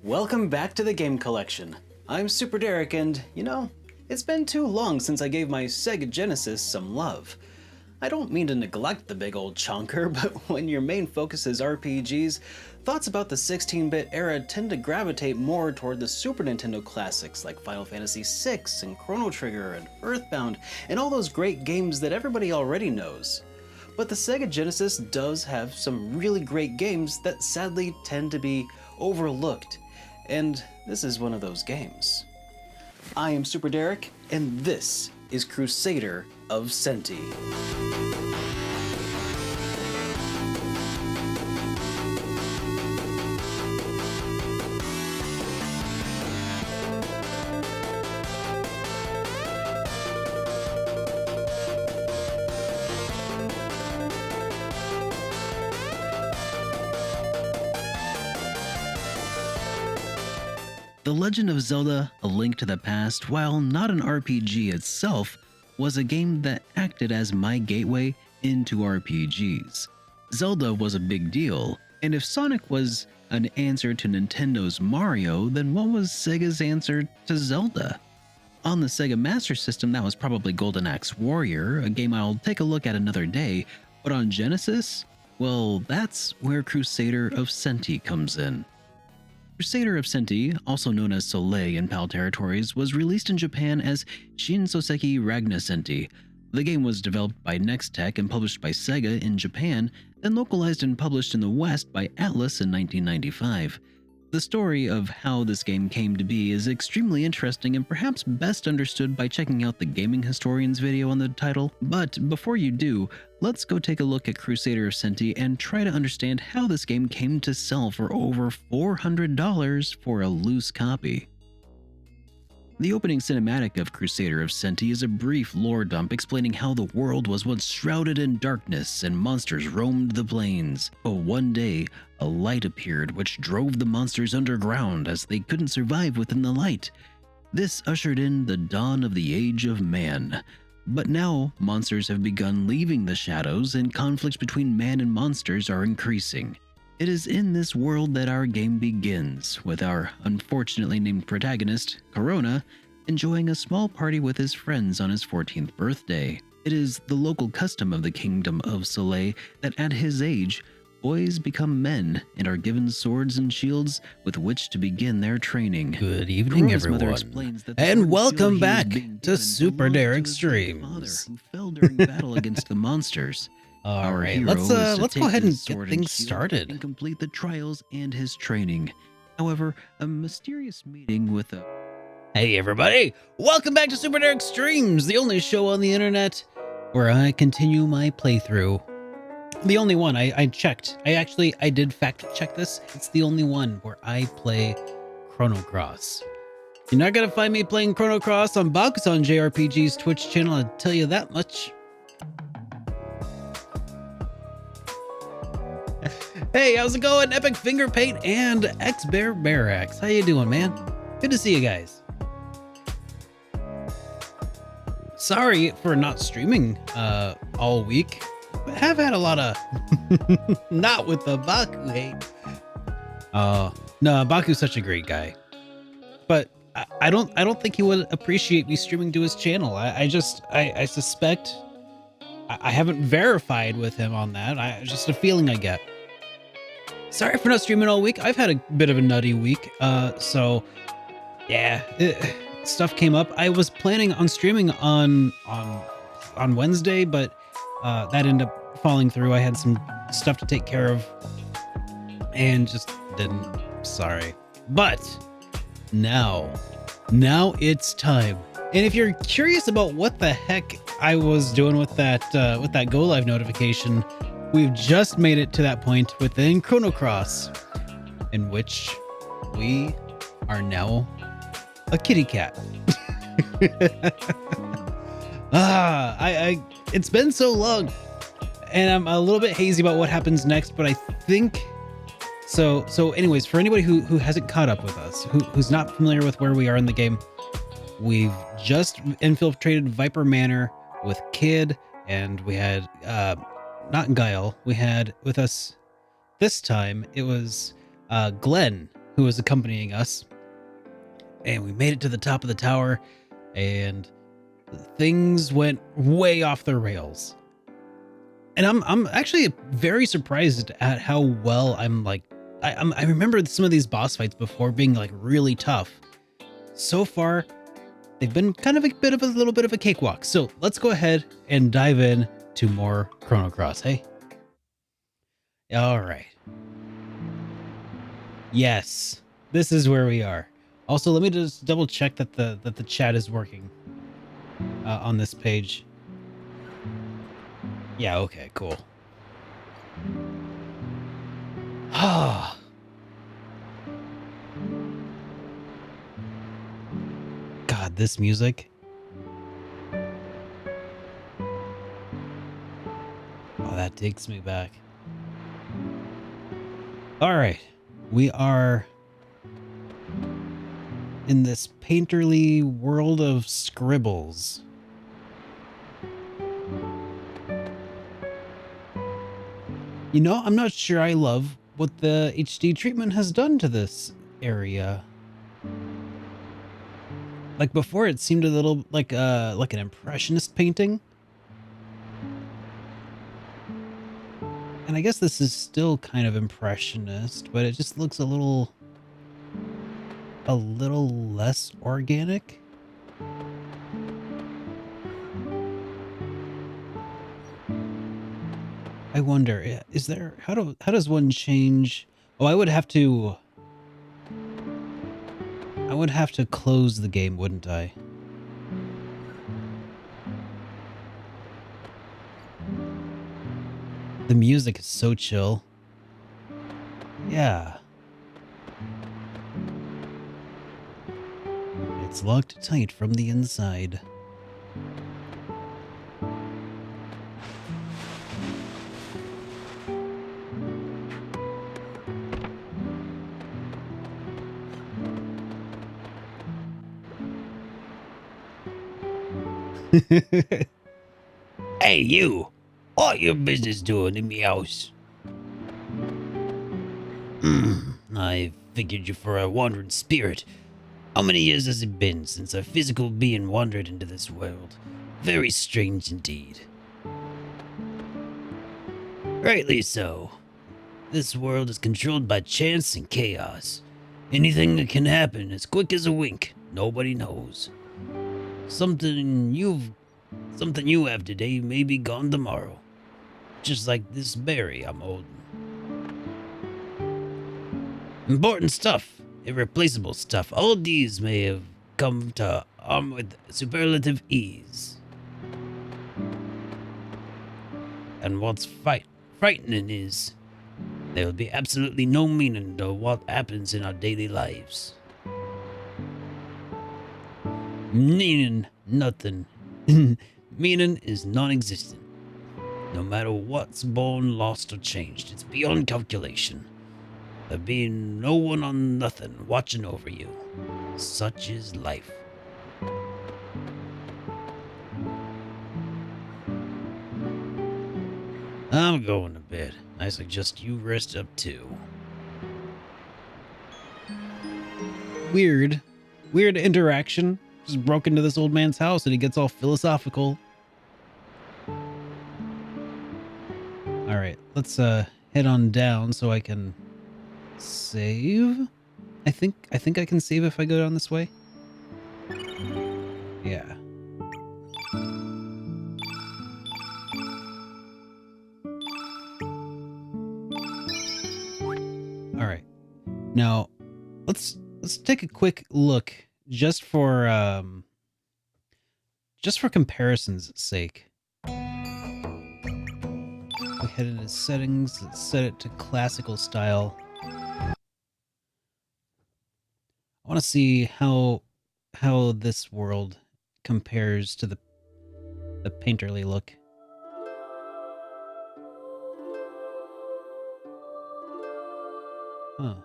Welcome back to the Game Collection. I'm SuperDerek and, it's been too long since I gave my Sega Genesis some love. I don't mean to neglect the big old chonker, but when your main focus is RPGs, thoughts about the 16-bit era tend to gravitate more toward the Super Nintendo classics like Final Fantasy VI and Chrono Trigger and Earthbound and all those great games that everybody already knows. But the Sega Genesis does have some really great games that sadly tend to be overlooked, and this is one of those games. I am SuperDerek, and this is Crusader of Senti. The Legend of Zelda: A Link to the Past, while not an RPG itself, was a game that acted as my gateway into RPGs. Zelda was a big deal, and if Sonic was an answer to Nintendo's Mario, then what was Sega's answer to Zelda? On the Sega Master System, that was probably Golden Axe Warrior, a game I'll take a look at another day, but on Genesis, well, that's where Crusader of Senti comes in. Crusader of Senti, also known as Soleil in PAL territories, was released in Japan as Shin Soseki Ragna Senti. The game was developed by Nextech and published by Sega in Japan, then localized and published in the West by Atlus in 1995. The story of how this game came to be is extremely interesting and perhaps best understood by checking out the Gaming Historian's video on the title, but before you do, let's go take a look at Crusader of Senti and try to understand how this game came to sell for over $400 for a loose copy. The opening cinematic of Crusader of Senti is a brief lore dump explaining how the world was once shrouded in darkness and monsters roamed the plains. But one day, a light appeared which drove the monsters underground as they couldn't survive within the light. This ushered in the dawn of the Age of Man. But now, monsters have begun leaving the shadows and conflicts between man and monsters are increasing. It is in this world that our game begins, with our unfortunately named protagonist, Chrono, enjoying a small party with his friends on his 14th birthday. It is the local custom of the Kingdom of Soleil that at his age, boys become men and are given swords and shields with which to begin their training. Good evening, everyone, and welcome back to SuperDerek Streams. Who fell during battle against the monsters. All right, let's go ahead and get things started and complete the trials and his training. However, a mysterious meeting with a... Hey everybody, welcome back to SuperDerek Streams, the only show on the internet where I continue my playthrough. The only one. I checked. I did fact check this. It's the only one where I play Chrono Cross. You're not gonna find me playing Chrono Cross on Bakusan JRPG's Twitch channel, I'll tell you that much. Hey, how's it going? Epic Finger Paint and X-Bear Barracks. How you doing, man? Good to see you guys. Sorry for not streaming all week. I have had a lot of not with the Baku hate. No, Baku's such a great guy. But I don't think he would appreciate me streaming to his channel. I suspect I haven't verified with him on that. Just a feeling I get. Sorry for not streaming all week. I've had a bit of a nutty week. So yeah, stuff came up. I was planning on streaming on Wednesday, but that ended up falling through. I had some stuff to take care of and just didn't. Sorry. But now it's time. And if you're curious about what the heck I was doing with that Go Live notification, we've just made it to that point within Chrono Cross, in which we are now a kitty cat. It's been so long, and I'm a little bit hazy about what happens next, but I think so. Anyways, for anybody who hasn't caught up with us, who's not familiar with where we are in the game, we've just infiltrated Viper Manor with Kid, and we had not Guile. We had with us this time, it was Glenn, who was accompanying us, and we made it to the top of the tower, and things went way off the rails. And I'm actually very surprised at how well I remember some of these boss fights before being like really tough. So far, they've been kind of a little bit of a cakewalk. So let's go ahead and dive in to more Chrono Cross. Hey. All right. Yes, this is where we are. Also, let me just double check that the chat is working on this page. Yeah. Okay. Cool. Ah. God, this music. Oh, that takes me back. All right. We are in this painterly world of scribbles. You know, I'm not sure I love what the HD treatment has done to this area. Like before, it seemed a little like an impressionist painting. And I guess this is still kind of impressionist, but it just looks a little less organic. I wonder, is there how does one change? Oh, I would have to close the game, wouldn't I? The music is so chill. Yeah. It's locked tight from the inside. Hey, you! What your business doing in me house? I figured you for a wandering spirit. How many years has it been since a physical being wandered into this world? Very strange indeed. Rightly so. This world is controlled by chance and chaos. Anything that can happen as quick as a wink. Nobody knows. Something you have today may be gone tomorrow. Just like this berry I'm holding. Important stuff, irreplaceable stuff. All these may have come to arm with superlative ease. And what's frightening is there will be absolutely no meaning to what happens in our daily lives. Meaning nothing. Meaning is non-existent. No matter what's born, lost, or changed, it's beyond calculation. There being no one on nothing watching over you. Such is life. I'm going to bed. I suggest you rest up too. Weird interaction. Just broke into this old man's house and he gets all philosophical. All right, let's head on down so I can save. I think I can save if I go down this way. Yeah. All right. Now, let's take a quick look just for comparison's sake. We head into settings, let's set it to classical style. I want to see how this world compares to the painterly look. Huh.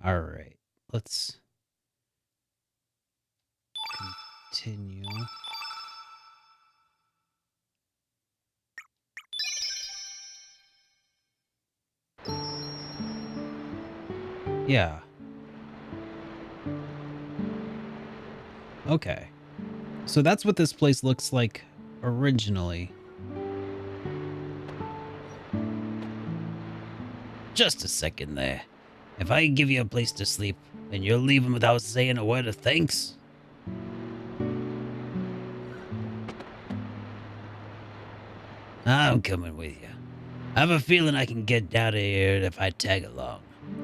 All right. Let's continue. Yeah. Okay. So that's what this place looks like originally. Just a second there. If I give you a place to sleep, then you'll leave him without saying a word of thanks? I'm coming with you. I have a feeling I can get out of here if I tag along.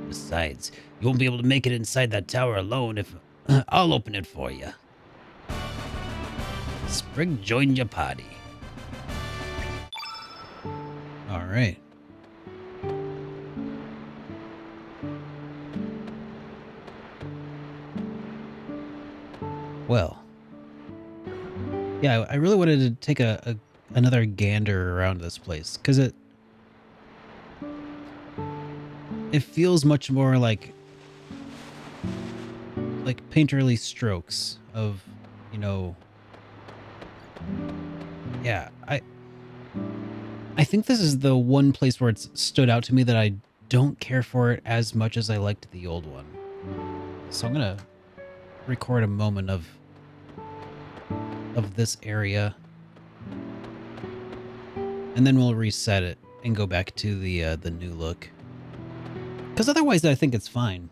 Besides, you won't be able to make it inside that tower alone if... I'll open it for you. Sprig joined your party. All right. Well. Yeah, I really wanted to take another gander around this place because it feels much more like painterly strokes of, you know. Yeah, I think this is the one place where it's stood out to me that I don't care for it as much as I liked the old one. So I'm gonna record a moment of this area, and then we'll reset it and go back to the new look. Because otherwise, I think it's fine.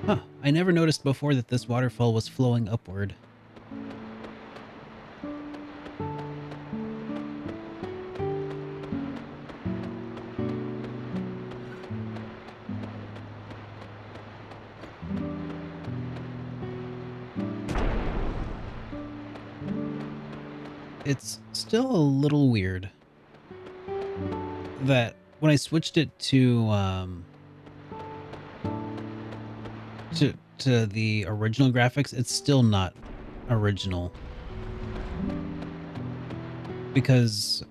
Huh, I never noticed before that this waterfall was flowing upward. It's still a little weird that when I switched it to the original graphics, it's still not original. Because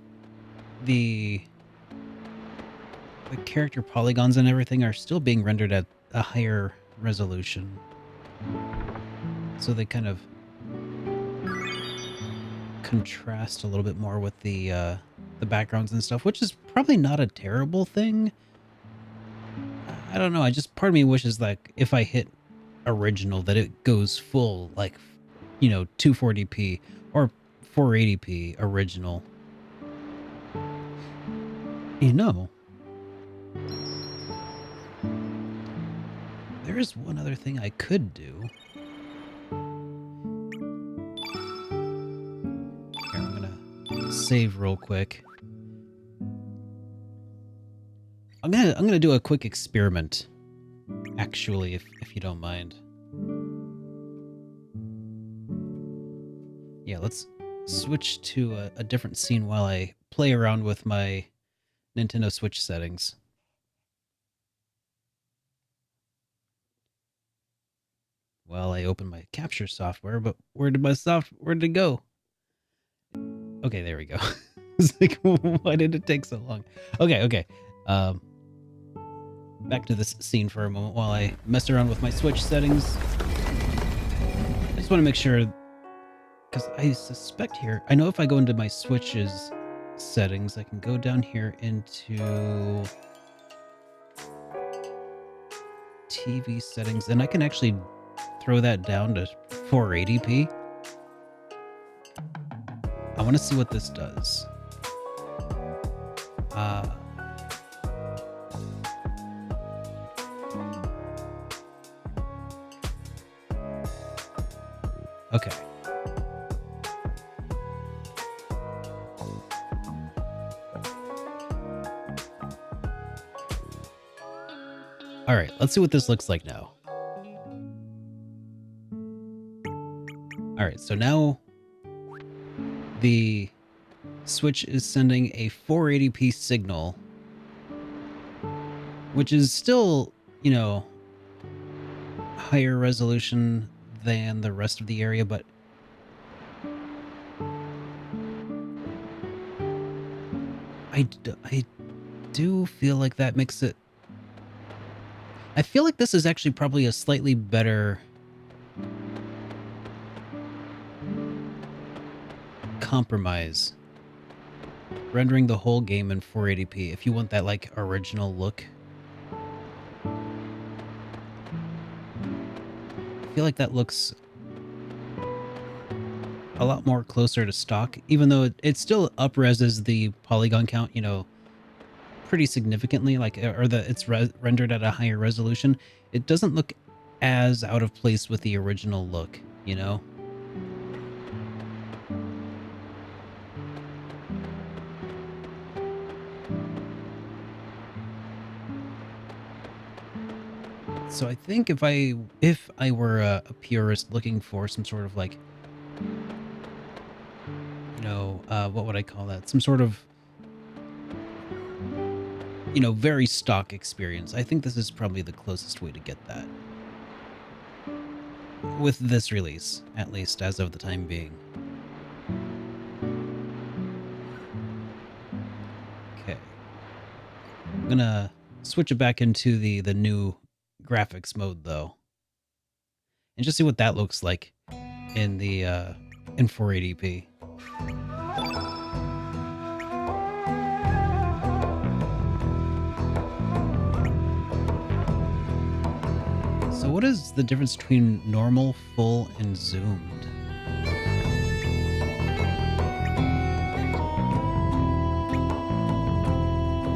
the character polygons and everything are still being rendered at a higher resolution. So they kind of contrast a little bit more with the backgrounds and stuff, which is probably not a terrible thing. I don't know. Part of me wishes like if I hit original that it goes full, like, you know, 240p or 480p original. You know, there is one other thing I could do. Here, I'm gonna save real quick. I'm gonna do a quick experiment, actually, if you don't mind. Yeah, let's switch to a different scene while I play around with my Nintendo Switch settings. Well, I opened my capture software, but where did it go? Okay, there we go. It's like, why did it take so long? Okay. Back to this scene for a moment while I mess around with my Switch settings. I just want to make sure, because I suspect here, I know if I go into my Switch's settings, I can go down here into TV settings, and I can actually throw that down to 480p. I want to see what this does. Okay. All right, let's see what this looks like now. All right, so now the Switch is sending a 480p signal which is still, you know, higher resolution than the rest of the area, but I do feel like that makes it... I feel like this is actually probably a slightly better compromise, rendering the whole game in 480p if you want that like original look. I feel like that looks a lot more closer to stock, even though it still up-reses the polygon count, you know, pretty significantly, like, or it's rendered at a higher resolution. It doesn't look as out of place with the original look, you know? So I think if I were a purist looking for some sort of like, you know, what would I call that? Some sort of, you know, very stock experience. I think this is probably the closest way to get that. With this release, at least as of the time being. Okay. I'm gonna switch it back into the new graphics mode though. And just see what that looks like in the in 480p. So what is the difference between normal, full, and zoomed?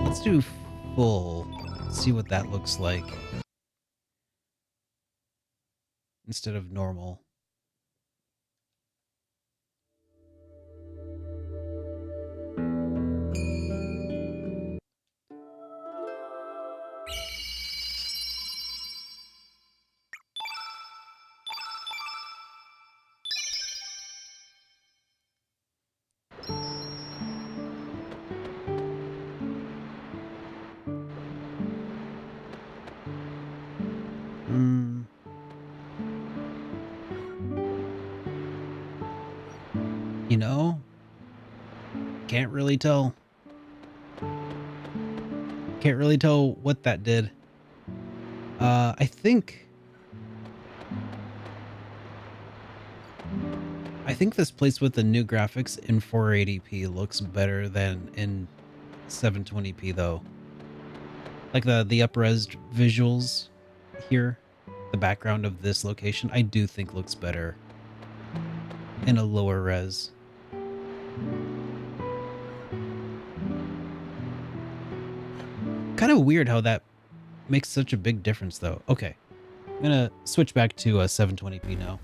Let's do full. See what that looks like instead of normal. You know, can't really tell. Can't really tell what that did. I think this place with the new graphics in 480p looks better than in 720p though. Like the up-res visuals here, the background of this location, I do think looks better in a lower res. Kind of weird how that makes such a big difference though. Okay, I'm gonna switch back to 720p now.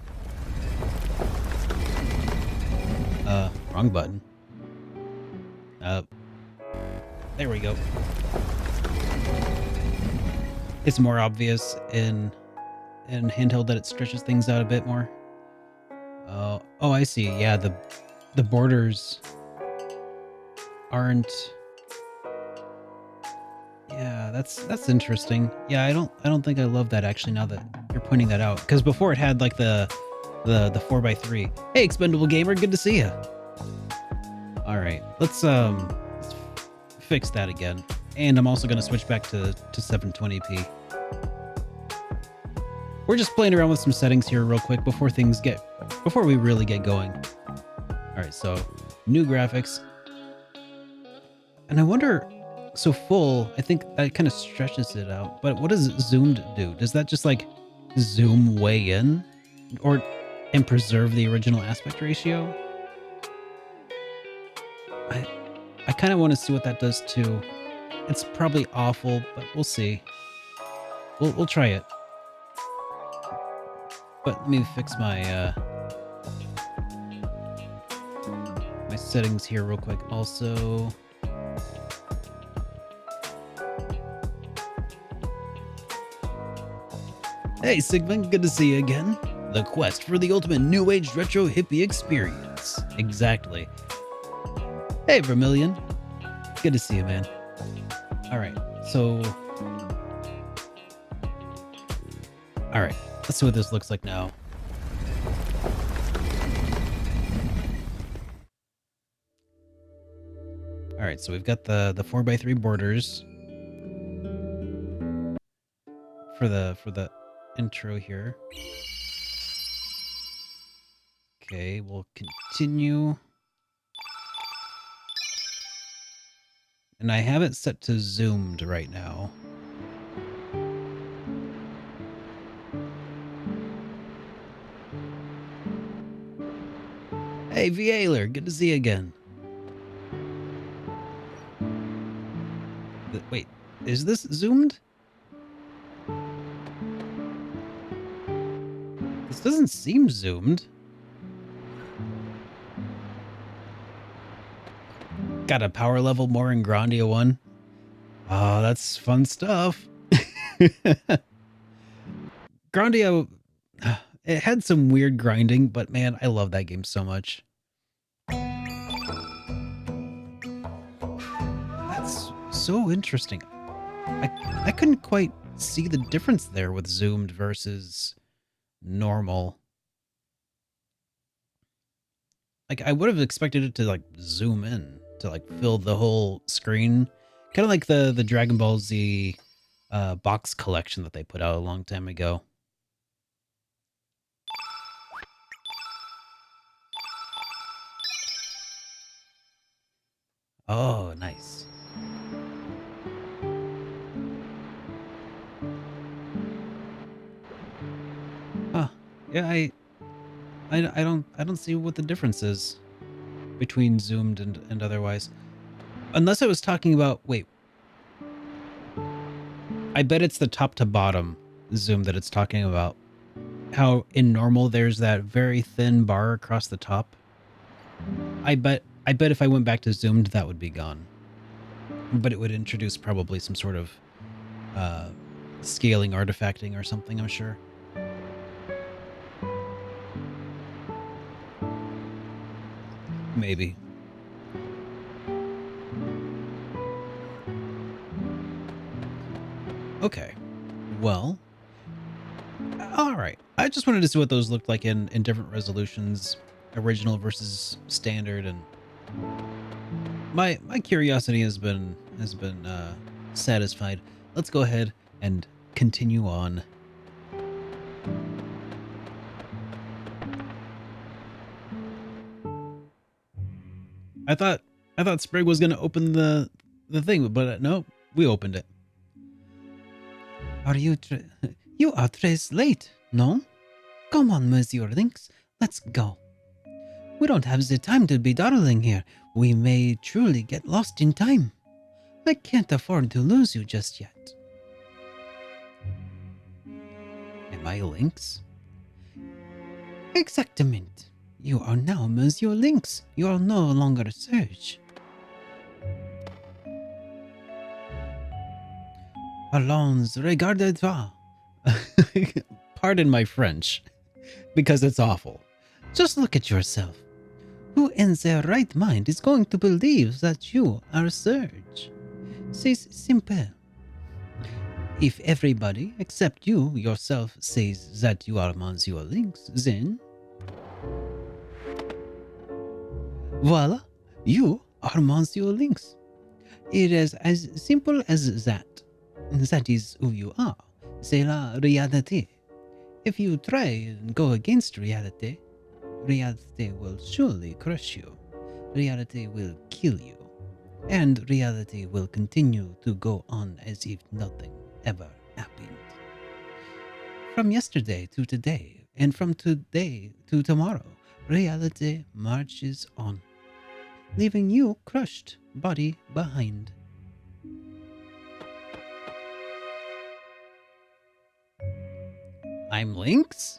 Wrong button. There we go. It's more obvious in handheld that it stretches things out a bit more. Oh, I see. Yeah, the borders aren't... Yeah, that's interesting. Yeah, I don't think I love that actually now that you're pointing that out. Because before it had like the 4x3. Hey, Expendable Gamer, good to see you. All right, let's fix that again. And I'm also gonna switch back to 720p. We're just playing around with some settings here real quick before we really get going. All right, so new graphics. And I wonder, so full, I think that kind of stretches it out. But what does zoomed do? Does that just like zoom way in and preserve the original aspect ratio? I kind of want to see what that does too. It's probably awful, but we'll see. We'll try it. But let me fix my my settings here real quick. Also, hey Sigmund, good to see you again. The quest for the ultimate new age retro hippie experience. Exactly. Hey Vermilion, good to see you, man. All right, so All right, let's see what this looks like now. All right, so we've got the 4x3 borders for the intro here. Okay, we'll continue. And I have it set to zoomed right now. Hey, Vieler, good to see you again. Wait, is this zoomed? This doesn't seem zoomed. Got a power level more in Grandia 1. Oh, that's fun stuff. Grandia, it had some weird grinding, but man, I love that game so much. That's so interesting. I couldn't quite see the difference there with zoomed versus normal. Like, I would have expected it to, like, zoom in, to, like, fill the whole screen. Kind of like the Dragon Ball Z box collection that they put out a long time ago. Oh, nice. Huh. Yeah, I don't see what the difference is between zoomed and otherwise. Unless I was talking about, wait. I bet it's the top to bottom zoom that it's talking about. How in normal there's that very thin bar across the top. I bet if I went back to zoomed that would be gone. But it would introduce probably some sort of scaling artifacting or something, I'm sure. Maybe. Okay. Well. All right. I just wanted to see what those looked like in different resolutions, original versus standard, and my curiosity has been satisfied. Let's go ahead and continue on. I thought Sprig was going to open the thing, but no, we opened it. Are you you are tres late, no? Come on, Monsieur Lynx, let's go. We don't have the time to be dawdling here. We may truly get lost in time. I can't afford to lose you just yet. Am I Lynx? Exactamente. You are now Monsieur Lynx. You are no longer Serge. Allons, regardez-toi. Pardon my French, because it's awful. Just look at yourself. Who in their right mind is going to believe that you are Serge? C'est simple. If everybody except you yourself says that you are Monsieur Lynx, then voila, you are Monsieur Lynx. It is as simple as that. That is who you are. C'est la réalité. If you try and go against reality, reality will surely crush you. Reality will kill you. And reality will continue to go on as if nothing ever happened. From yesterday to today, and from today to tomorrow, reality marches on, leaving you crushed, body behind. I'm Lynx?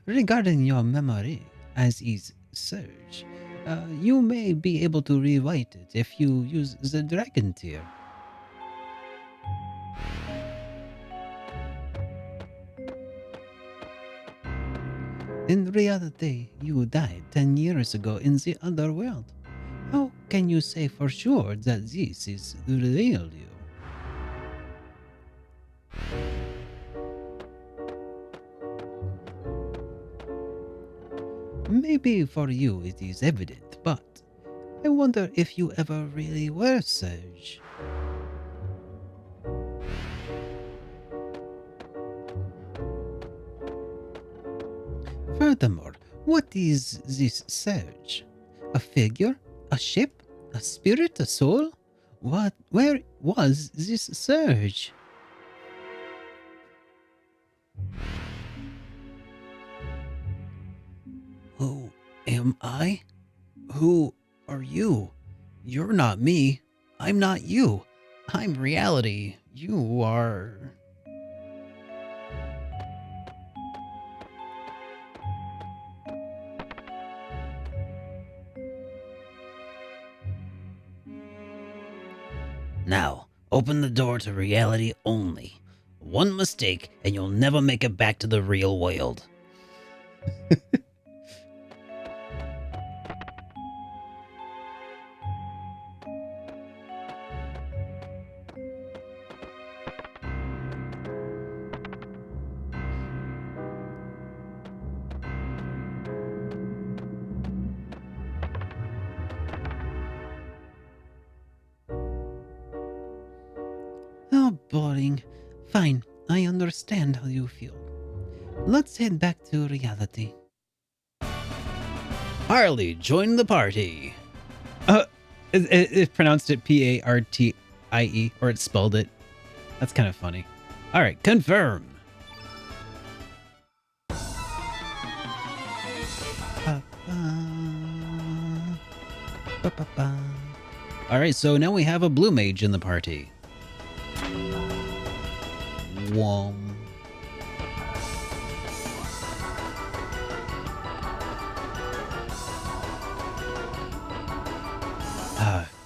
Regarding your memory, as is Surge, you may be able to rewrite it if you use the dragon tier. In reality, you died 10 years ago in the other world. How can you say for sure that this is the real you? Maybe for you it is evident, but I wonder if you ever really were Serge. Furthermore, what is this Serge? A figure? A ship? A spirit? A soul? What? Where was this Serge? Who am I? Who are you? You're not me. I'm not you. I'm reality. You are. Now, open the door to reality only. One mistake, and you'll never make it back to the real world. Oh, boring. Fine, I understand how you feel. Let's head back to reality. Harley, join the party. It pronounced it Partie, or it spelled it. That's kind of funny. All right, confirm. All right, so now we have a blue mage in the party. Wom.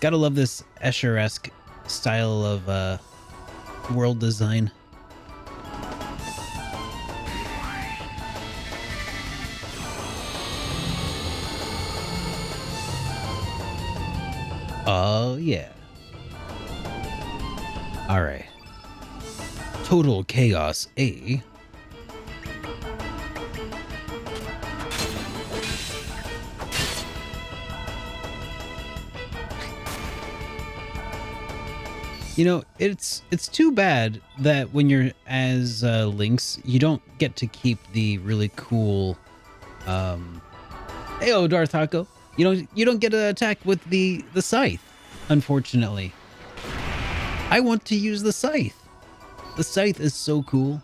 Gotta love this Escher-esque style of world design. Oh, yeah. All right. Total Chaos A. You know, it's too bad that when you're as Lynx, you don't get to keep the really cool Heyo, Darthako. You don't get to attack with the scythe, unfortunately. I want to use the scythe. The scythe is so cool.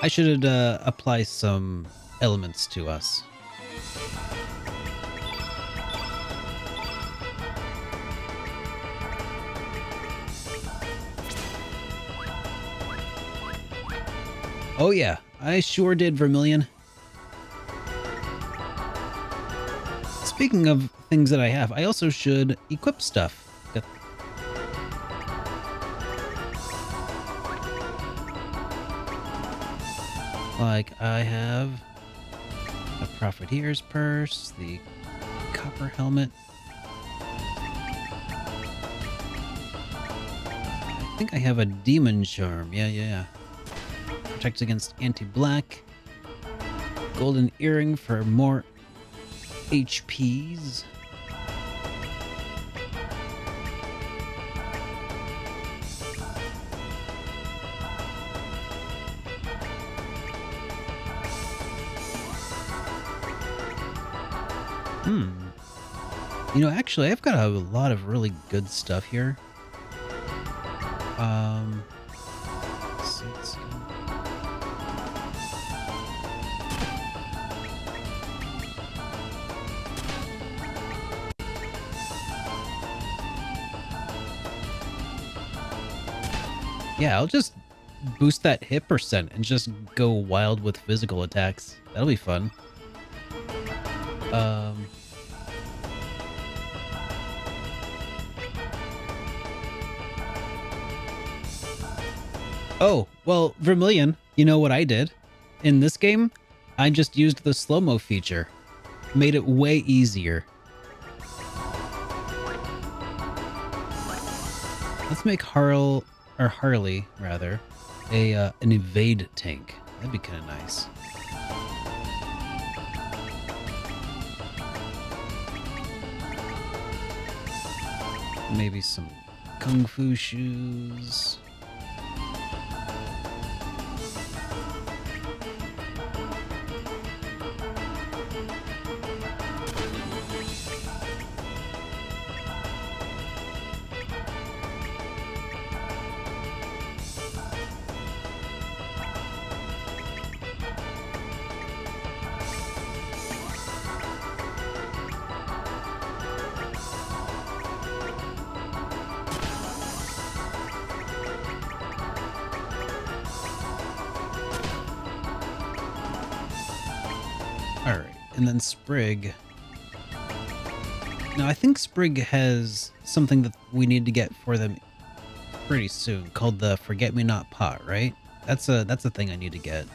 I should apply some elements to us. Oh yeah, I sure did, Vermilion. Speaking of things that I have, I also should equip stuff. Like I have a Profiteer's Purse, the Copper Helmet. I think I have a Demon Charm. Yeah. Protects against anti-black. Golden Earring for more HPs. You know, actually, I've got a lot of really good stuff here. Let's see. Yeah, I'll just boost that hit percent and just go wild with physical attacks. That'll be fun. Oh, well, Vermilion, you know what I did? In this game, I just used the slow-mo feature. Made it way easier. Let's make Harley, rather, an evade tank. That'd be kind of nice. Maybe some kung fu shoes. Alright, and then Sprig. Now, I think Sprig has something that we need to get for them pretty soon, called the Forget-Me-Not Pot, right? That's a thing I need to get.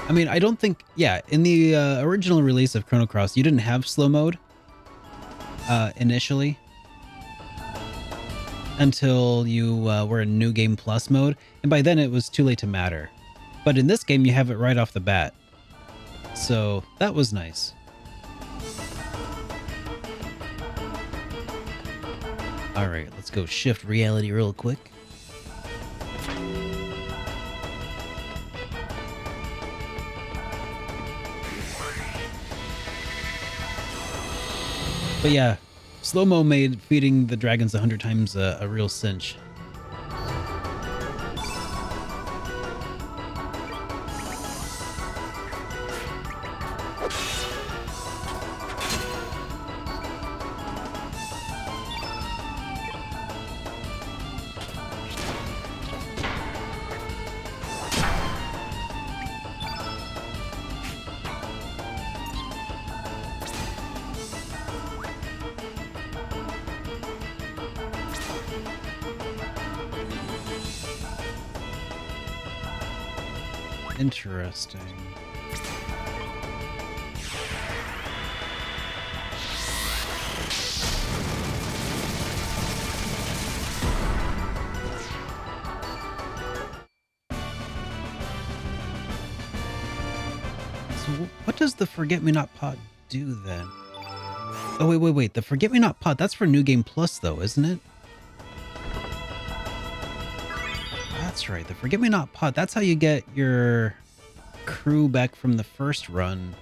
I mean, I don't think, yeah, in the original release of Chrono Cross, you didn't have slow mode initially until you were in New Game Plus mode, and by then it was too late to matter. But in this game, you have it right off the bat, so that was nice. All right, let's go shift reality real quick. But yeah, slow-mo made feeding the dragons 100 times a real cinch. Interesting. So what does the Forget-Me-Not Pot do then? Oh, wait. The Forget-Me-Not Pot, that's for New Game Plus though, isn't it? That's right, the Forget-Me-Not Pot. That's how you get your crew back from the first run.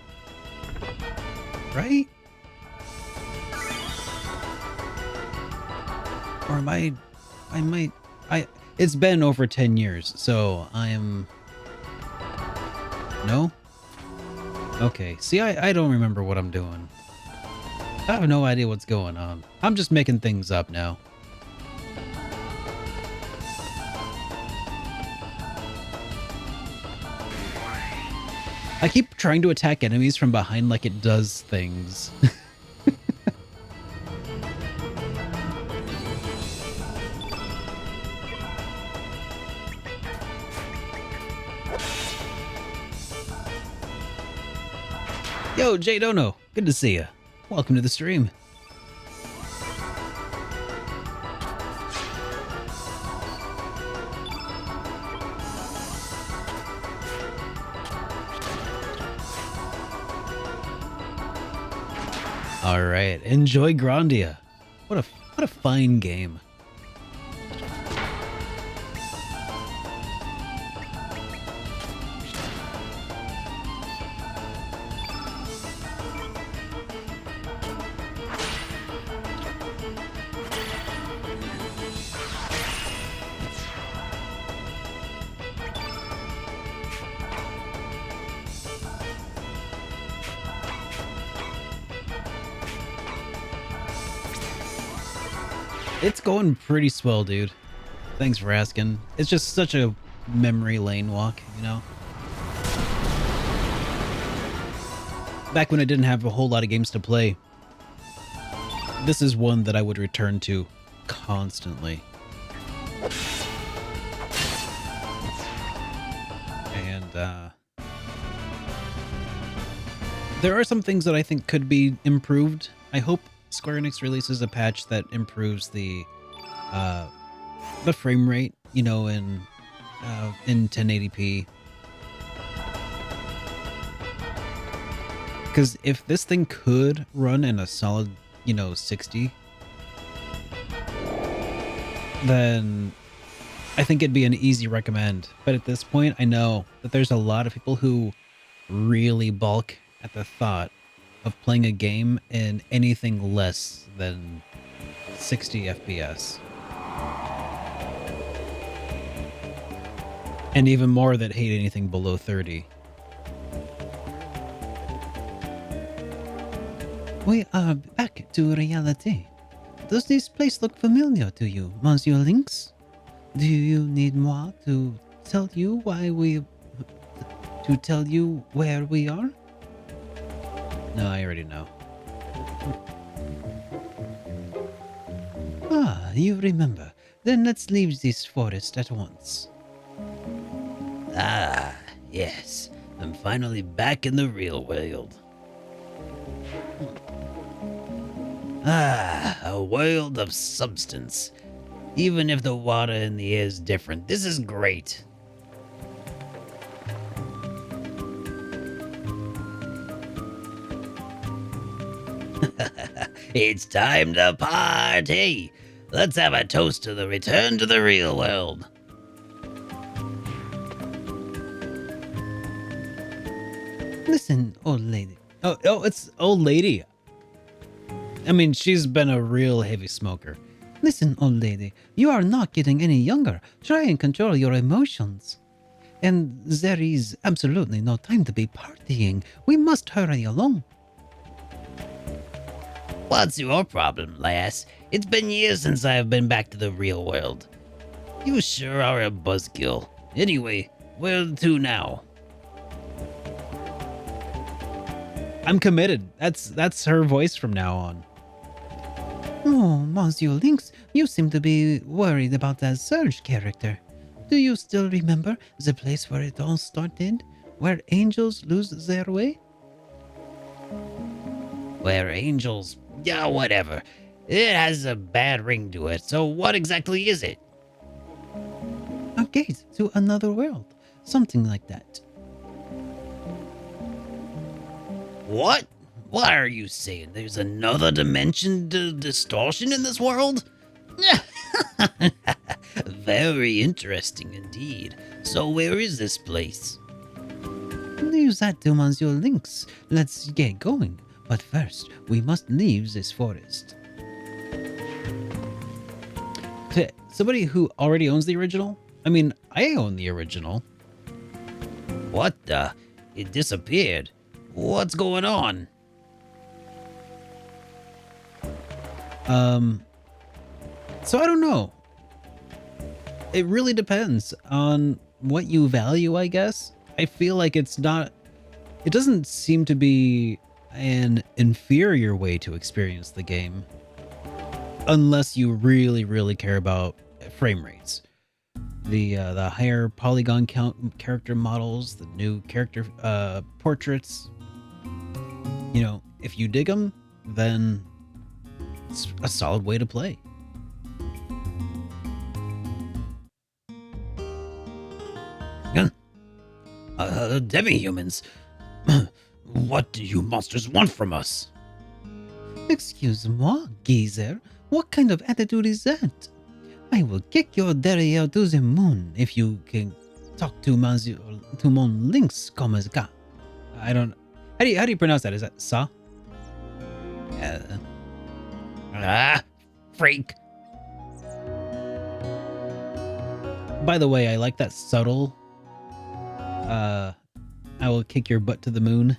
Right? Or am I it's been over 10 years, so I'm... No? Okay, see, I don't remember what I'm doing. I have no idea what's going on. I'm just making things up now. I keep trying to attack enemies from behind like it does things. Yo, Jay Dono, good to see you. Welcome to the stream. All right, enjoy Grandia. What a fine game. It's going pretty swell, dude. Thanks for asking. It's just such a memory lane walk, you know? Back when I didn't have a whole lot of games to play, this is one that I would return to constantly. And there are some things that I think could be improved. I hope Square Enix releases a patch that improves the frame rate, you know, in 1080p. Because if this thing could run in a solid, you know, 60, then I think it'd be an easy recommend. But at this point, I know that there's a lot of people who really balk at the thought of playing a game in anything less than 60 FPS. And even more that hate anything below 30. We are back to reality. Does this place look familiar to you, Monsieur Lynx? Do you need moi to tell you why to tell you where we are? No, I already know. Ah, you remember. Then let's leave this forest at once. Ah, yes. I'm finally back in the real world. Ah, a world of substance. Even if the water in the air is different, this is great. It's time to party. Let's have a toast to the return to the real world. Listen, old lady. Oh, it's old lady. I mean, she's been a real heavy smoker. Listen, old lady, you are not getting any younger. Try and control your emotions. And there is absolutely no time to be partying. We must hurry along. What's your problem, lass? It's been years since I've been back to the real world. You sure are a buzzkill. Anyway, where to now? I'm committed. That's her voice from now on. Oh, Monsieur Lynx, you seem to be worried about that Surge character. Do you still remember the place where it all started? Where angels lose their way? Where angels... Yeah, whatever. It has a bad ring to it, so what exactly is it? A gate to another world. Something like that. What? What are you saying? There's another dimension distortion in this world? Very interesting indeed. So where is this place? Leave that to Monsieur Lynx. Let's get going. But first, we must leave this forest. To somebody who already owns the original? I mean, I own the original. What the? It disappeared. What's going on? So I don't know. It really depends on what you value, I guess. I feel like it doesn't seem to be an inferior way to experience the game. Unless you really, really care about frame rates. The higher polygon count character models, the new character portraits. You know, if you dig them, then it's a solid way to play. Demi-humans. What do you monsters want from us? Excuse-moi, geezer. What kind of attitude is that? I will kick your derrière to the moon if you can talk to mon lynx comme ça. I don't... How do you pronounce that? Is that sa? Freak. By the way, I like that subtle... I will kick your butt to the moon.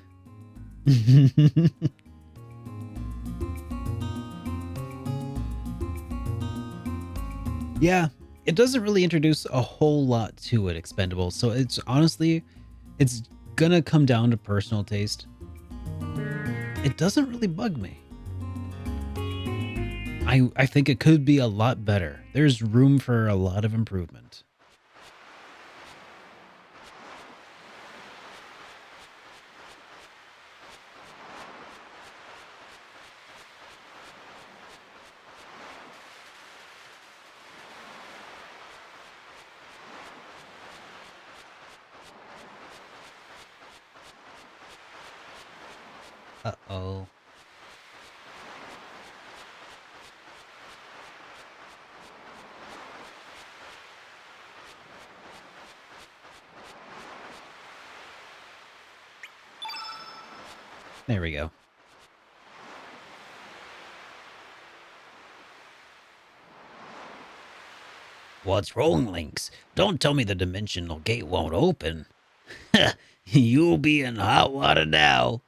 Yeah, it doesn't really introduce a whole lot to it, Expendables. So it's honestly, it's gonna come down to personal taste. It doesn't really bug me. I think it could be a lot better. There's room for a lot of improvement. Uh-oh. There we go. What's wrong, Lynx? Don't tell me the dimensional gate won't open. You'll be in hot water now.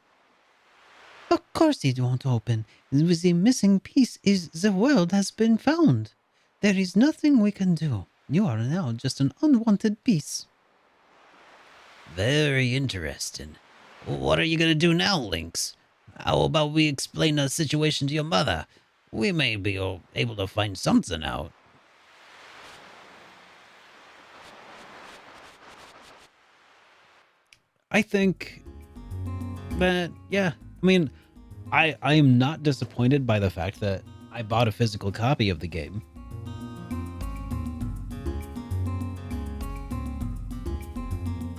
Of course it won't open. The missing piece is the world has been found. There is nothing we can do. You are now just an unwanted piece. Very interesting. What are you gonna do now, Lynx? How about we explain the situation to your mother? We may be able to find something out. I think that, yeah. I mean, I am not disappointed by the fact that I bought a physical copy of the game.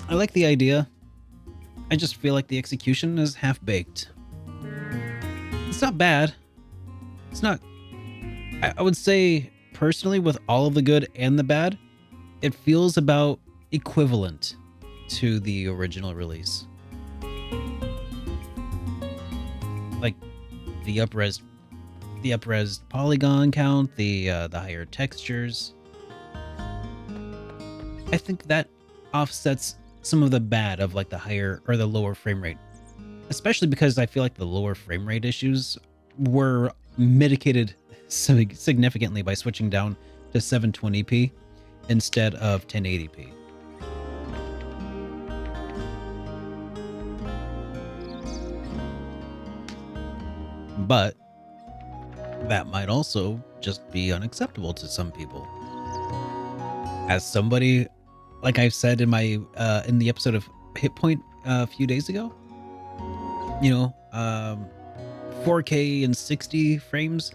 I like the idea. I just feel like the execution is half-baked. It's not bad. It's not... I would say, personally, with all of the good and the bad, it feels about equivalent to the original release. Like the upres polygon count, the higher textures. I think that offsets some of the bad of like the higher or the lower frame rate, especially because I feel like the lower frame rate issues were mitigated significantly by switching down to 720p instead of 1080p. But that might also just be unacceptable to some people. As somebody, like I've said in my in the episode of Hit Point a few days ago, you know, 4K and 60 frames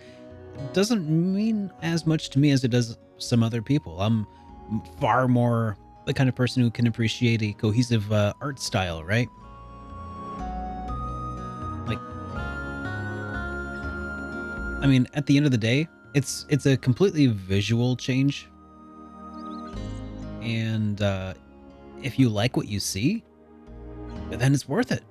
doesn't mean as much to me as it does some other people. I'm far more the kind of person who can appreciate a cohesive art style, right? Like, I mean, at the end of the day, it's a completely visual change. And if you like what you see, then it's worth it.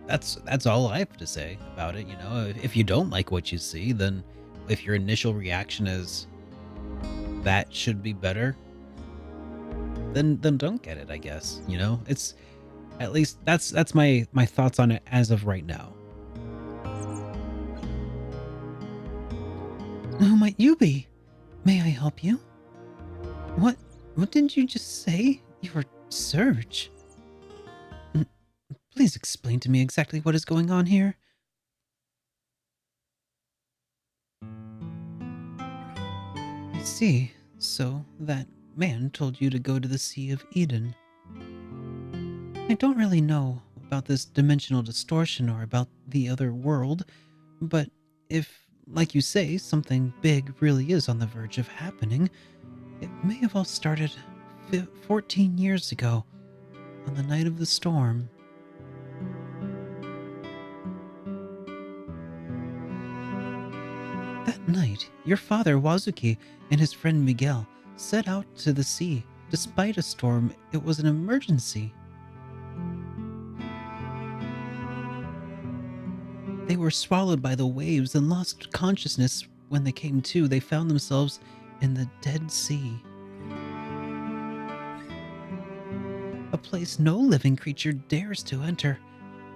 That's all I have to say about it. You know, if you don't like what you see, then if your initial reaction is that should be better, then don't get it, I guess. You know, it's at least that's my thoughts on it as of right now. Who might you be? May I help you? What did you just say? You were Surge. Please explain to me exactly what is going on here. I see. So that man told you to go to the Sea of Eden. I don't really know about this dimensional distortion or about the other world, but if, like you say, something big really is on the verge of happening, it may have all started 14 years ago, on the night of the storm. That night, your father, Wazuki, and his friend Miguel set out to the sea. Despite a storm, it was an emergency. They were swallowed by the waves and lost consciousness. When they came to, they found themselves in the Dead Sea. A place no living creature dares to enter.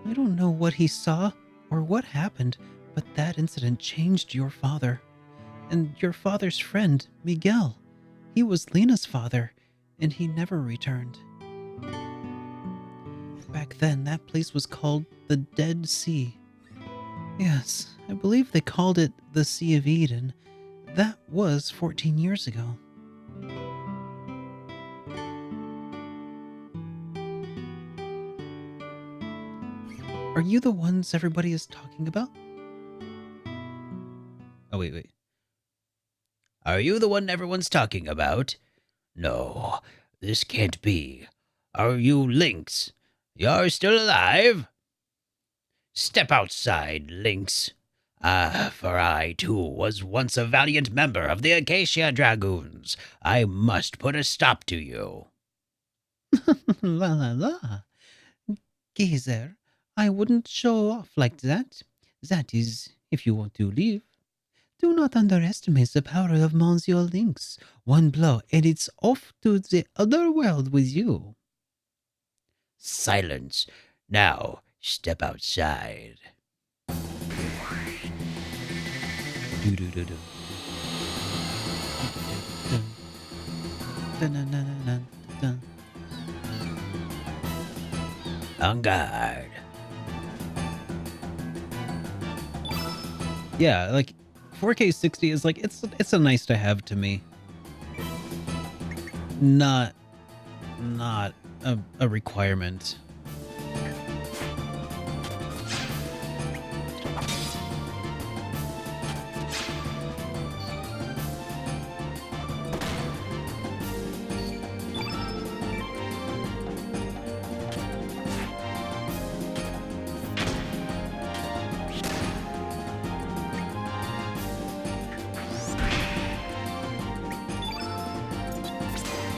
I don't know what he saw or what happened, but that incident changed your father. And your father's friend, Miguel. He was Lena's father, and he never returned. Back then, that place was called the Dead Sea. Yes, I believe they called it the Sea of Eden. That was 14 years ago. Are you the ones everybody is talking about? Oh, wait. Are you the one everyone's talking about? No, this can't be. Are you Lynx? You're still alive? Step outside, Lynx. For I, too, was once a valiant member of the Acacia Dragoons. I must put a stop to you. La la la. Geezer, I wouldn't show off like that. That is, if you want to leave. Do not underestimate the power of Monsieur Lynx. One blow, and it's off to the other world with you. Silence. Now, step outside. Do. Dun, dun, dun, dun, dun, dun. On guard. Yeah, like 4K 60 is like it's a nice to have to me. Not a requirement.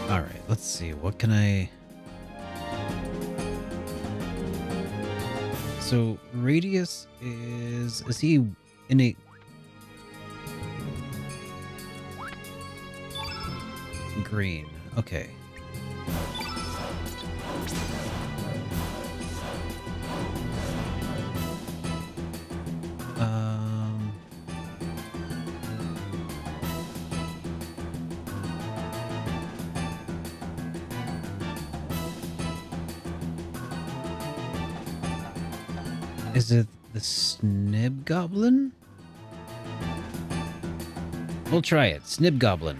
All right, let's see. What can I... So radius is he in a green? Okay. Is it the Snib Goblin? We'll try it. Snib Goblin.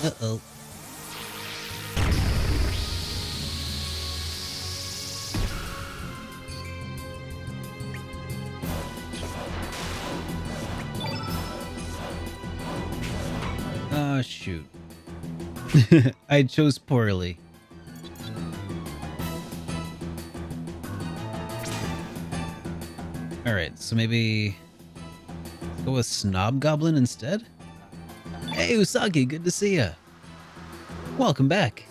Uh-oh. Oh, shoot. I chose poorly. Alright, so maybe go with Snob Goblin instead? Hey, Usagi, good to see ya. Welcome back.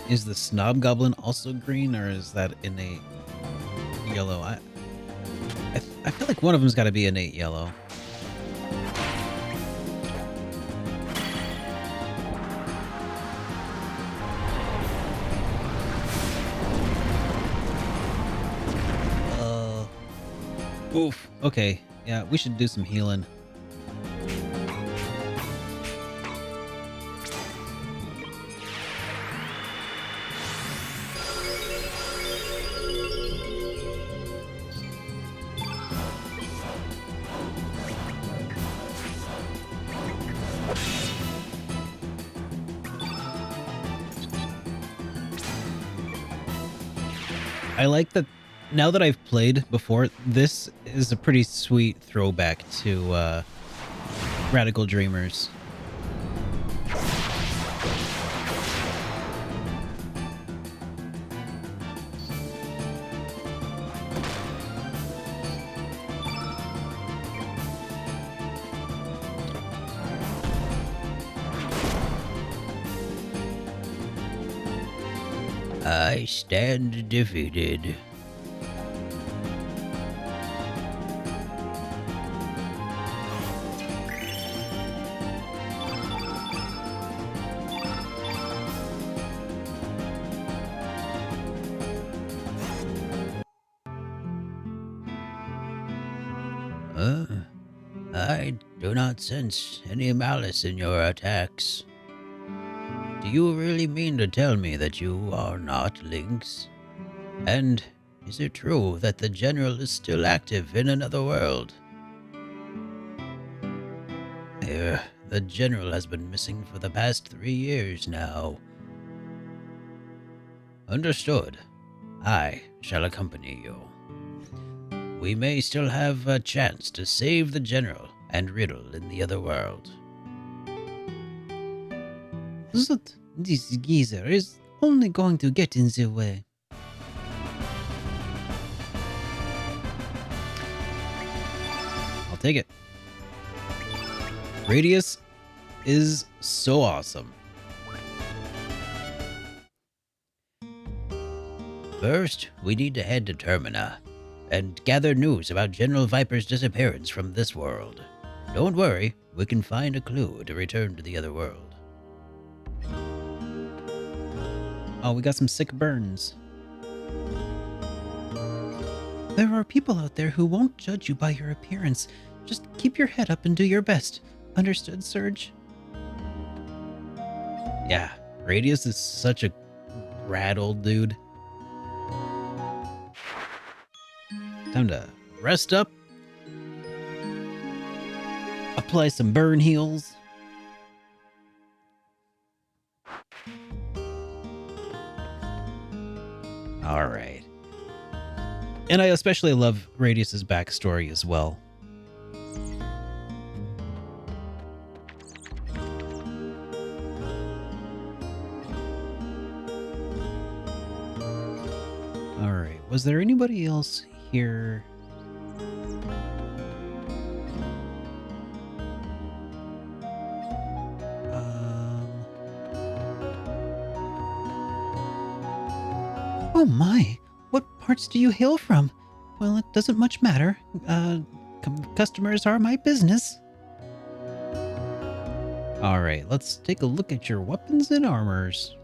Is the Snob Goblin also green, or is that innate yellow? I feel like one of them's got to be innate yellow. Oof. Okay. Yeah, we should do some healing. I like that now that I've played before, this is a pretty sweet throwback to Radical Dreamers. I stand defeated. I do not sense any malice in your attacks. Do you really mean to tell me that you are not Lynx? And is it true that the General is still active in another world? The General has been missing for the past 3 years now. Understood. I shall accompany you. We may still have a chance to save the General and Riddle in the other world. Zut, this geezer is only going to get in the way. I'll take it. Radius is so awesome. First, we need to head to Termina and gather news about General Viper's disappearance from this world. Don't worry, we can find a clue to return to the other world. Oh, we got some sick burns. There are people out there who won't judge you by your appearance. Just keep your head up and do your best. Understood, Surge? Yeah, Radius is such a rad old dude. Time to rest up. Apply some burn heals. All right. And I especially love Radius's backstory as well. All right. Was there anybody else here? Oh my, what parts do you hail from? Well, it doesn't much matter. Customers are my business. All right, let's take a look at your weapons and armors.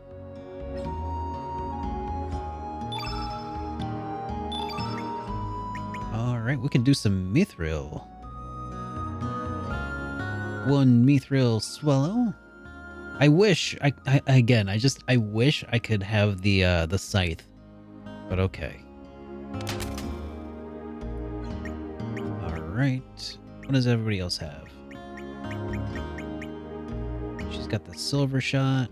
All right, we can do some mithril. 1 mithril swallow. I wish I wish I could have the scythe, but okay. All right, what does everybody else have? She's got the silver shot.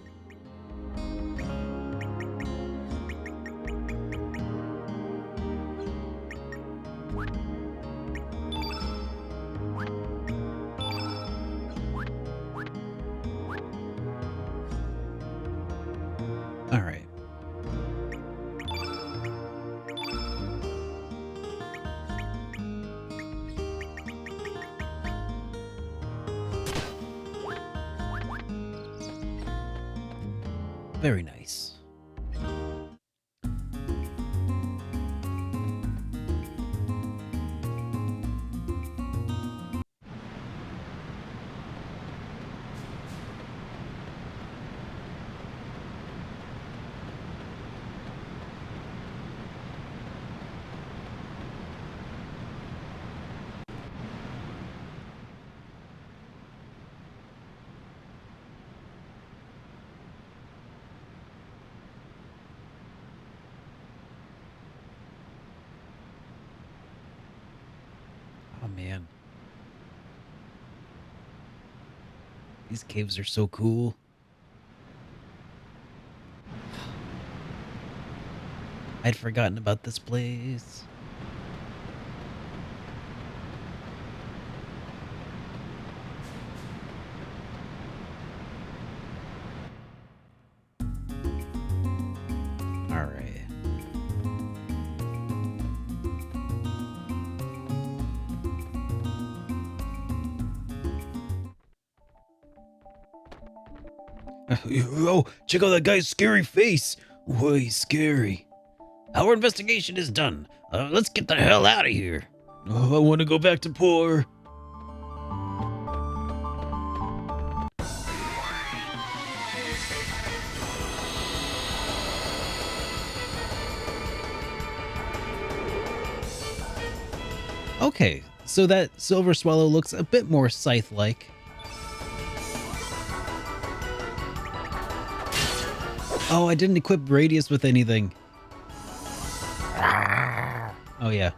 All right. Very nice. man. These caves are so cool. I'd forgotten about this place. All right. Oh, check out that guy's scary face. Way scary. Our investigation is done. Let's get the hell out of here. Oh, I want to go back to poor. Okay, so that silver swallow looks a bit more scythe-like. Oh, I didn't equip Radius with anything. Oh, yeah.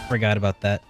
Forgot about that.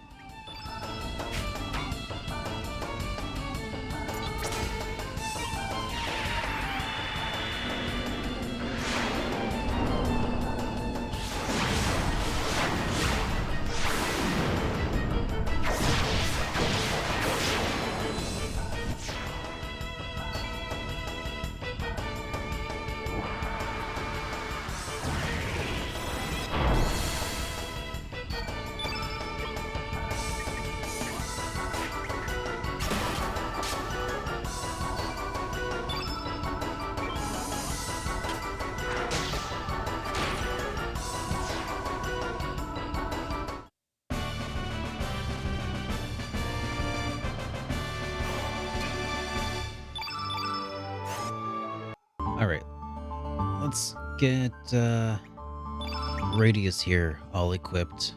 All right. Let's get Radius here all equipped.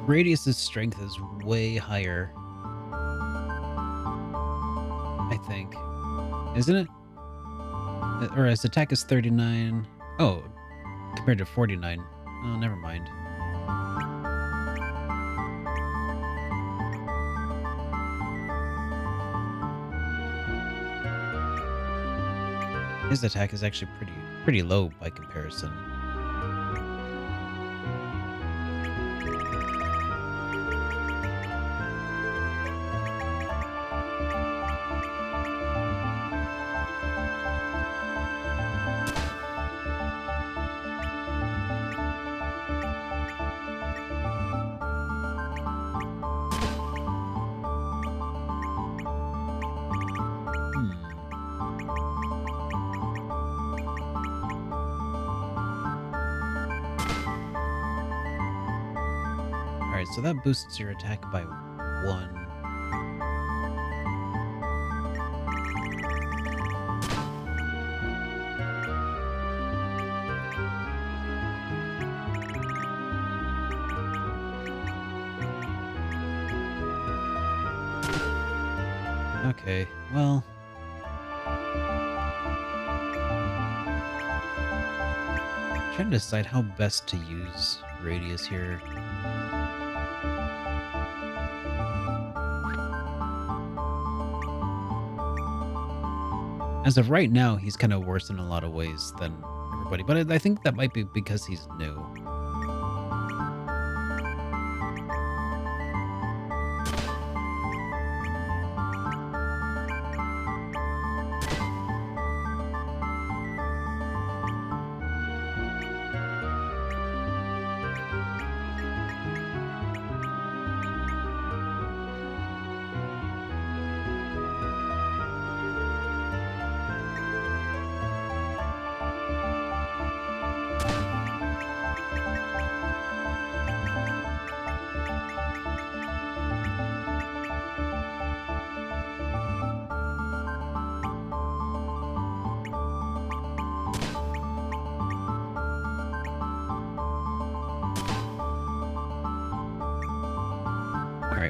Radius's strength is way higher. I think. Isn't it? Or his attack is 39. Oh, compared to 49. Oh, never mind. His attack is actually pretty low by comparison. Alright, so that boosts your attack by 1. Okay, well... I'm trying to decide how best to use Radius here. As of right now, he's kind of worse in a lot of ways than everybody, but I think that might be because he's new.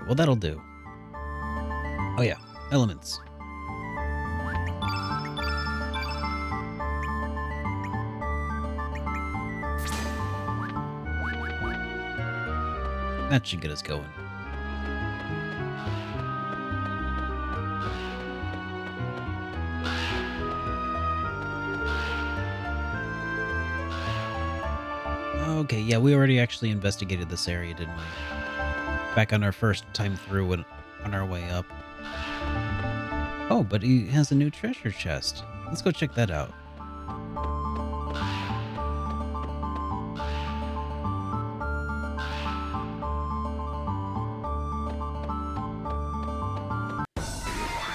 well, that'll do. Oh yeah, elements. That should get us going. Okay, yeah, we already actually investigated this area, didn't we? Back on our first time through and on our way up. Oh, but he has a new treasure chest. Let's go check that out.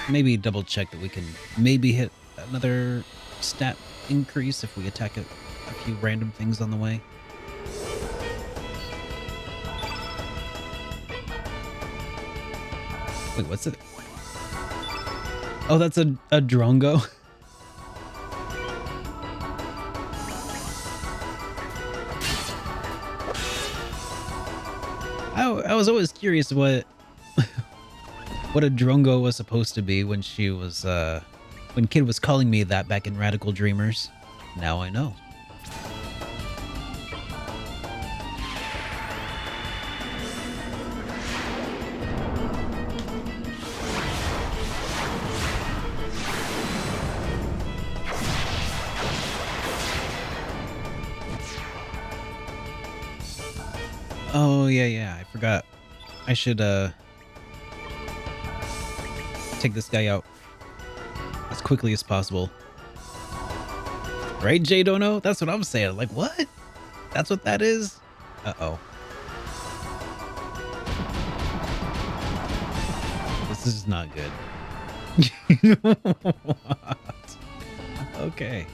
Maybe double check that we can maybe hit another stat increase if we attack a few random things on the way. Wait, what's it? Oh, that's a drongo. I was always curious what what a drongo was supposed to be when she was when Kid was calling me that back in Radical Dreamers. Now I know. Oh, yeah, I forgot. I should, take this guy out as quickly as possible. Right, Jay Dono? That's what I'm saying. Like, what? That's what that is? Uh-oh. This is not good. What? Okay.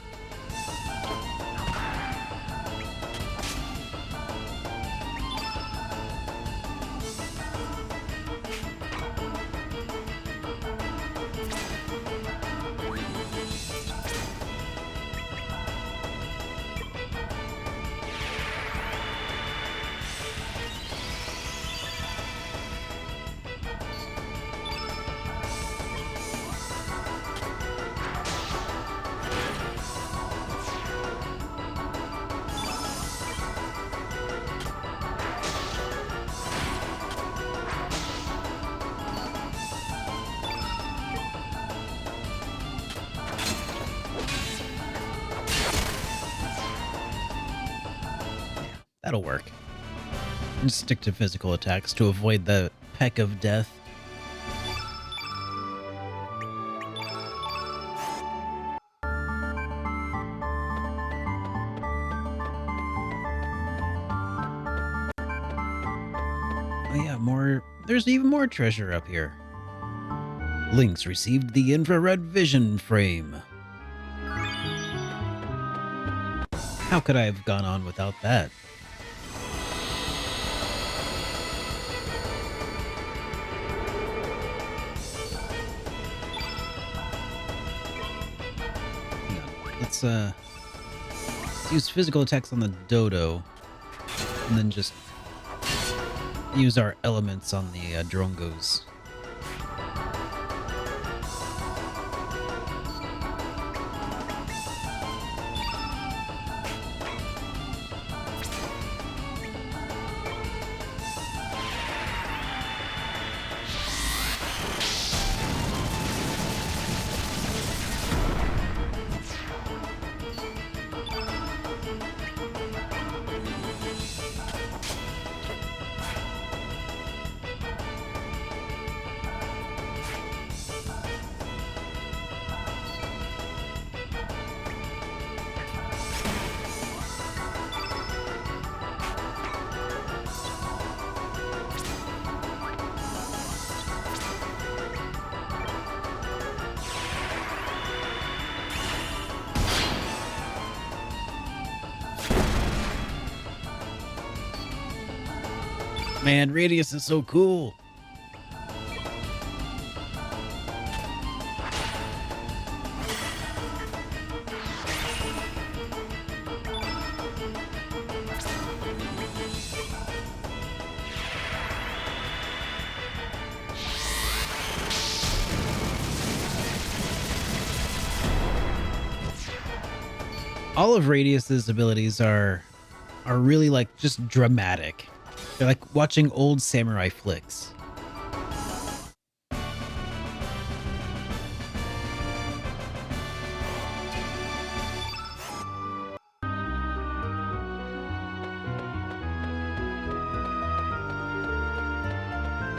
That'll work. And stick to physical attacks to avoid the peck of death. Oh yeah, more. There's even more treasure up here. Lynx received the infrared vision frame. How could I have gone on without that? Let's use physical attacks on the dodo, and then just use our elements on the drongos. Man, Radius is so cool. all of Radius's abilities are really like just dramatic. They're like watching old samurai flicks.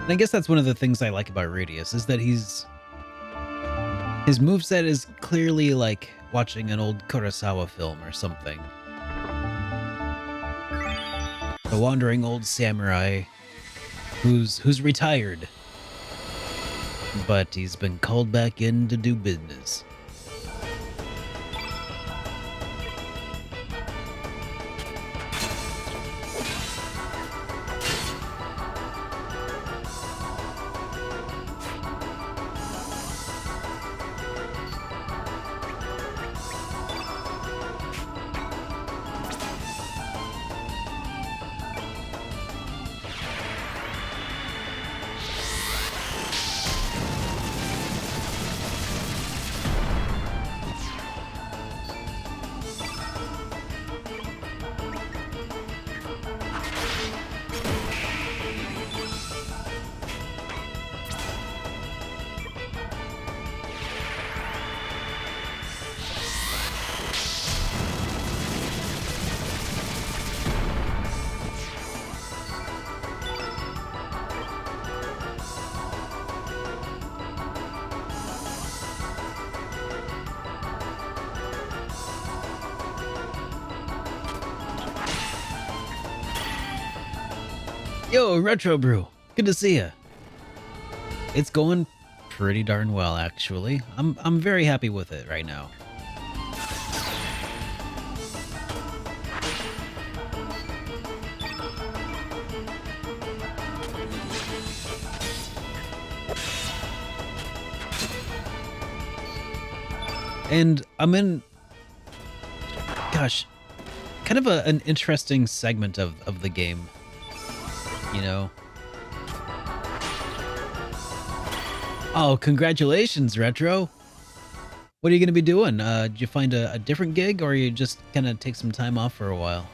And I guess that's one of the things I like about Radius is that his moveset is clearly like watching an old Kurosawa film or something. A wandering old samurai who's retired, but he's been called back in to do business. Yo, Retro Brew, good to see ya. It's going pretty darn well, actually. I'm very happy with it right now. And I'm in, gosh, kind of an interesting segment of the game, you know? Oh, congratulations, Retro. What are you going to be doing? Did you find a different gig, or you just kind of take some time off for a while?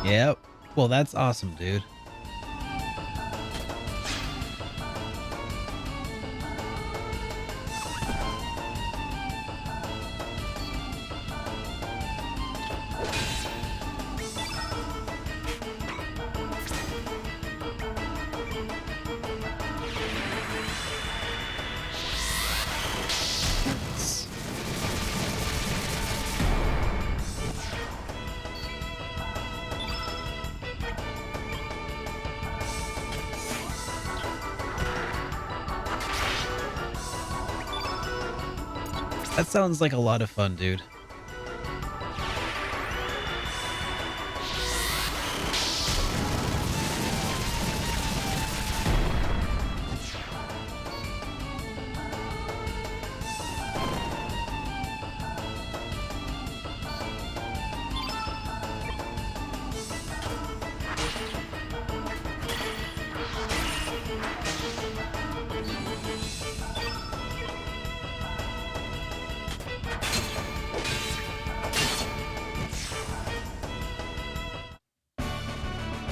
Yep. Well, that's awesome, dude. That sounds like a lot of fun, dude.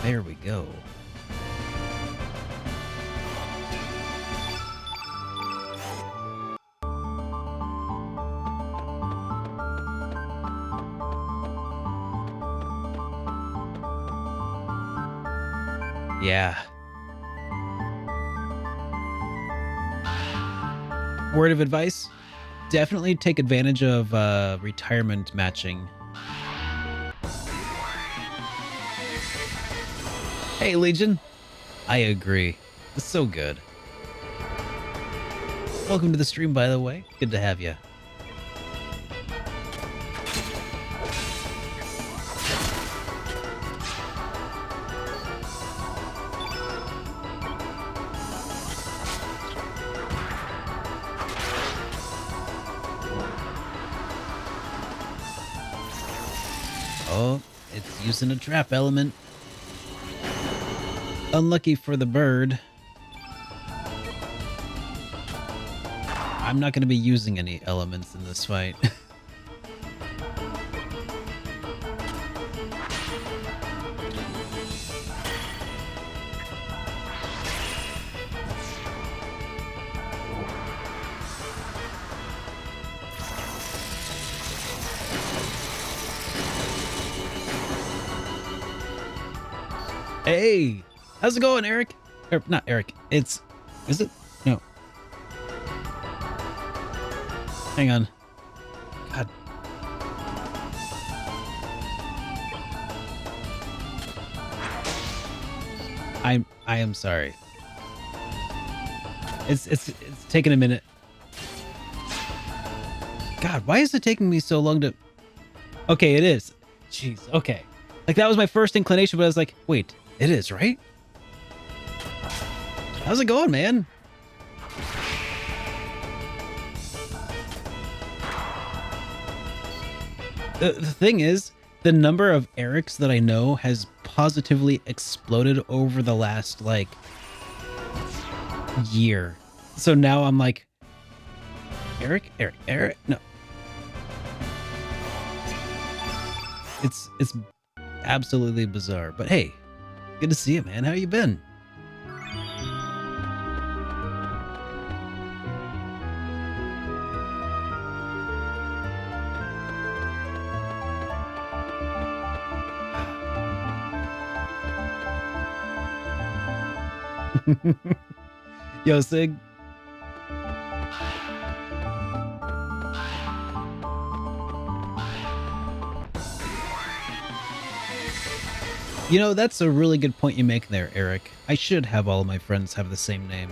There we go. Yeah. Word of advice? Definitely take advantage of retirement matching. Hey, Legion. I agree. It's so good. Welcome to the stream, by the way. Good to have you. Oh, it's using a trap element. Unlucky for the bird. I'm not going to be using any elements in this fight. Hey, how's it going, Eric? Or, not Eric. Is it? No. Hang on. God. I am sorry. It's taking a minute. God, why is it taking me so long to... Okay, it is. Jeez, okay. Like, that was my first inclination, but I was like, wait, it is, right? How's it going, man? The thing is, the number of Erics that I know has positively exploded over the last, like, year. So now I'm like, Eric? No. It's absolutely bizarre. But hey, good to see you, man. How you been? Yo, Sig. You know, that's a really good point you make there, Eric. I should have all of my friends have the same name.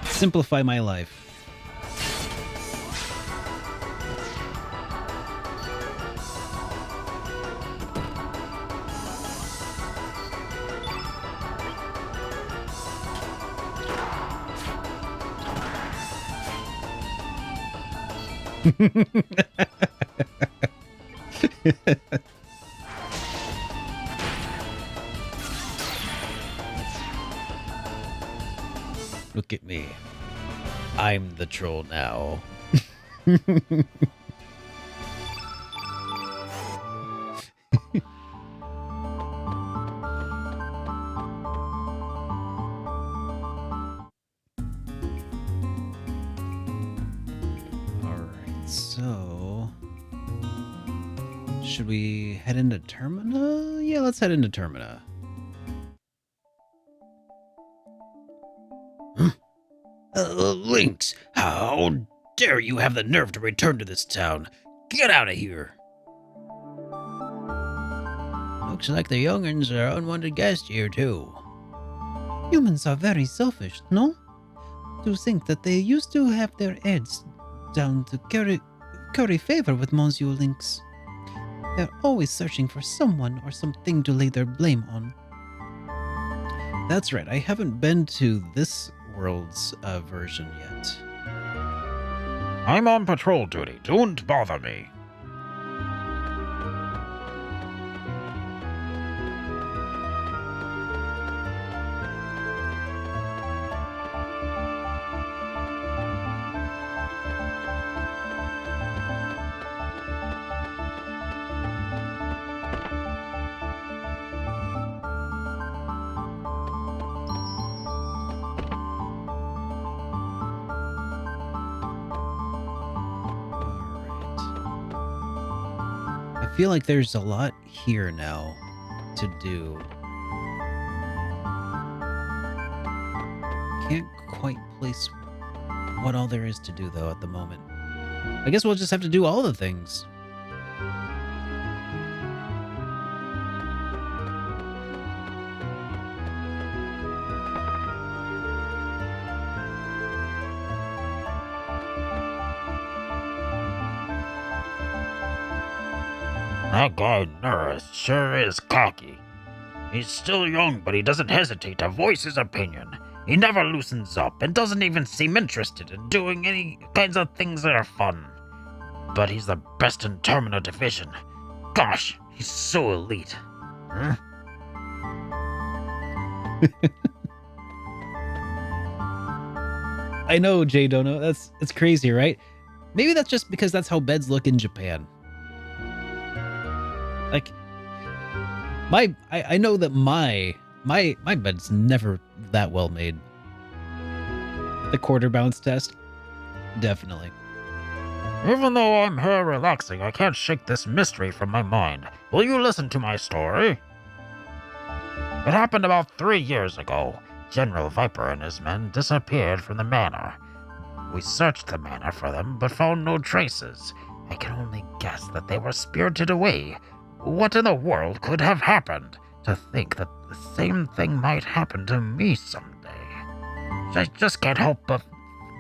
Simplify my life. Look at me. I'm the troll now. Alright, so... should we head into Termina? Yeah, let's head into Termina. Lynx, how dare you have the nerve to return to this town? Get out of here. Looks like the young'uns are unwanted guests here, too. Humans are very selfish, no? To think that they used to have their heads down to curry favor with Monsieur Lynx. They're always searching for someone or something to lay their blame on. That's right, I haven't been to this world's version yet. I'm on patrol duty. Don't bother me. I feel like there's a lot here now to do. Can't quite place what all there is to do, though, at the moment. I guess we'll just have to do all the things. That guy Norris sure is cocky. He's still young, but he doesn't hesitate to voice his opinion. He never loosens up and doesn't even seem interested in doing any kinds of things that are fun. but he's the best in Termina Division. Gosh, he's so elite. Huh? I know, Jay Dono. It's crazy, right? Maybe that's just because that's how beds look in Japan. Like, I know that my bed's never that well made. The quarter bounce test, definitely. Even though I'm here relaxing, I can't shake this mystery from my mind. Will you listen to my story? It happened about 3 years ago. General Viper and his men disappeared from the manor. We searched the manor for them, but found no traces. I can only guess that they were spirited away. What in the world could have happened? To think that the same thing might happen to me someday. I just can't help but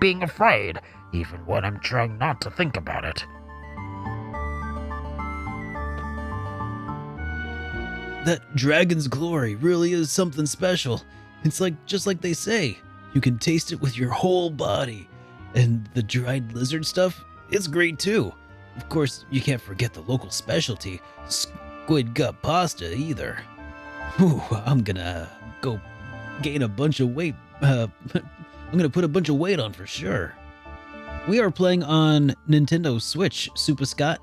being afraid, even when I'm trying not to think about it. That dragon's glory really is something special. It's just like they say, you can taste it with your whole body. And the dried lizard stuff, it's great too. Of course, you can't forget the local specialty, squid gut pasta either. Whew, I'm gonna go gain a bunch of weight. I'm gonna put a bunch of weight on for sure. We are playing on Nintendo Switch, Super Scott.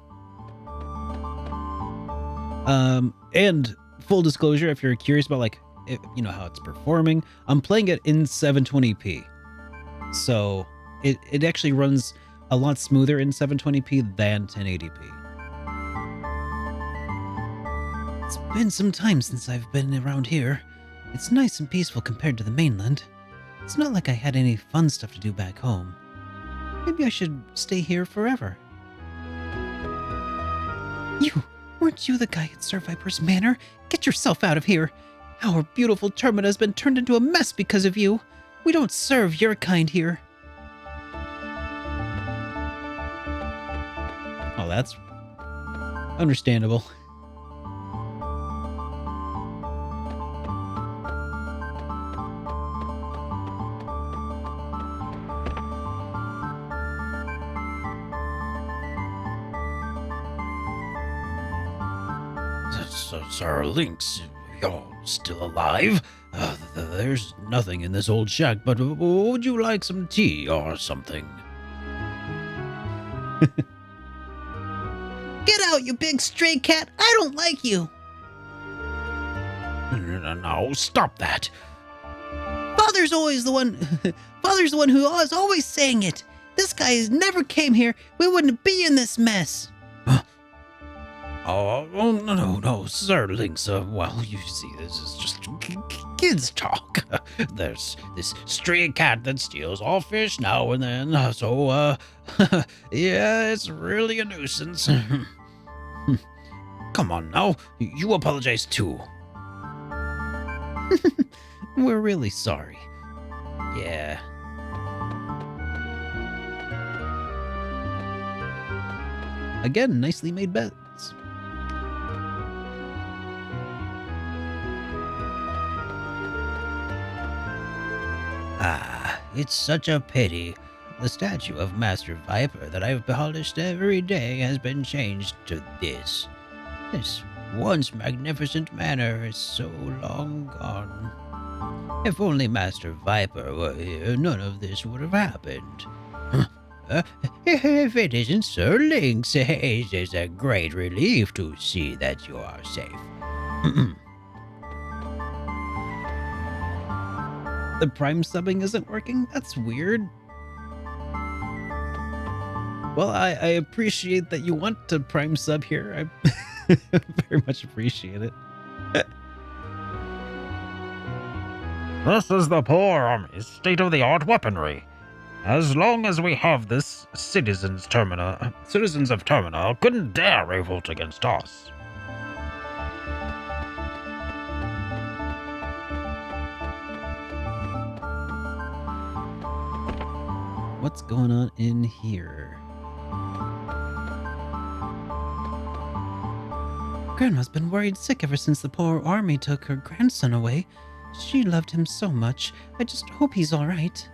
And full disclosure, if you're curious about how it's performing, I'm playing it in 720p. So it actually runs a lot smoother in 720p than 1080p. It's been some time since I've been around here. It's nice and peaceful compared to the mainland. It's not like I had any fun stuff to do back home. Maybe I should stay here forever. Weren't you the guy at Sir Viper's Manor? Get yourself out of here. Our beautiful Termina has been turned into a mess because of you. We don't serve your kind here. Oh, that's understandable. Sir Lynx, you're still alive? There's nothing in this old shack, but would you like some tea or something? Get out, you big stray cat! I don't like you! No, stop that. Father's the one who is always saying it. This guy never came here. We wouldn't be in this mess. Oh, no, Sir Lynx. Well, you see, this is just kids talk. There's this stray cat that steals all fish now and then, so, yeah, it's really a nuisance. Come on now, you apologize too. We're really sorry. Yeah. Again, nicely made bets. It's such a pity. The statue of Master Viper that I've polished every day has been changed to this. This once magnificent manor is so long gone. If only Master Viper were here, none of this would have happened. If it isn't Sir Lynx, it is a great relief to see that you are safe. The Prime subbing isn't working? That's weird. Well, I appreciate that you want to Prime sub here. I very much appreciate it. This is the Poor Army's state-of-the-art weaponry. As long as we have this, citizens of Termina couldn't dare revolt against us. What's going on in here? Grandma's been worried sick ever since the poor army took her grandson away. She loved him so much. I just hope he's all right.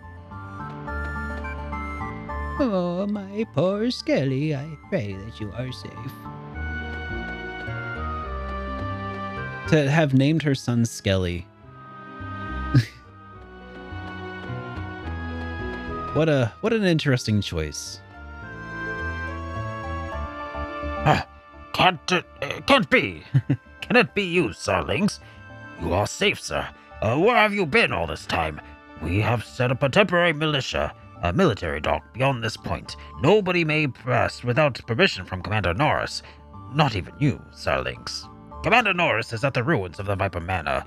Oh, my poor Skelly, I pray that you are safe. To have named her son Skelly. What an interesting choice. Can't be. Can it be you, Sir Lynx? You are safe, sir. Where have you been all this time? We have set up a temporary militia, a military dock beyond this point. Nobody may pass without permission from Commander Norris. Not even you, Sir Lynx. Commander Norris is at the ruins of the Viper Manor.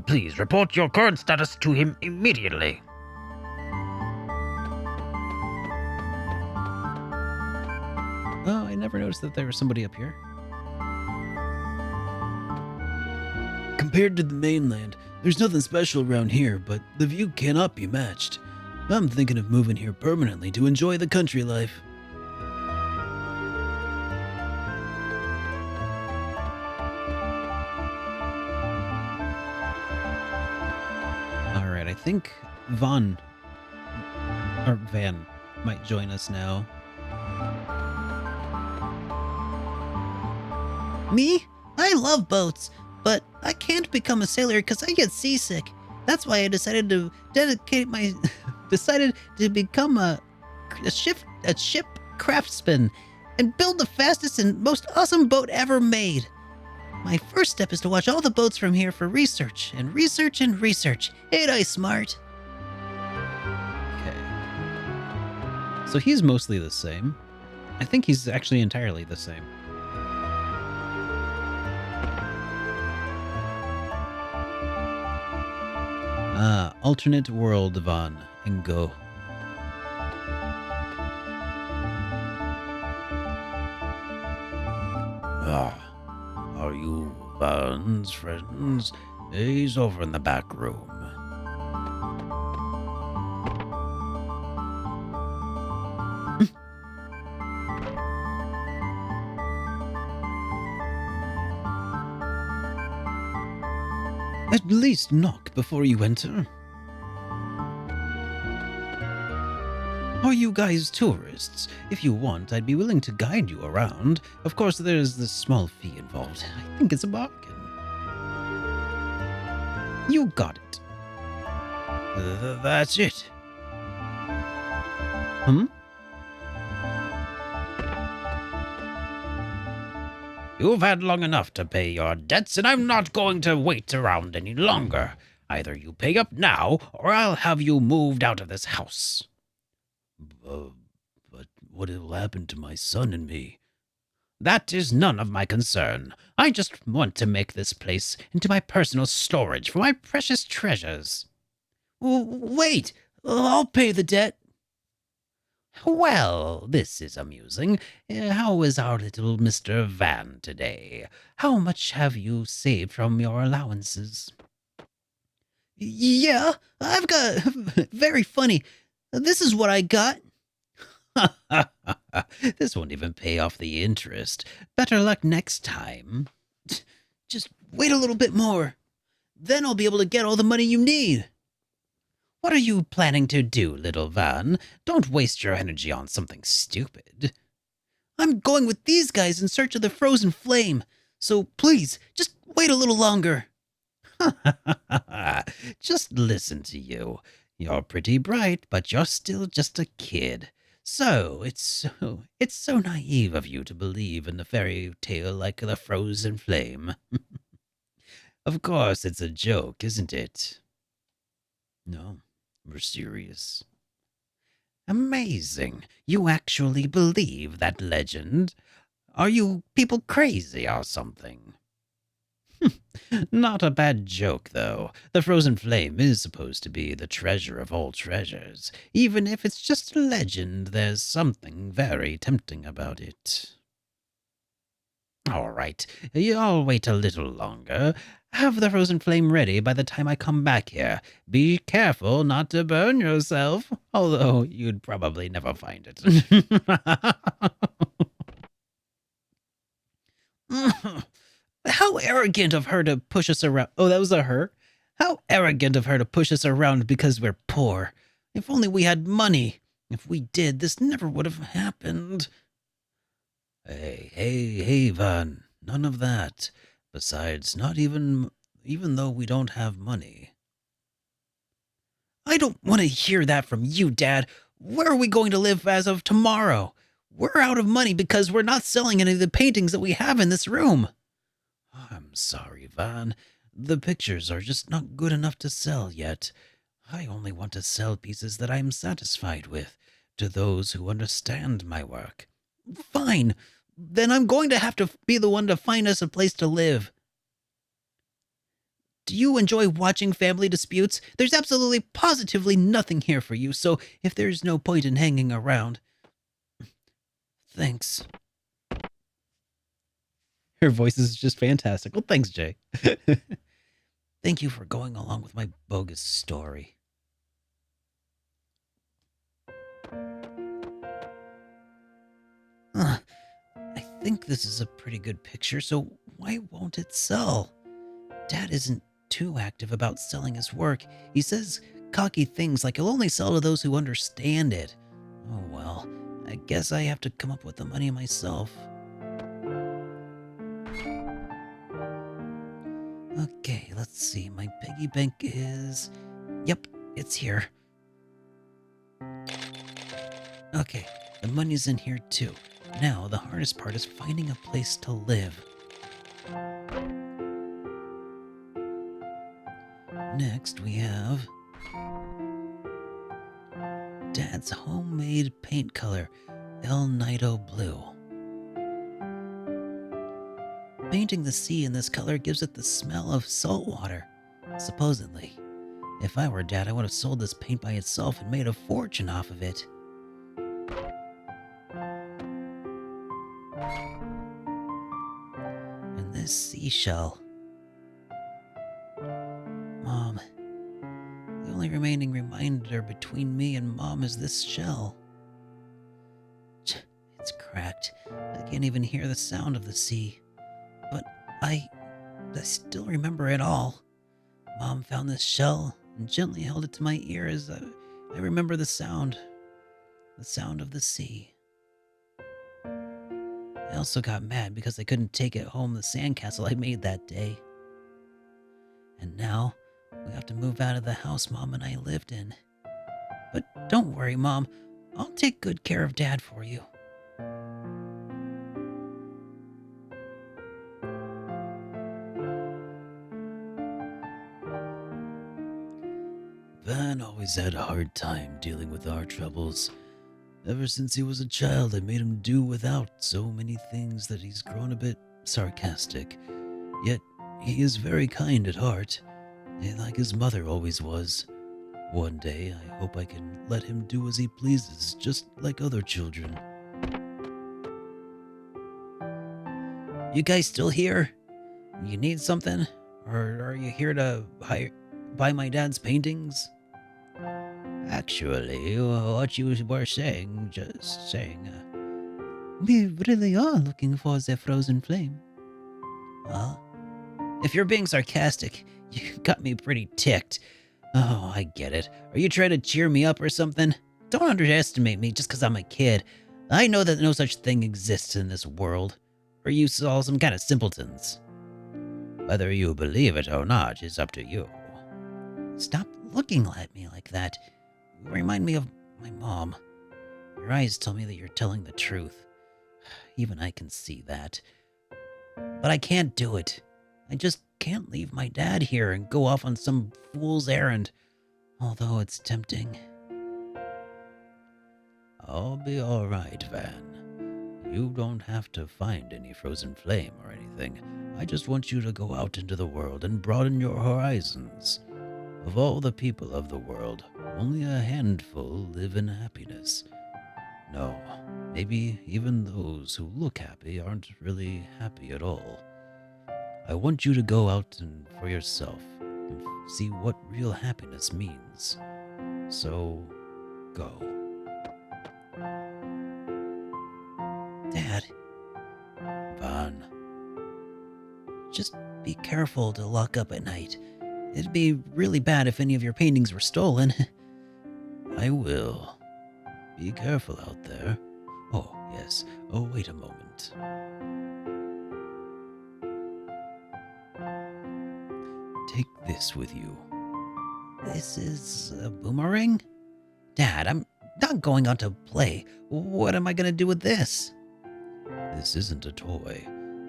Please report your current status to him immediately. Oh, I never noticed that there was somebody up here. Compared to the mainland, there's nothing special around here, but the view cannot be matched. I'm thinking of moving here permanently to enjoy the country life. All right, I think Van might join us now. Me? I love boats, but I can't become a sailor because I get seasick. That's why I decided to decided to become a ship craftsman and build the fastest and most awesome boat ever made. My first step is to watch all the boats from here for research and research and research. Ain't I smart? Okay. So he's mostly the same. I think he's actually entirely the same. Alternate world, Van, and go. Are you Van's friends? He's over in the back room. At least knock before you enter. Are you guys tourists? If you want, I'd be willing to guide you around. Of course, there's this small fee involved. I think it's a bargain. You got it. That's it. Hmm? You've had long enough to pay your debts, and I'm not going to wait around any longer. Either you pay up now, or I'll have you moved out of this house. But what will happen to my son and me? That is none of my concern. I just want to make this place into my personal storage for my precious treasures. Wait, I'll pay the debt. Well, this is amusing. How is our little Mr. Van today? How much have you saved from your allowances? Yeah, I've got... Very funny. This is what I got. This won't even pay off the interest. Better luck next time. Just wait a little bit more. Then I'll be able to get all the money you need. What are you planning to do, little Van? Don't waste your energy on something stupid. I'm going with these guys in search of the frozen flame. So please, just wait a little longer. Just listen to you. You're pretty bright, but you're still just a kid. So it's so naive of you to believe in a fairy tale like the frozen flame. Of course, it's a joke, isn't it? No, we're serious. Amazing. You actually believe that legend? Are you people crazy or something? Not a bad joke, though. The frozen flame is supposed to be the treasure of all treasures. Even if it's just a legend, there's something very tempting about it. All right, I'll wait a little longer. Have the frozen flame ready by the time I come back here. Be careful not to burn yourself, although you'd probably never find it. How arrogant of her to push us around. Oh, that was a her? How arrogant of her to push us around because we're poor. If only we had money. If we did, this never would have happened. Hey, Van. None of that. Besides, not even though we don't have money. I don't want to hear that from you, Dad. Where are we going to live as of tomorrow? We're out of money because we're not selling any of the paintings that we have in this room. I'm sorry, Van. The pictures are just not good enough to sell yet. I only want to sell pieces that I am satisfied with, to those who understand my work. Fine. Then I'm going to have to be the one to find us a place to live. Do you enjoy watching family disputes? There's absolutely positively nothing here for you, so if there's no point in hanging around. Thanks. Her voice is just fantastic. Well, thanks, Jay. Thank you for going along with my bogus story. I think this is a pretty good picture, so why won't it sell? Dad isn't too active about selling his work. He says cocky things like he'll only sell to those who understand it. Oh well, I guess I have to come up with the money myself. Okay, let's see. My piggy bank is... Yep, it's here. Okay, the money's in here too. Now, the hardest part is finding a place to live. Next, we have Dad's homemade paint color, El Nido Blue. Painting the sea in this color gives it the smell of salt water, supposedly. If I were Dad, I would have sold this paint by itself and made a fortune off of it. And this seashell. Mom. The only remaining reminder between me and Mom is this shell. It's cracked. I can't even hear the sound of the sea. But I still remember it all. Mom found this shell and gently held it to my ear as I remember the sound of the sea. I also got mad because I couldn't take it home the sandcastle I made that day. And now we have to move out of the house Mom and I lived in. But don't worry, Mom. I'll take good care of Dad for you. Van always had a hard time dealing with our troubles. Ever since he was a child, I made him do without so many things that he's grown a bit sarcastic. Yet, he is very kind at heart, like his mother always was. One day, I hope I can let him do as he pleases, just like other children. You guys still here? You need something? Or are you here to buy my dad's paintings? Actually, what you were saying, just saying. We really are looking for the frozen flame. Huh? If you're being sarcastic, you got me pretty ticked. Oh, I get it. Are you trying to cheer me up or something? Don't underestimate me just because I'm a kid. I know that no such thing exists in this world. Or you all some kind of simpletons. Whether you believe it or not is up to you. Stop looking at me like that. You remind me of my mom. Your eyes tell me that you're telling the truth. Even I can see that. But I can't do it. I just can't leave my dad here and go off on some fool's errand. Although it's tempting. I'll be all right, Van. You don't have to find any frozen flame or anything. I just want you to go out into the world and broaden your horizons. Of all the people of the world, only a handful live in happiness. No, maybe even those who look happy aren't really happy at all. I want you to go out and for yourself and see what real happiness means. So, go. Dad. Van. Just be careful to lock up at night. It'd be really bad if any of your paintings were stolen. I will. Be careful out there. Oh, yes. Oh, wait a moment. Take this with you. This is a boomerang? Dad, I'm not going out to play. What am I going to do with this? This isn't a toy.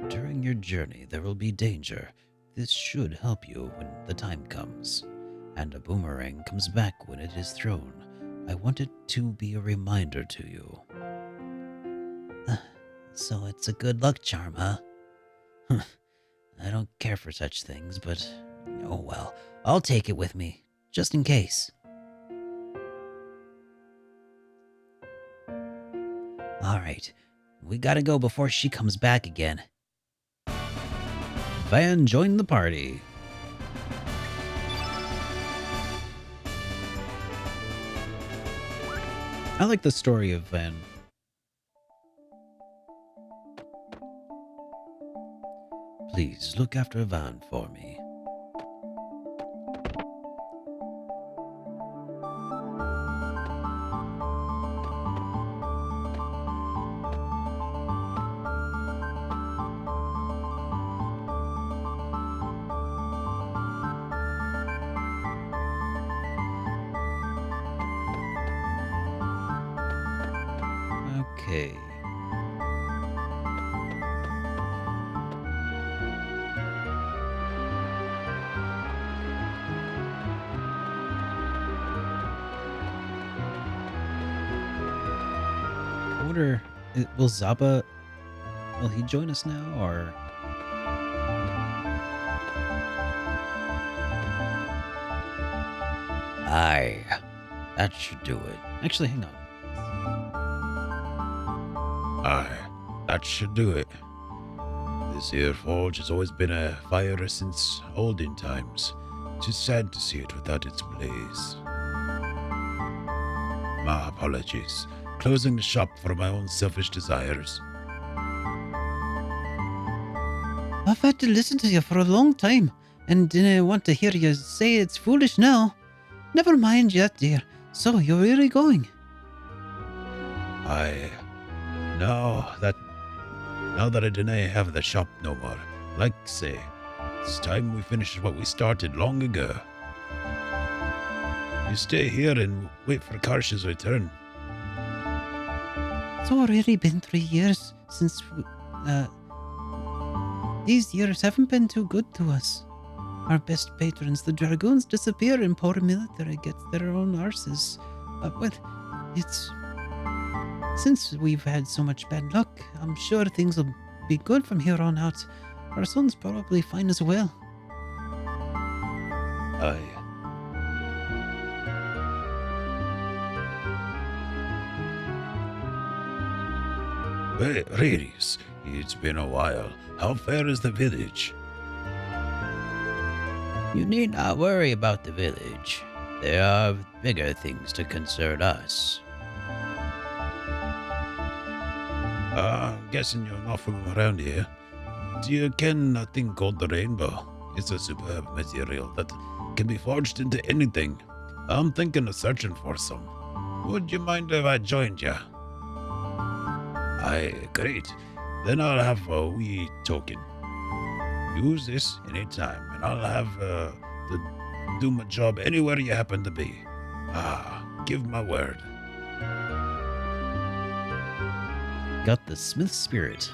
During your journey, there will be danger. This should help you when the time comes. And a boomerang comes back when it is thrown. I want it to be a reminder to you. So it's a good luck charm, huh? I don't care for such things, but oh well. I'll take it with me, just in case. Alright, we gotta go before she comes back again. Van joined the party. I like the story of Van. Please look after Van for me. Okay. I wonder, will Zappa, will he join us now, or? Aye, that should do it. Actually, hang on. Aye, that should do it. This here forge has always been a fire since olden times. Tis sad to see it without its blaze. My apologies. Closing the shop for my own selfish desires. I've had to listen to you for a long time, and didn't want to hear you say it's foolish now. Never mind yet, dear. So, you're really going? Aye. Now that I didn't have the shop no more, like say, it's time we finish what we started long ago. You stay here and wait for Karsh's return. It's already been 3 years since these years haven't been too good to us. Our best patrons, the Dragoons, disappear and poor military gets their own arses. But it's... Since we've had so much bad luck, I'm sure things will be good from here on out. Our son's probably fine as well. Aye. Well, ladies, it's been a while. How fair is the village? You need not worry about the village. There are bigger things to concern us. I'm guessing you're not from around here. Do you ken a thing called the rainbow? It's a superb material that can be forged into anything. I'm thinking of searching for some. Would you mind if I joined you? Aye, great. Then I'll have a wee token. Use this anytime, and I'll have to do my job anywhere you happen to be. Give my word. Got the Smith spirit.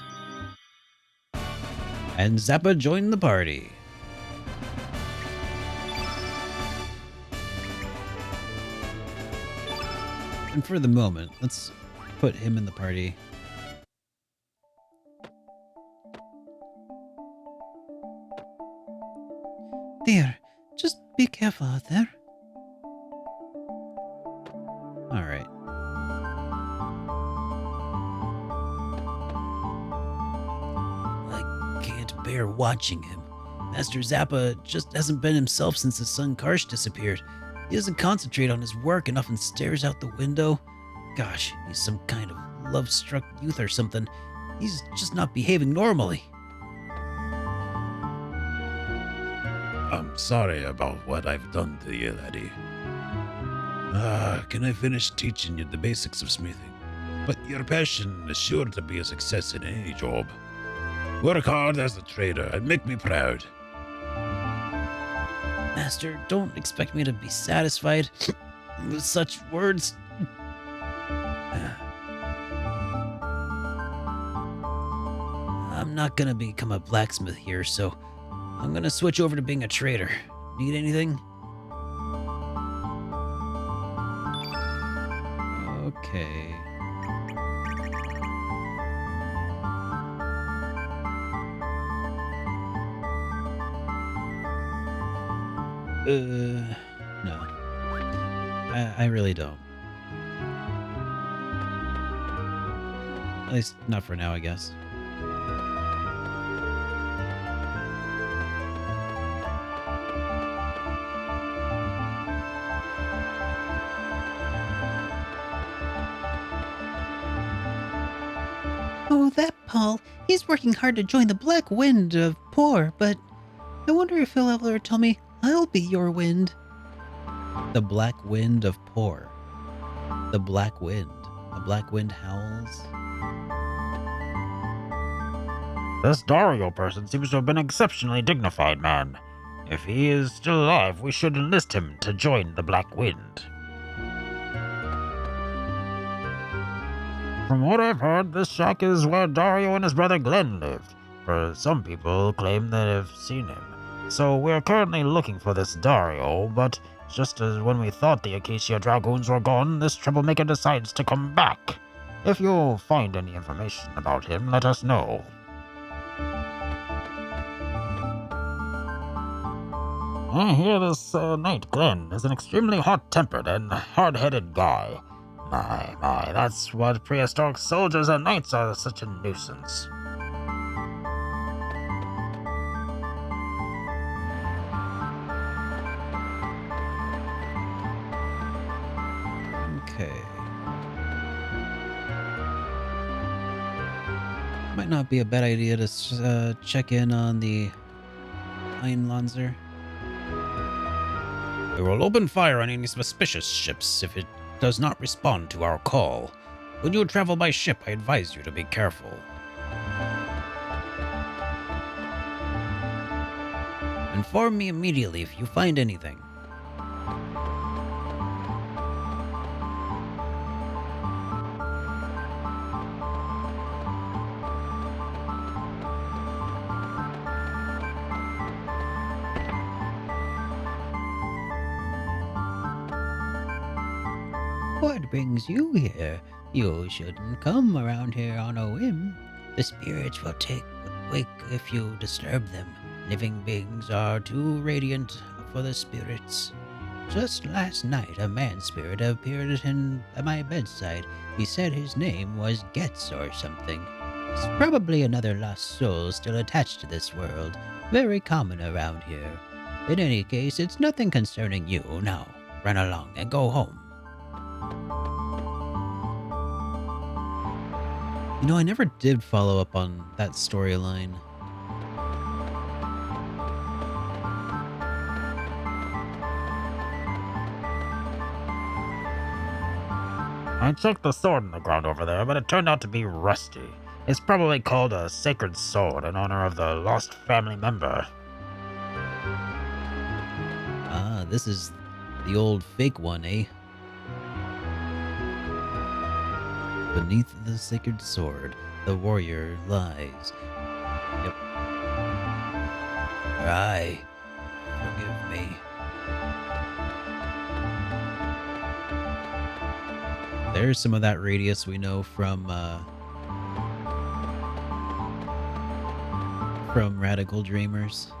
And Zappa joined the party. And for the moment, let's put him in the party. Dear, just be careful out there. All right. I can't bear watching him. Master Zappa just hasn't been himself since his son Karsh disappeared. He doesn't concentrate on his work and often stares out the window. Gosh, he's some kind of love-struck youth or something. He's just not behaving normally. I'm sorry about what I've done to you, laddie. Can I finish teaching you the basics of smithing? But your passion is sure to be a success in any job. Work hard as a trader and make me proud. Master, don't expect me to be satisfied with such words. I'm not gonna become a blacksmith here, so I'm gonna switch over to being a trader. Need anything? Okay. No. I really don't. At least not for now, I guess. Oh, that Paul. He's working hard to join the Black Wind of Poor, but I wonder if he'll ever tell me I'll be your wind. The Black Wind of Poor. The Black Wind. The Black Wind howls. This Dario person seems to have been an exceptionally dignified man. If he is still alive, we should enlist him to join the Black Wind. From what I've heard, this shack is where Dario and his brother Glenn lived, for some people claim that have seen him. So we're currently looking for this Dario, but just as when we thought the Acacia Dragoons were gone, this troublemaker decides to come back. If you find any information about him, let us know. I hear this knight Glenn is an extremely hot-tempered and hard-headed guy. My, that's what prehistoric soldiers and knights are such a nuisance. Okay. Might not be a bad idea to check in on the Einlanzer. We will open fire on any suspicious ships if it does not respond to our call. When you travel by ship, I advise you to be careful. Inform me immediately if you find anything. What brings you here? You shouldn't come around here on a whim. The spirits will wake if you disturb them. Living beings are too radiant for the spirits. Just last night, a man spirit appeared at my bedside. He said his name was Getz or something. It's probably another lost soul still attached to this world. Very common around here. In any case, it's nothing concerning you. Now, run along and go home. You know, I never did follow up on that storyline. I checked the sword in the ground over there, but it turned out to be rusty. It's probably called a sacred sword in honor of the lost family member. Ah, this is the old fake one, eh? Beneath the sacred sword, the warrior lies. Yep. Aye. Forgive me. There's some of that radius we know from Radical Dreamers.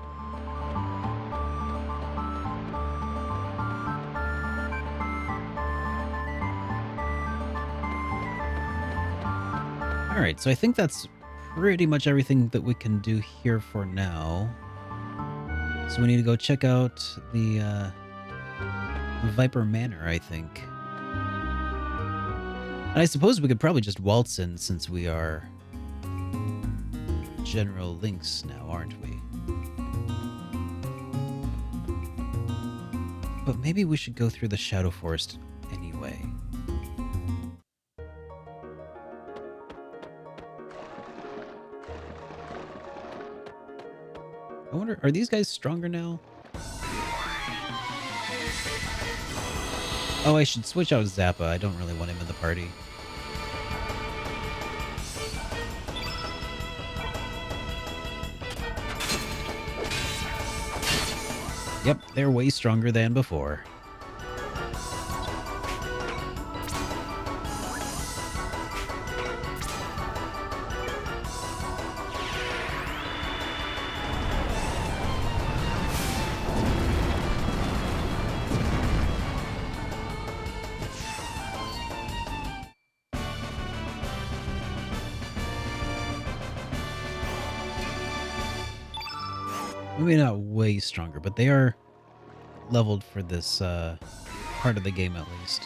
Alright, so I think that's pretty much everything that we can do here for now. So we need to go check out the Viper Manor, I think. And I suppose we could probably just waltz in since we are General Lynx now, aren't we? But maybe we should go through the Shadow Forest way. I wonder, are these guys stronger now? Oh, I should switch out Zappa. I don't really want him in the party. Yep, they're way stronger than before. Maybe not way stronger, but they are leveled for this part of the game at least.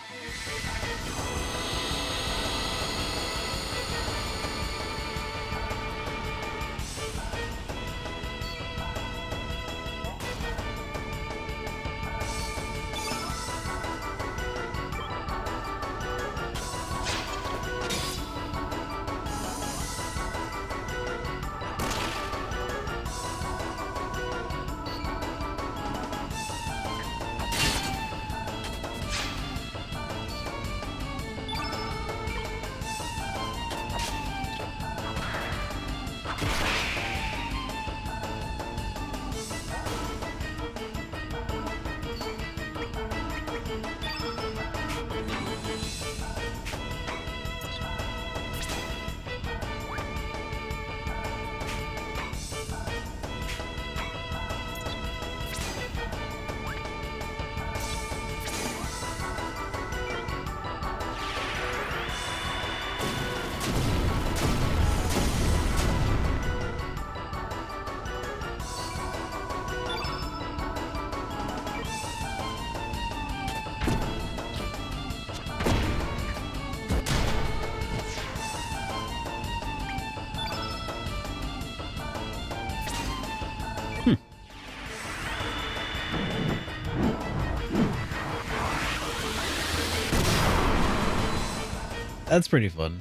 That's pretty fun.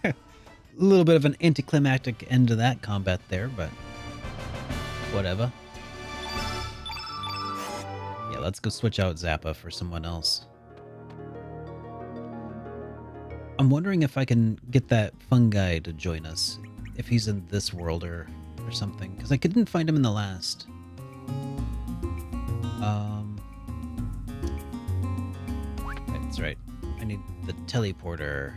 A little bit of an anticlimactic end to that combat there, but whatever. Yeah, let's go switch out Zappa for someone else. I'm wondering if I can get that fungi to join us, if he's in this world or something, because I couldn't find him in the last. That's right. I need the teleporter.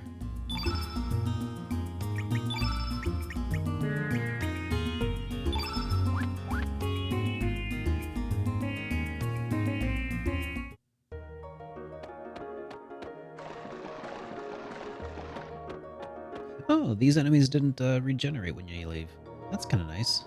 Oh, these enemies didn't regenerate when you leave. That's kind of nice.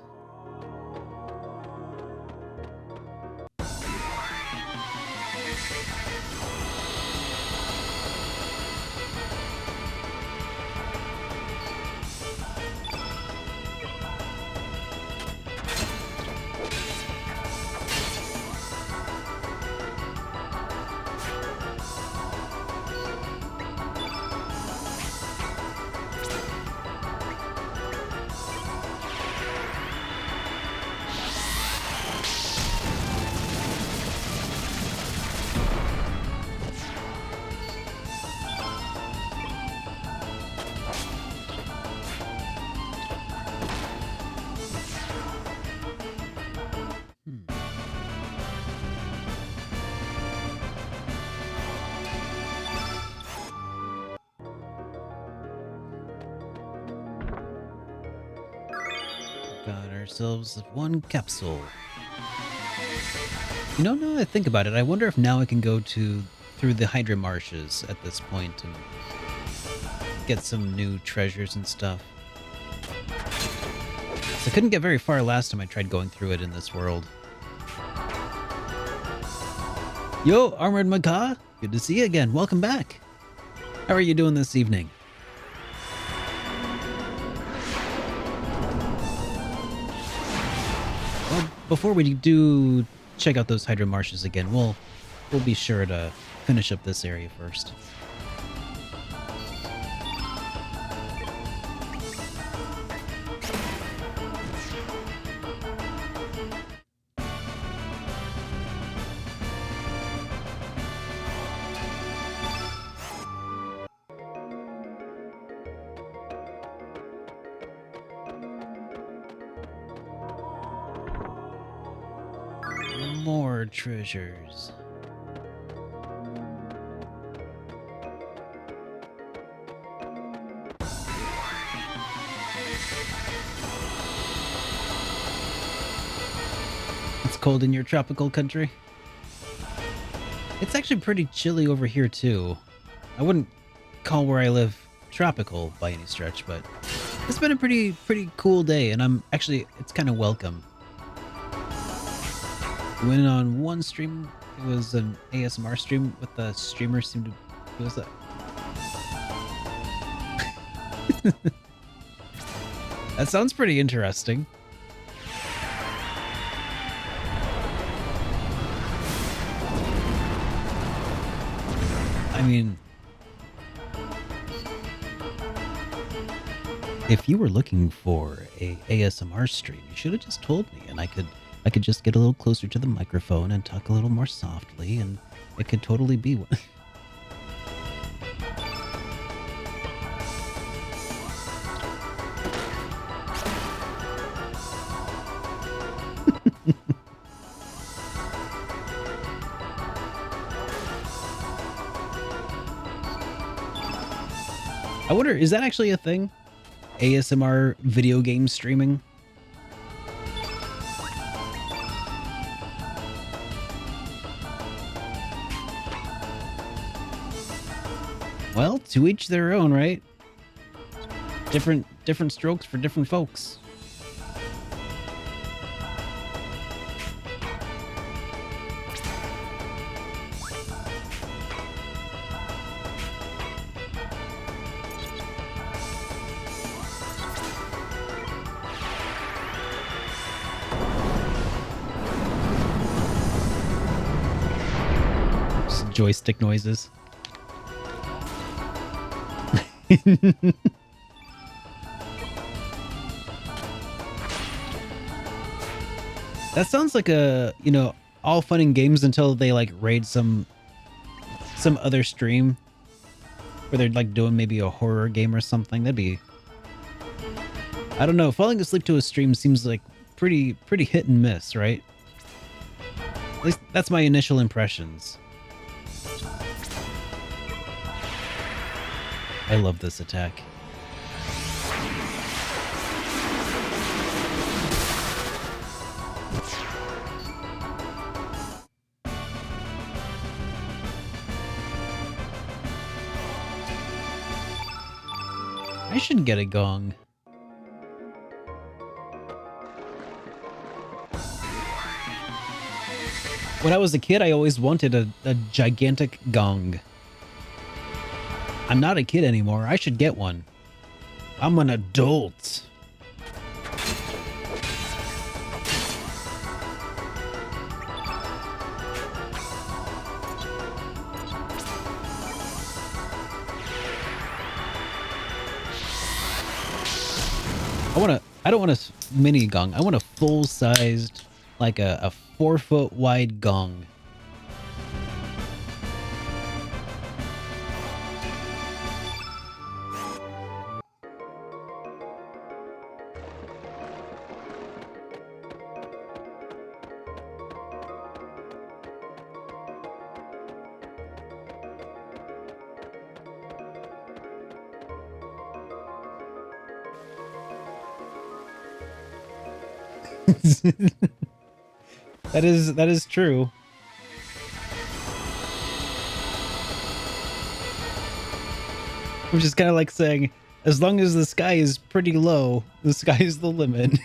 Got ourselves one capsule. You know, now that I think about it, I wonder if now I can go through the Hydra Marshes at this point and get some new treasures and stuff. So I couldn't get very far last time I tried going through it in this world. Yo, Armored Macaw! Good to see you again. Welcome back. How are you doing this evening? Well, before we do check out those Hydra Marshes again, we'll be sure to finish up this area first. More treasures. It's cold in your tropical country? It's actually pretty chilly over here too. I wouldn't call where I live tropical by any stretch, but it's been a pretty cool day, and it's kind of welcome. Went on one stream. It was an ASMR stream with the streamer seemed to. It was that sounds pretty interesting. I mean, if you were looking for a ASMR stream, you should have just told me, and I could just get a little closer to the microphone and talk a little more softly, and it could totally be one. I wonder, is that actually a thing? ASMR video game streaming? Well, to each their own, right? Different strokes for different folks. Just joystick noises. That sounds like all fun and games until they like raid some other stream where they're like doing maybe a horror game or something. That'd be, I don't know, falling asleep to a stream seems like pretty hit and miss, right? At least that's my initial impressions. I love this attack. I should get a gong. When I was a kid, I always wanted a gigantic gong. I'm not a kid anymore. I should get one. I'm an adult. I don't want a mini gong. I want a full-sized, like a 4-foot wide gong. That is true. Which is kind of like saying, as long as the sky is pretty low, the sky is the limit.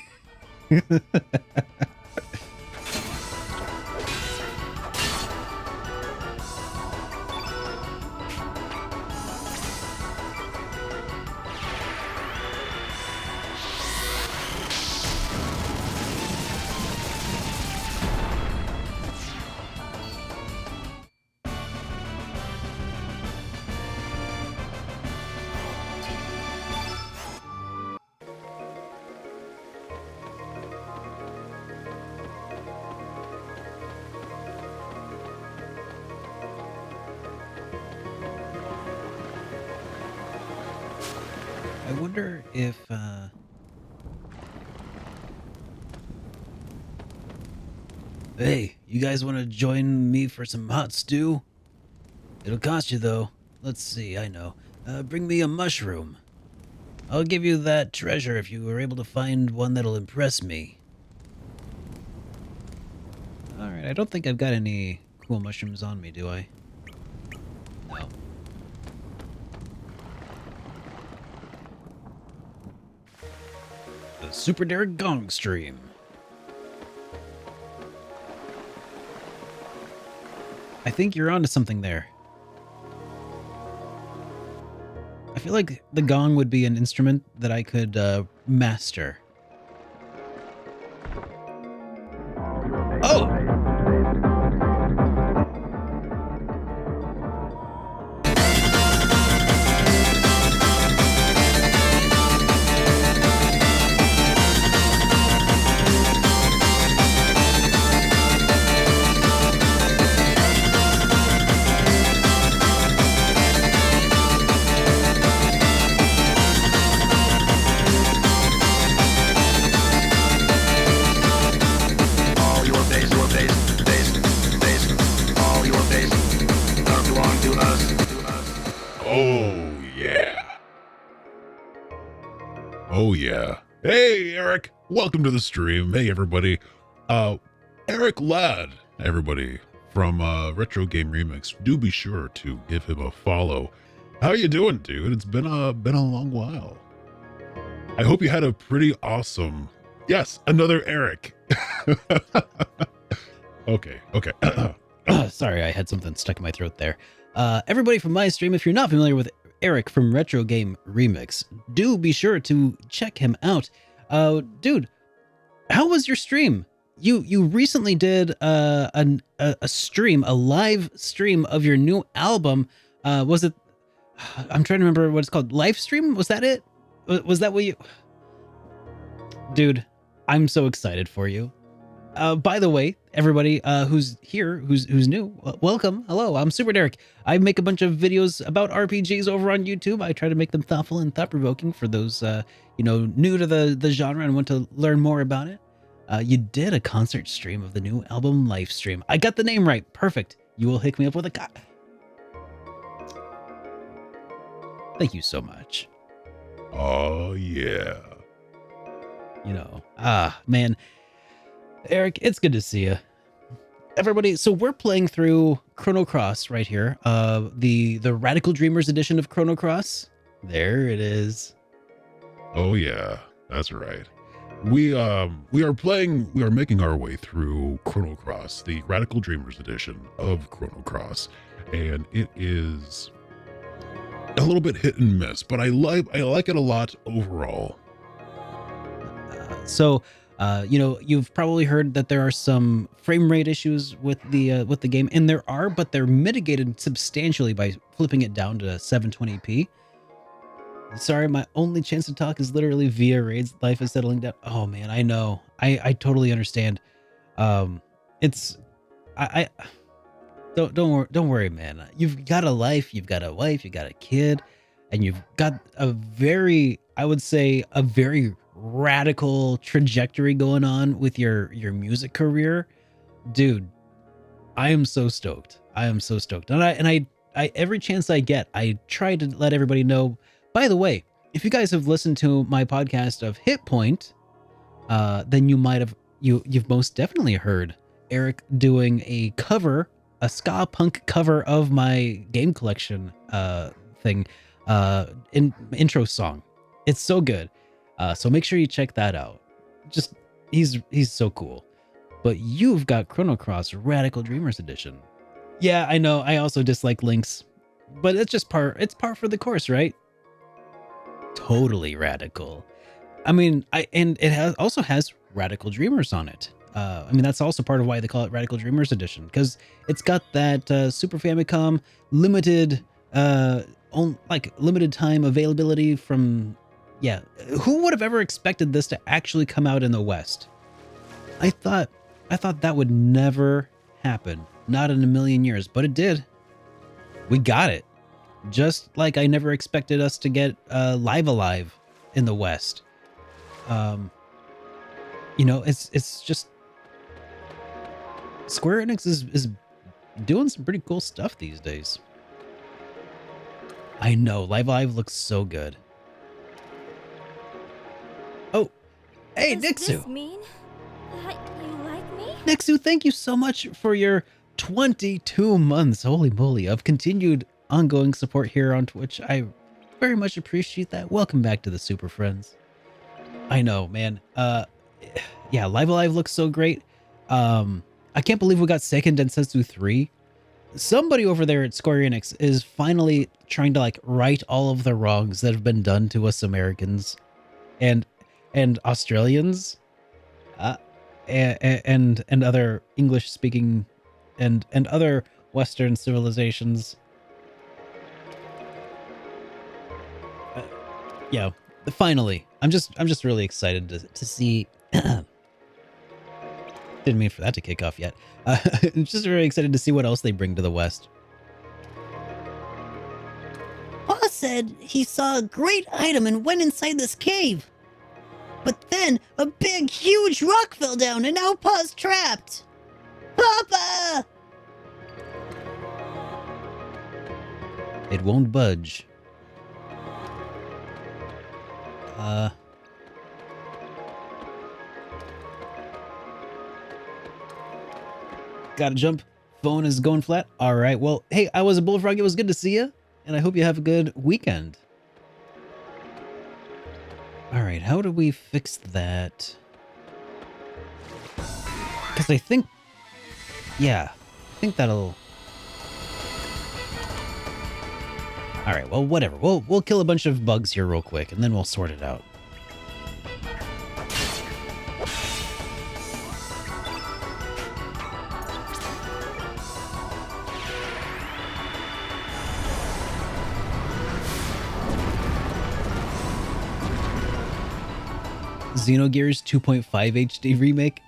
I wonder if hey, you guys want to join me for some hot stew? It'll cost you though. Let's see, I know. Bring me a mushroom. I'll give you that treasure if you were able to find one that'll impress me. Alright, I don't think I've got any cool mushrooms on me, do I? No. The SuperDerek Gong Stream. I think you're onto something there. I feel like the gong would be an instrument that I could master. Oh! Oh, yeah. Oh, yeah. Hey, Eric. Welcome to the stream. Hey, everybody. Eric Ladd, everybody, from Retro Game Remix. Do be sure to give him a follow. How you doing, dude? It's been a long while. I hope you had a pretty awesome... Yes, another Eric. Okay. Sorry, I had something stuck in my throat there. Everybody from my stream, if you're not familiar with Eric from Retro Game Remix, do be sure to check him out. Dude, how was your stream? You recently did a stream, a live stream of your new album. Was it? I'm trying to remember what it's called. Live stream? Was that it? Was that what you? Dude, I'm so excited for you. By the way, everybody who's here, who's new, welcome. Hello, I'm SuperDerek. I make a bunch of videos about RPGs over on YouTube. I try to make them thoughtful and thought-provoking for those, new to the genre and want to learn more about it. You did a concert stream of the new album live stream. I got the name right. Perfect. You will hook me up with a Thank you so much. Oh, yeah. Man. Eric, it's good to see you. Everybody, so we're playing through Chrono Cross right here. The Radical Dreamers edition of Chrono Cross. There it is. Oh, yeah. That's right. We are making our way through Chrono Cross, the Radical Dreamers edition of Chrono Cross, and it is a little bit hit and miss, but I like it a lot overall. You've probably heard that there are some frame rate issues with the game, and there are, but they're mitigated substantially by flipping it down to 720p. Sorry, my only chance to talk is literally via raids. Life is settling down. Oh man, I know. I totally understand. Don't worry, man. You've got a life, you've got a wife, you've got a kid, and you've got a very radical trajectory going on with your music career. Dude, I am so stoked. And I every chance I get, I try to let everybody know. By the way, if you guys have listened to my podcast of Hit Point, then you might have you've most definitely heard Eric doing a ska punk cover of my game collection thing, intro song. It's so good. So make sure you check that out. Just he's so cool. But you've got Chrono Cross Radical Dreamers Edition. Yeah, I know. I also dislike links, but it's par for the course, right? Totally radical. I mean, and it also has Radical Dreamers on it. I mean, that's also part of why they call it Radical Dreamers Edition, because it's got that Super Famicom limited, limited time availability from. Yeah, who would have ever expected this to actually come out in the West? I thought that would never happen, not in a million years, but it did. We got it. Just like I never expected us to get Live Alive in the West. It's just Square Enix is doing some pretty cool stuff these days. I know, Live Alive looks so good. Oh, hey, Does Nixu. this mean that you like me? Nixu, thank you so much for your 22 months, holy moly, of continued ongoing support here on Twitch. I very much appreciate that. Welcome back to the Super Friends. I know, man. Yeah, Live Alive looks so great. I can't believe we got Seiken Densetsu 3. Somebody over there at Square Enix is finally trying to right all of the wrongs that have been done to us Americans and Australians, and other English speaking and other Western civilizations. Yeah, finally, I'm just really excited to see. Didn't mean for that to kick off yet. I'm just very excited to see what else they bring to the West. Pa said he saw a great item and went inside this cave. But then a big, huge rock fell down and now Pa's trapped. Papa! It won't budge. Gotta jump. Phone is going flat. All right. Well, hey, I was a Bullfrog. It was good to see you, and I hope you have a good weekend. All right. How do we fix that? Because I think, yeah, I think that'll. All right. Well, whatever. We'll kill a bunch of bugs here real quick, and then we'll sort it out. Xenogears 2.5 HD remake.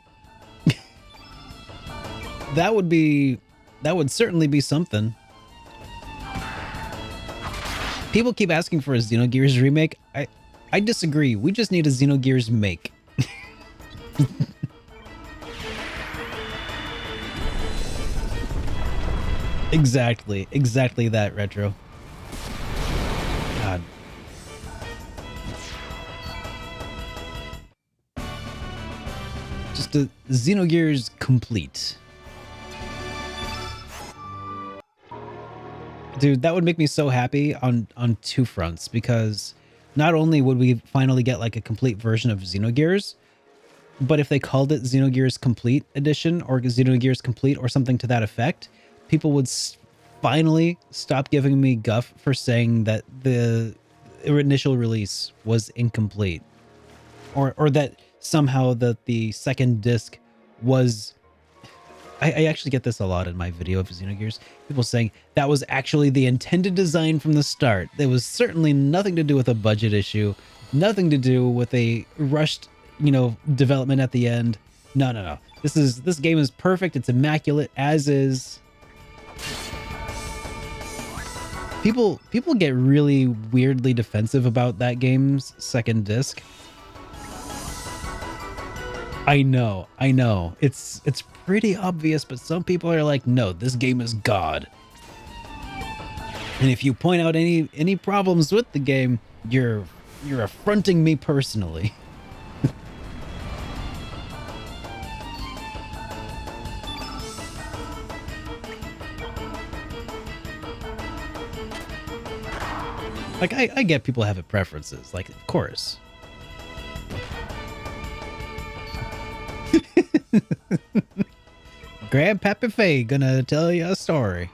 That would certainly be something. People keep asking for a Xenogears remake. I disagree. We just need a Xenogears make. Exactly that, Retro. God. Just a Xenogears complete. Dude, that would make me so happy on two fronts, because not only would we finally get a complete version of Xenogears, but if they called it Xenogears Complete Edition or Xenogears Complete or something to that effect, people would finally stop giving me guff for saying that the initial release was incomplete, or that somehow that the second disc was. I actually get this a lot in my video of Xenogears. People saying that was actually the intended design from the start. There was certainly nothing to do with a budget issue, nothing to do with a rushed, development at the end. No. This game is perfect. It's immaculate as is. People get really weirdly defensive about that game's second disc. I know. It's pretty obvious, but some people are like, no, this game is God. And if you point out any problems with the game, you're affronting me personally. Like, I get people having preferences, like, of course. Grandpappy Faye gonna tell you a story.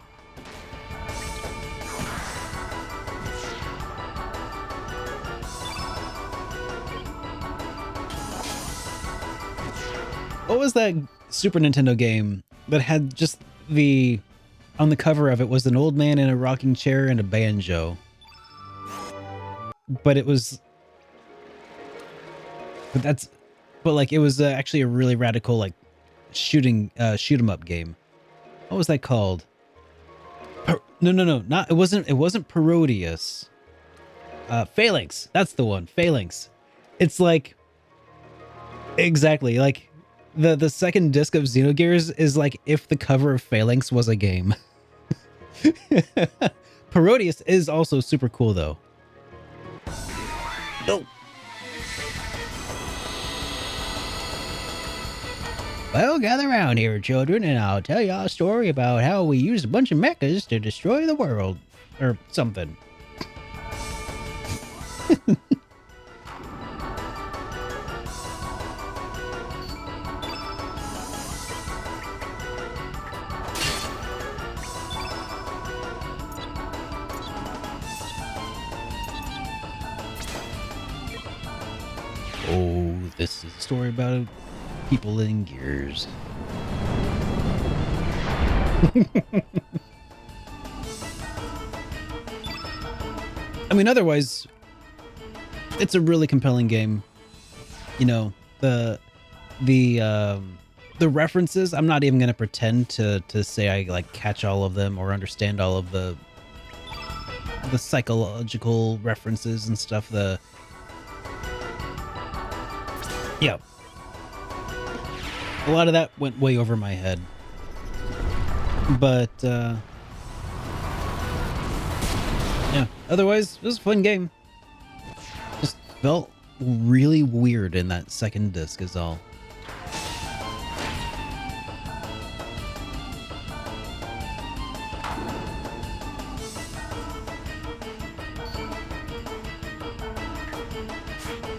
What was that Super Nintendo game that had just on the cover of it was an old man in a rocking chair and a banjo? But it was, but like it was actually a really radical like shoot 'em up game. What was that called? No, not it wasn't Parodius. Phalanx, that's the one. Phalanx. It's like exactly like the second disc of Xenogears is like if the cover of Phalanx was a game. Parodius is also super cool though. No. Well, gather around here, children, and I'll tell y'all a story about how we used a bunch of mechas to destroy the world. Or something. Oh, this is a story about people in gears. I mean, otherwise, it's a really compelling game. You know, the references, I'm not even going to pretend to say I like catch all of them or understand all of the psychological references and stuff. Yeah. A lot of that went way over my head. But, yeah. Otherwise, it was a fun game. Just felt really weird in that second disc is all.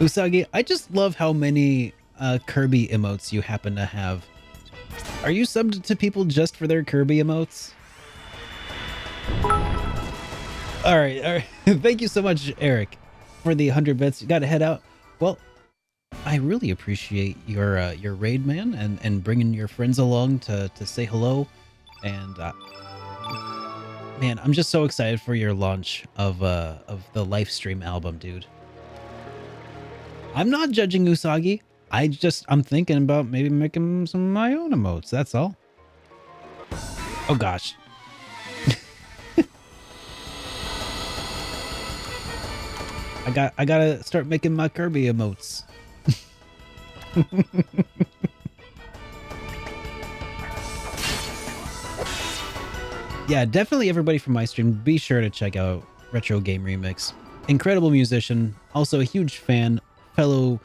Usagi, I just love how many Kirby emotes you happen to have. Are you subbed to people just for their Kirby emotes? All right. Thank you so much, Eric, for the 100 bits. You got to head out. Well, I really appreciate your raid, man, and bringing your friends along to say hello. And man, I'm just so excited for your launch of the live stream album, dude. I'm not judging Usagi. I'm thinking about maybe making some of my own emotes. That's all. Oh gosh. I gotta start making my Kirby emotes. Yeah, definitely everybody from my stream, be sure to check out Retro Game Remix. Incredible musician, also a huge fan, fellow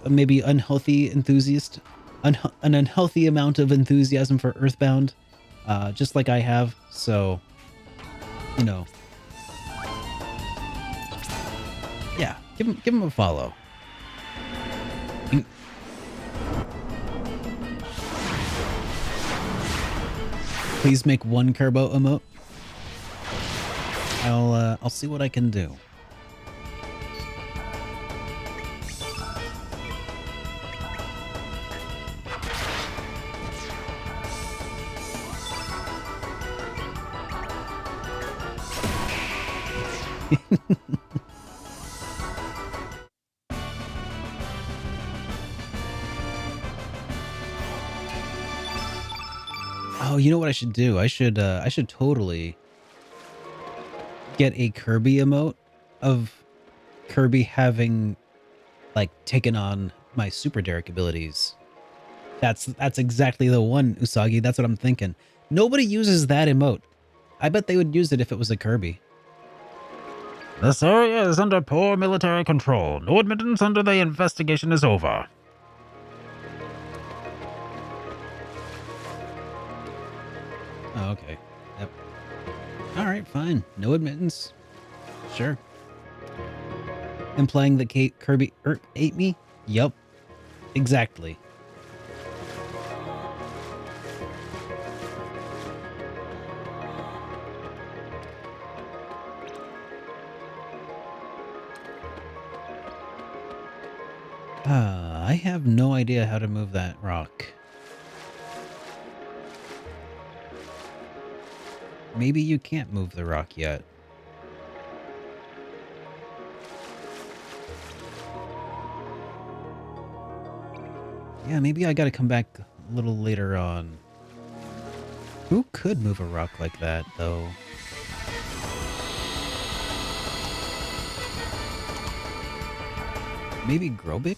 maybe unhealthy enthusiast, an unhealthy amount of enthusiasm for Earthbound, just like I have. So, you know, yeah, give him a follow. Please make one Kerbo emote. I'll see what I can do. Oh, you know what I should do? I should totally get a Kirby emote of Kirby having like taken on my SuperDerek abilities. That's exactly the one, Usagi. That's what I'm thinking. Nobody uses that emote. I bet they would use it if it was a Kirby. This area is under poor military control. No admittance until the investigation is over. Oh, okay. Yep. All right, fine. No admittance. Sure. Implying that Kirby ate me? Yup. Exactly. I have no idea how to move that rock. Maybe you can't move the rock yet. Yeah, maybe I gotta come back a little later on. Who could move a rock like that, though? Maybe Grobik?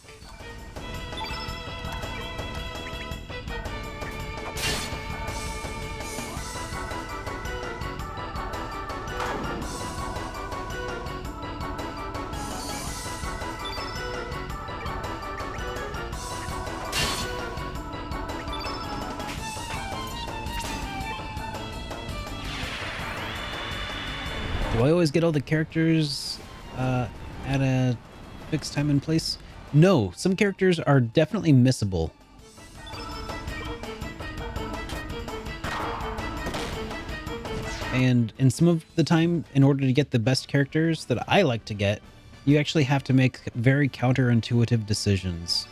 Do I always get all the characters at a fixed time and place? No, some characters are definitely missable. And in some of the time, in order to get the best characters that I like to get, you actually have to make very counterintuitive decisions.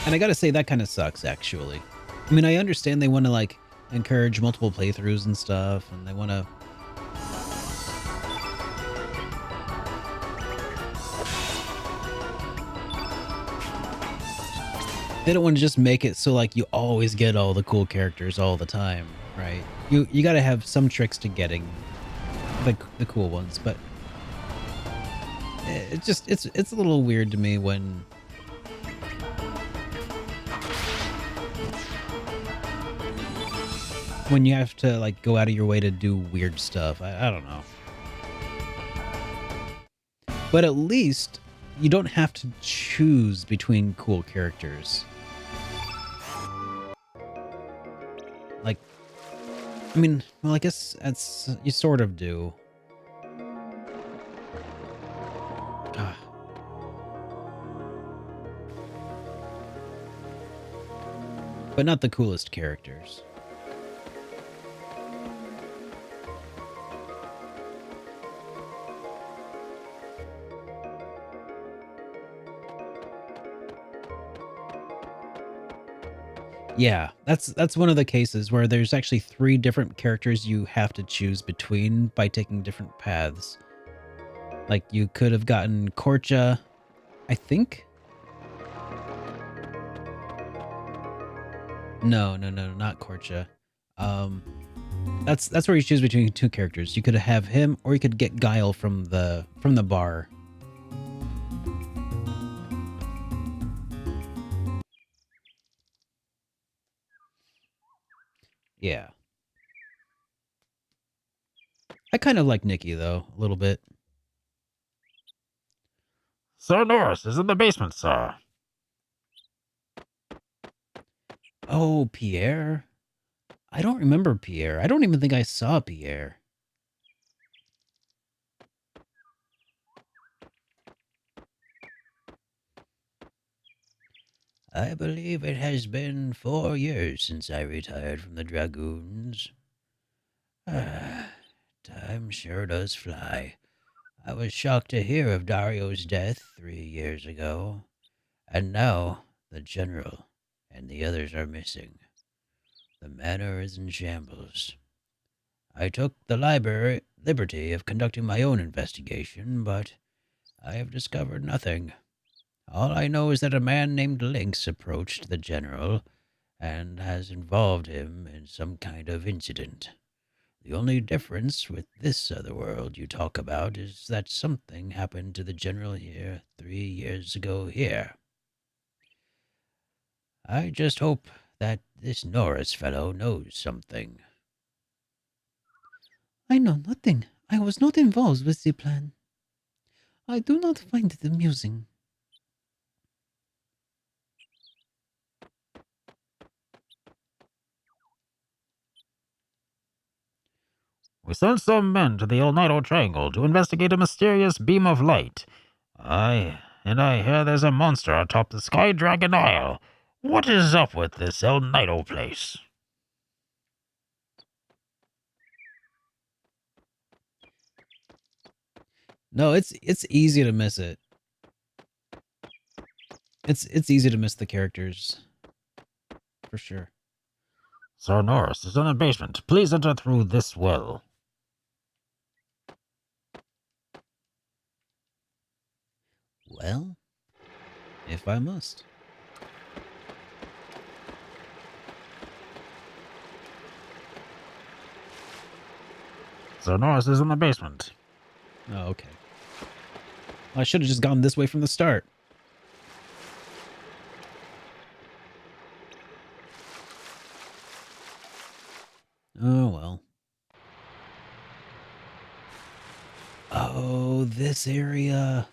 And I gotta say, that kind of sucks, actually. I mean, I understand they want to, like, encourage multiple playthroughs and stuff, and they want to... They don't want to just make it so, like, you always get all the cool characters all the time, right? You gotta have some tricks to getting the cool ones, but... It's a little weird to me when... when you have to, like, go out of your way to do weird stuff. I don't know. But at least you don't have to choose between cool characters. Like, I mean, well, I guess that's, you sort of do. Ah. But not the coolest characters. Yeah, that's one of the cases where there's actually 3 different characters you have to choose between by taking different paths. Like, you could have gotten Korcha, I think? No, not Korcha. That's where you choose between 2 characters. You could have him, or you could get Guile from the bar. Yeah. I kind of like Nikki, though, a little bit. Sir Norris is in the basement, sir. Oh, Pierre? I don't remember Pierre. I don't even think I saw Pierre. I believe it has been 4 years since I retired from the Dragoons. Time sure does fly. I was shocked to hear of Dario's death 3 years ago, and now the General and the others are missing. The manor is in shambles. I took the liberty of conducting my own investigation, but I have discovered nothing. All I know is that a man named Lynx approached the General and has involved him in some kind of incident. The only difference with this other world you talk about is that something happened to the General here 3 years ago here. I just hope that this Norris fellow knows something. I know nothing. I was not involved with the plan. I do not find it amusing. We sent some men to the El Nido Triangle to investigate a mysterious beam of light. And I hear there's a monster atop the Sky Dragon Isle. What is up with this El Nido place? No, it's easy to miss it. It's easy to miss the characters. For sure. Sir Norris is in the basement. Please enter through this well. Well, if I must. Sir Norris is in the basement. Oh, okay. I should have just gone this way from the start. Oh, well. Oh, this area.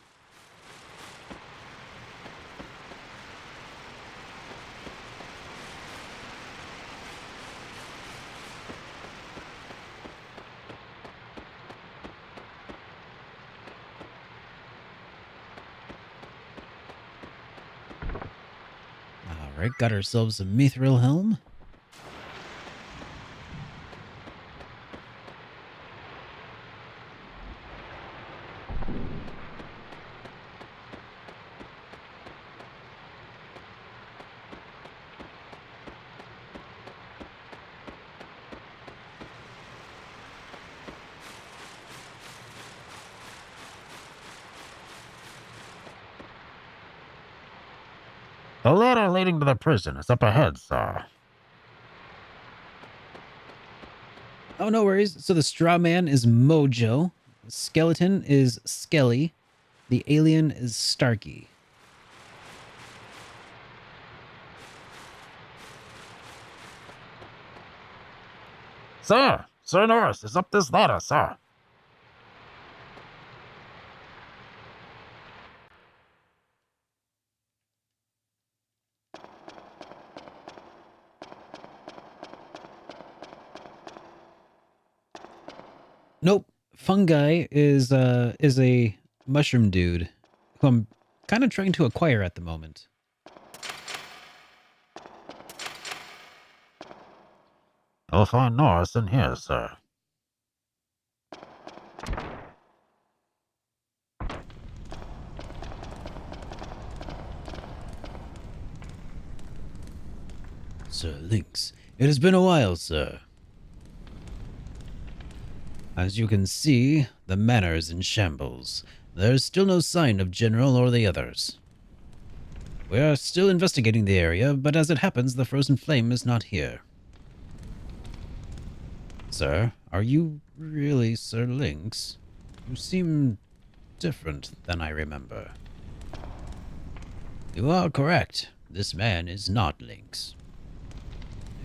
Alright, got ourselves a mithril helm. The ladder leading to the prison is up ahead, sir. Oh, no worries. So the straw man is Mojo. The skeleton is Skelly. The alien is Starkey. Sir! Sir Norris is up this ladder, sir. Nope. Fungi is a mushroom dude who I'm kind of trying to acquire at the moment. You'll find Norris in here, sir. Sir Lynx, it has been a while, sir. As you can see, the manor is in shambles. There is still no sign of General or the others. We are still investigating the area, but as it happens, the Frozen Flame is not here. Sir, are you really Sir Lynx? You seem different than I remember. You are correct. This man is not Lynx.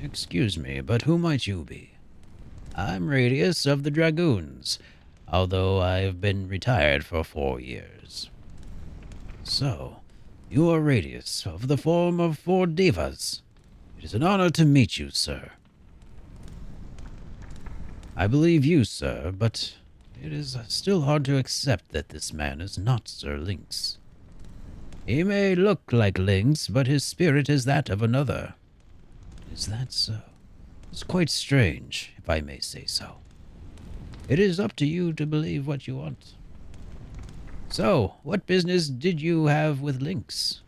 Excuse me, but who might you be? I'm Radius of the Dragoons, although I have been retired for 4 years. So, you are Radius of the form of 4 divas. It is an honor to meet you, sir. I believe you, sir, but it is still hard to accept that this man is not Sir Lynx. He may look like Lynx, but his spirit is that of another. Is that so? It's quite strange, if I may say so. It is up to you to believe what you want. So, what business did you have with Lynx?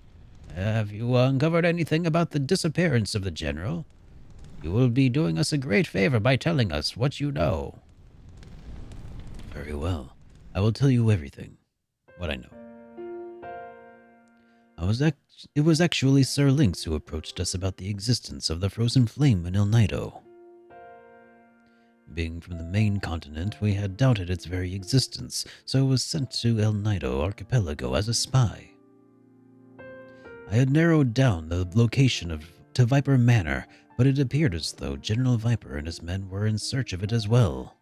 Have you uncovered anything about the disappearance of the General? You will be doing us a great favor by telling us what you know. Very well. I will tell you everything. What I know. It was actually Sir Lynx who approached us about the existence of the Frozen Flame in El Nido. Being from the main continent, we had doubted its very existence, so I was sent to El Nido Archipelago as a spy. I had narrowed down the location to Viper Manor, but it appeared as though General Viper and his men were in search of it as well.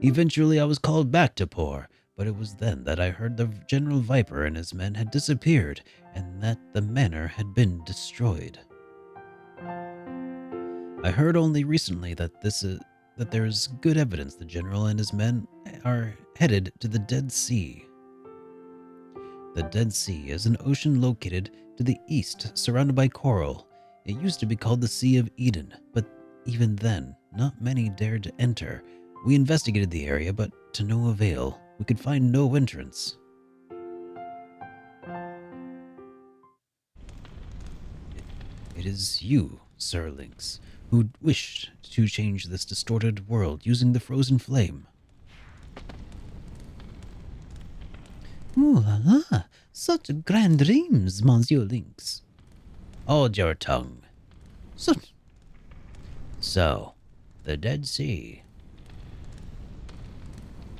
Eventually, I was called back to Poor, but it was then that I heard the General Viper and his men had disappeared and that the manor had been destroyed. I heard only recently that there is good evidence the General and his men are headed to the Dead Sea. The Dead Sea is an ocean located to the east, surrounded by coral. It used to be called the Sea of Eden, but even then, not many dared to enter. We investigated the area, but to no avail. We could find no entrance. It is you, Sir Lynx, who wished to change this distorted world using the frozen flame. Ooh la la! Such grand dreams, Monsieur Lynx. Hold your tongue. So, the Dead Sea.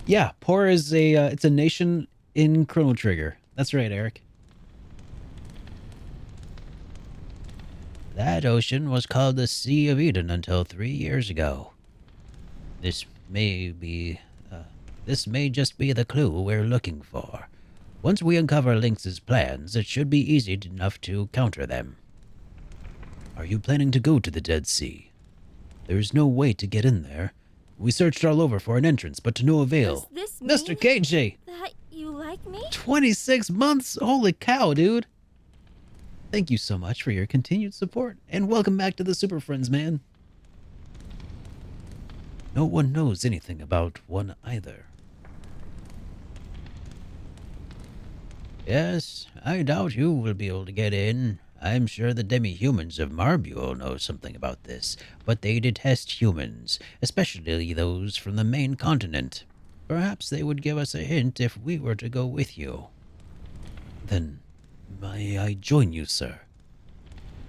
Yeah, Poor is it's a nation in Chrono Trigger. That's right, Eric. That ocean was called the Sea of Eden until 3 years ago. This may just be the clue we're looking for. Once we uncover Lynx's plans, it should be easy enough to counter them. Are you planning to go to the Dead Sea? There is no way to get in there. We searched all over for an entrance, but to no avail. Does this Mr. mean KJ! that you like me? 26 months? Holy cow, dude! Thank you so much for your continued support, and welcome back to the Super Friends, man. No one knows anything about one either. Yes, I doubt you will be able to get in. I'm sure the demi-humans of Marbuel know something about this, but they detest humans, especially those from the main continent. Perhaps they would give us a hint if we were to go with you. Then, may I join you, sir?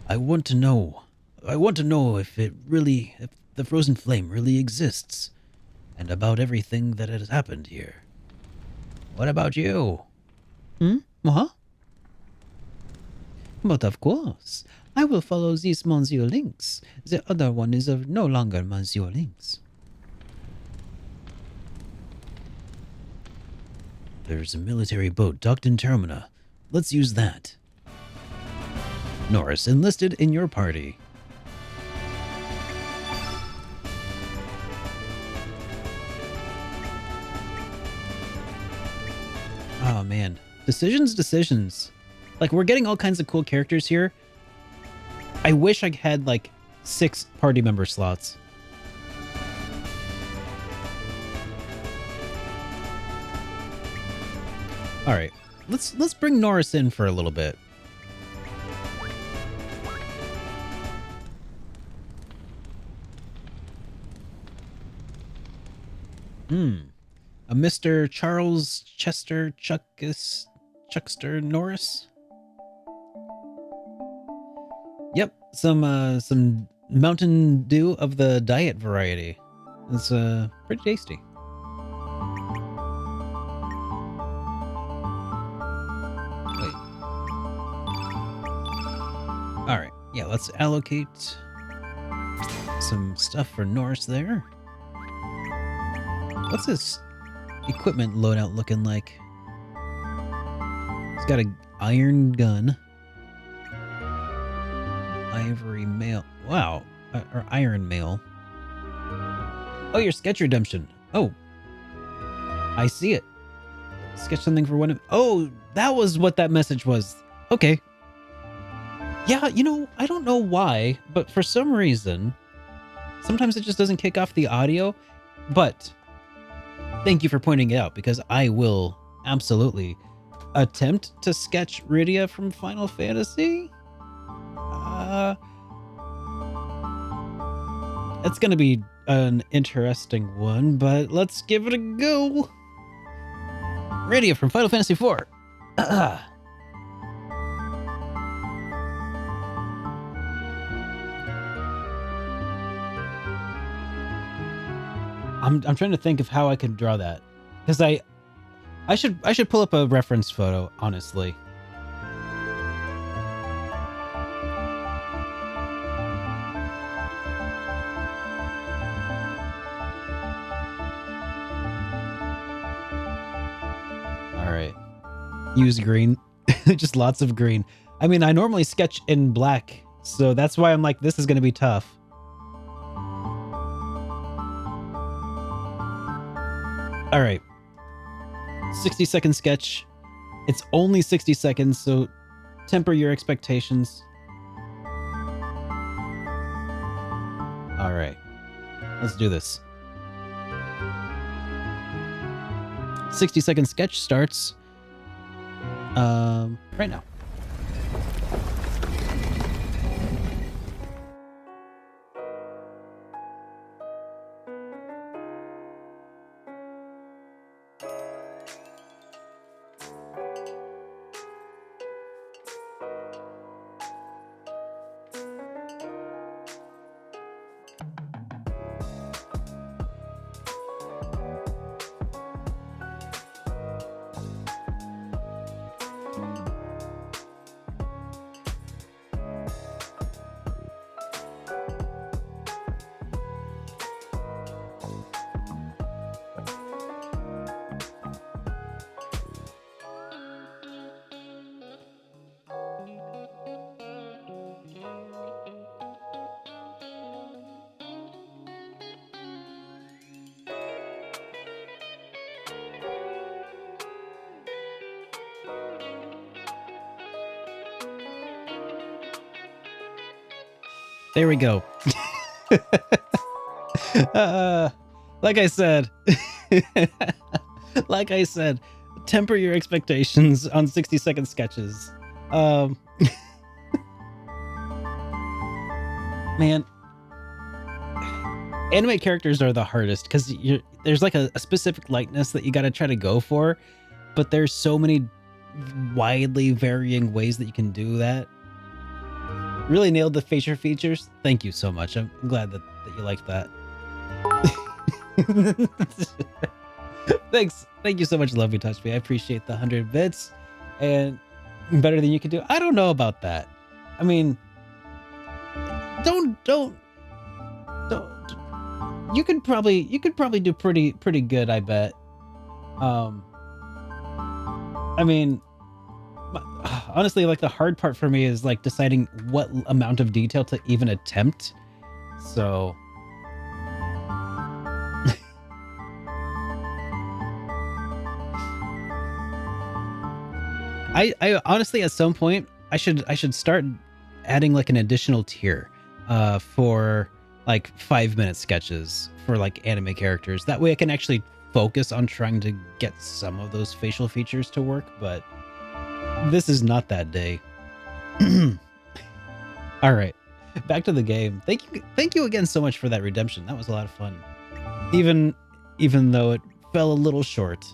I want to know if the frozen flame really exists, and about everything that has happened here. What about you? What? But of course, I will follow this Monsieur Lynx. The other one is of no longer Monsieur Lynx. There's a military boat docked in Termina. Let's use that. Norris enlisted in your party. Oh man, decisions. Like, we're getting all kinds of cool characters here. I wish I had like 6 party member slots. All right, let's bring Norris in for a little bit. A Mr. Charles Chester Chuckster Norris. Yep, some Mountain Dew of the diet variety. It's pretty tasty. Wait. All right, yeah, let's allocate some stuff for Norris there. What's his equipment loadout looking like? He's got an iron gun. Ivory mail. Wow. Or iron mail. Oh, your sketch redemption. Oh. I see it. Sketch something for one of... Oh, that was what that message was. Okay. Yeah, you know, I don't know why, but for some reason, sometimes it just doesn't kick off the audio, but thank you for pointing it out, because I will absolutely attempt to sketch Rydia from Final Fantasy. It's gonna be an interesting one, but let's give it a go. Rydia from Final Fantasy IV. I'm trying to think of how I could draw that, because I should pull up a reference photo, honestly. use green. Just lots of green. I mean, I normally sketch in black, so that's why I'm like, this is going to be tough. All right. 60-second sketch. It's only 60 seconds, so temper your expectations. All right. Let's do this. 60-second sketch starts right now. There we go. Like I said, temper your expectations on 60-second sketches. Man, anime characters are the hardest because there's like a specific likeness that you got to try to go for, but there's so many widely varying ways that you can do that. Really nailed the facial features. Thank you so much. I'm glad that you liked that. Thanks. Thank you so much, Love Me Touch Me. I appreciate the 100 bits. And better than you can do. I don't know about that. I mean, don't. You could probably do pretty good, I bet. I mean, honestly, like the hard part for me is like deciding what amount of detail to even attempt. So I honestly, at some point I should start adding like an additional tier for like 5-minute sketches for like anime characters. That way I can actually focus on trying to get some of those facial features to work, but this is not that day. All right, back to the game. Thank you again so much for that redemption. That was a lot of fun. Even though it fell a little short.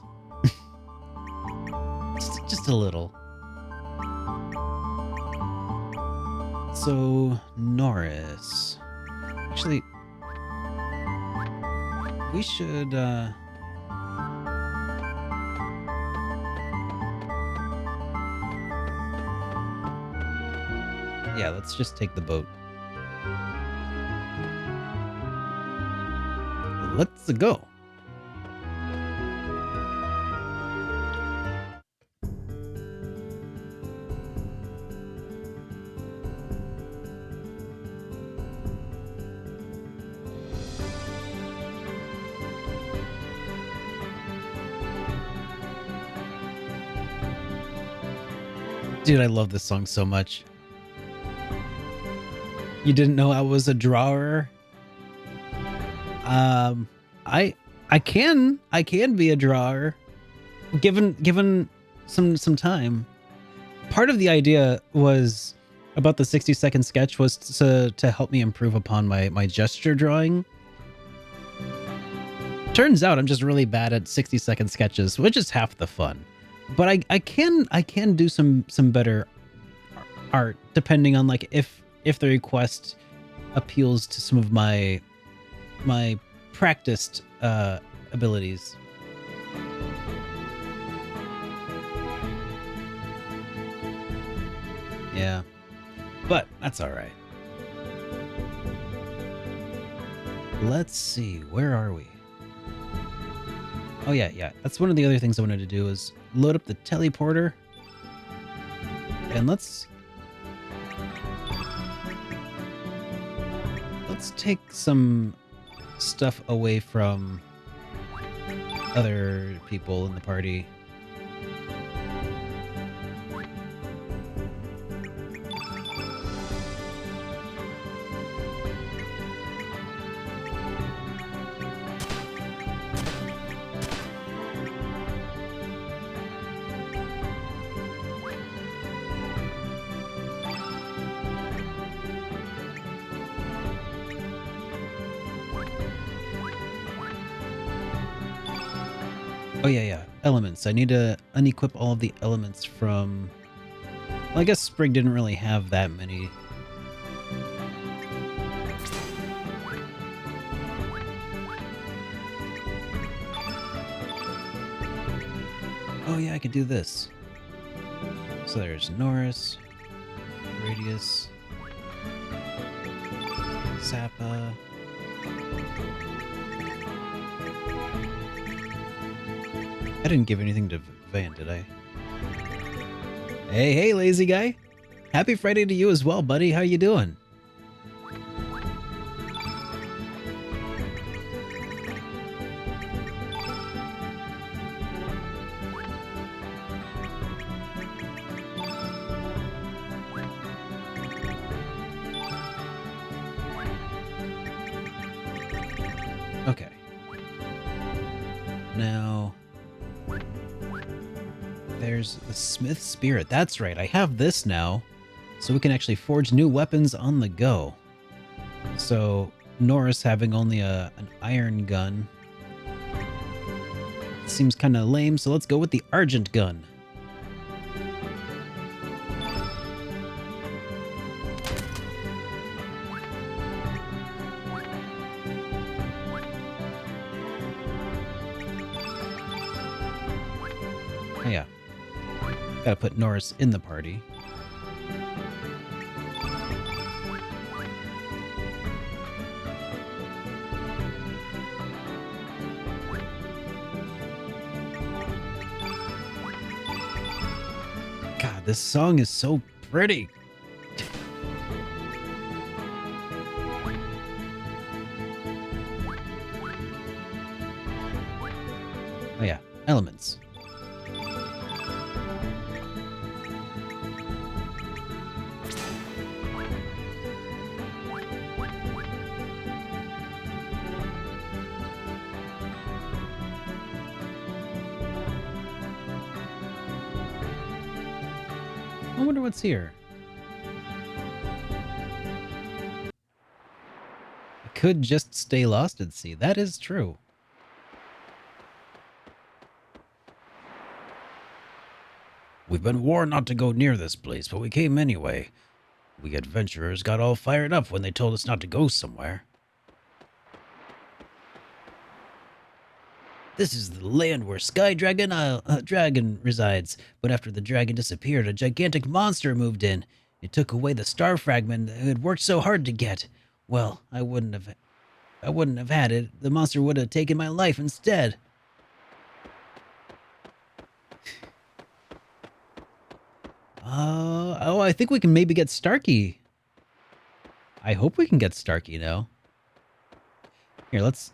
just a little. So, Norris. Actually, we should yeah, let's just take the boat. Let's go. Dude, I love this song so much. You didn't know I was a drawer? I can be a drawer given some time. Part of the idea was about the 60-second sketch was to help me improve upon my gesture drawing. Turns out I'm just really bad at 60-second sketches, which is half the fun. But I can do some better art depending on like if the request appeals to some of my practiced abilities. Yeah, but that's all right. Let's see, where are we? Oh yeah. That's one of the other things I wanted to do is load up the teleporter and let's take some stuff away from other people in the party. Oh yeah, elements. I need to unequip all of the elements from... Well, I guess Sprig didn't really have that many. Oh yeah, I could do this. So there's Norris, Radius, Zappa. I didn't give anything to Van, did I? Hey, lazy guy. Happy Friday to you as well, buddy. How you doing? Okay. Now... there's the Smith Spirit. That's right. I have this now, so we can actually forge new weapons on the go. So Norris having only an iron gun seems kind of lame, so let's go with the Argent gun. Oh, yeah. Gotta put Norris in the party. God, this song is so pretty. Oh yeah, elements. I wonder what's here. I could just stay lost at sea. That is true. We've been warned not to go near this place, but we came anyway. We adventurers got all fired up when they told us not to go somewhere. This is the land where Sky Dragon Dragon resides, but after the dragon disappeared, a gigantic monster moved in. It took away the star fragment that had worked so hard to get. Well, I wouldn't have had it. The monster would have taken my life instead. Oh, I think we can maybe get Starkey. I hope we can get Starkey now. Here, let's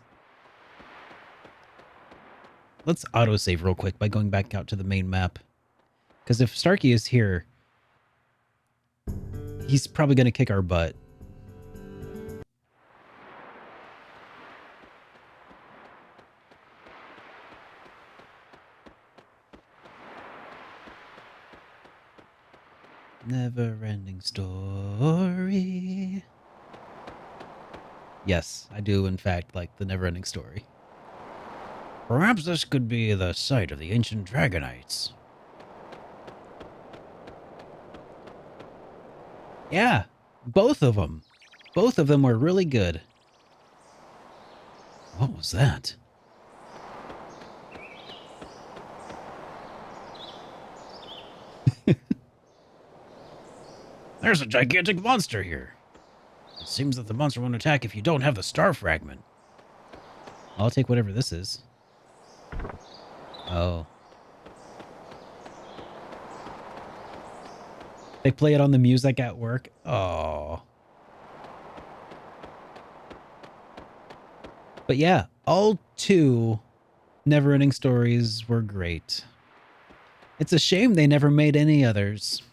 autosave real quick by going back out to the main map. Because if Starkey is here, he's probably going to kick our butt. Never-ending story. Yes, I do, in fact, like the never-ending story. Perhaps this could be the site of the ancient Dragonites. Yeah, both of them. Both of them were really good. What was that? There's a gigantic monster here. It seems that the monster won't attack if you don't have the star fragment. I'll take whatever this is. Oh. They play it on the music at work. Oh. But yeah, all 2 Neverending Stories were great. It's a shame they never made any others.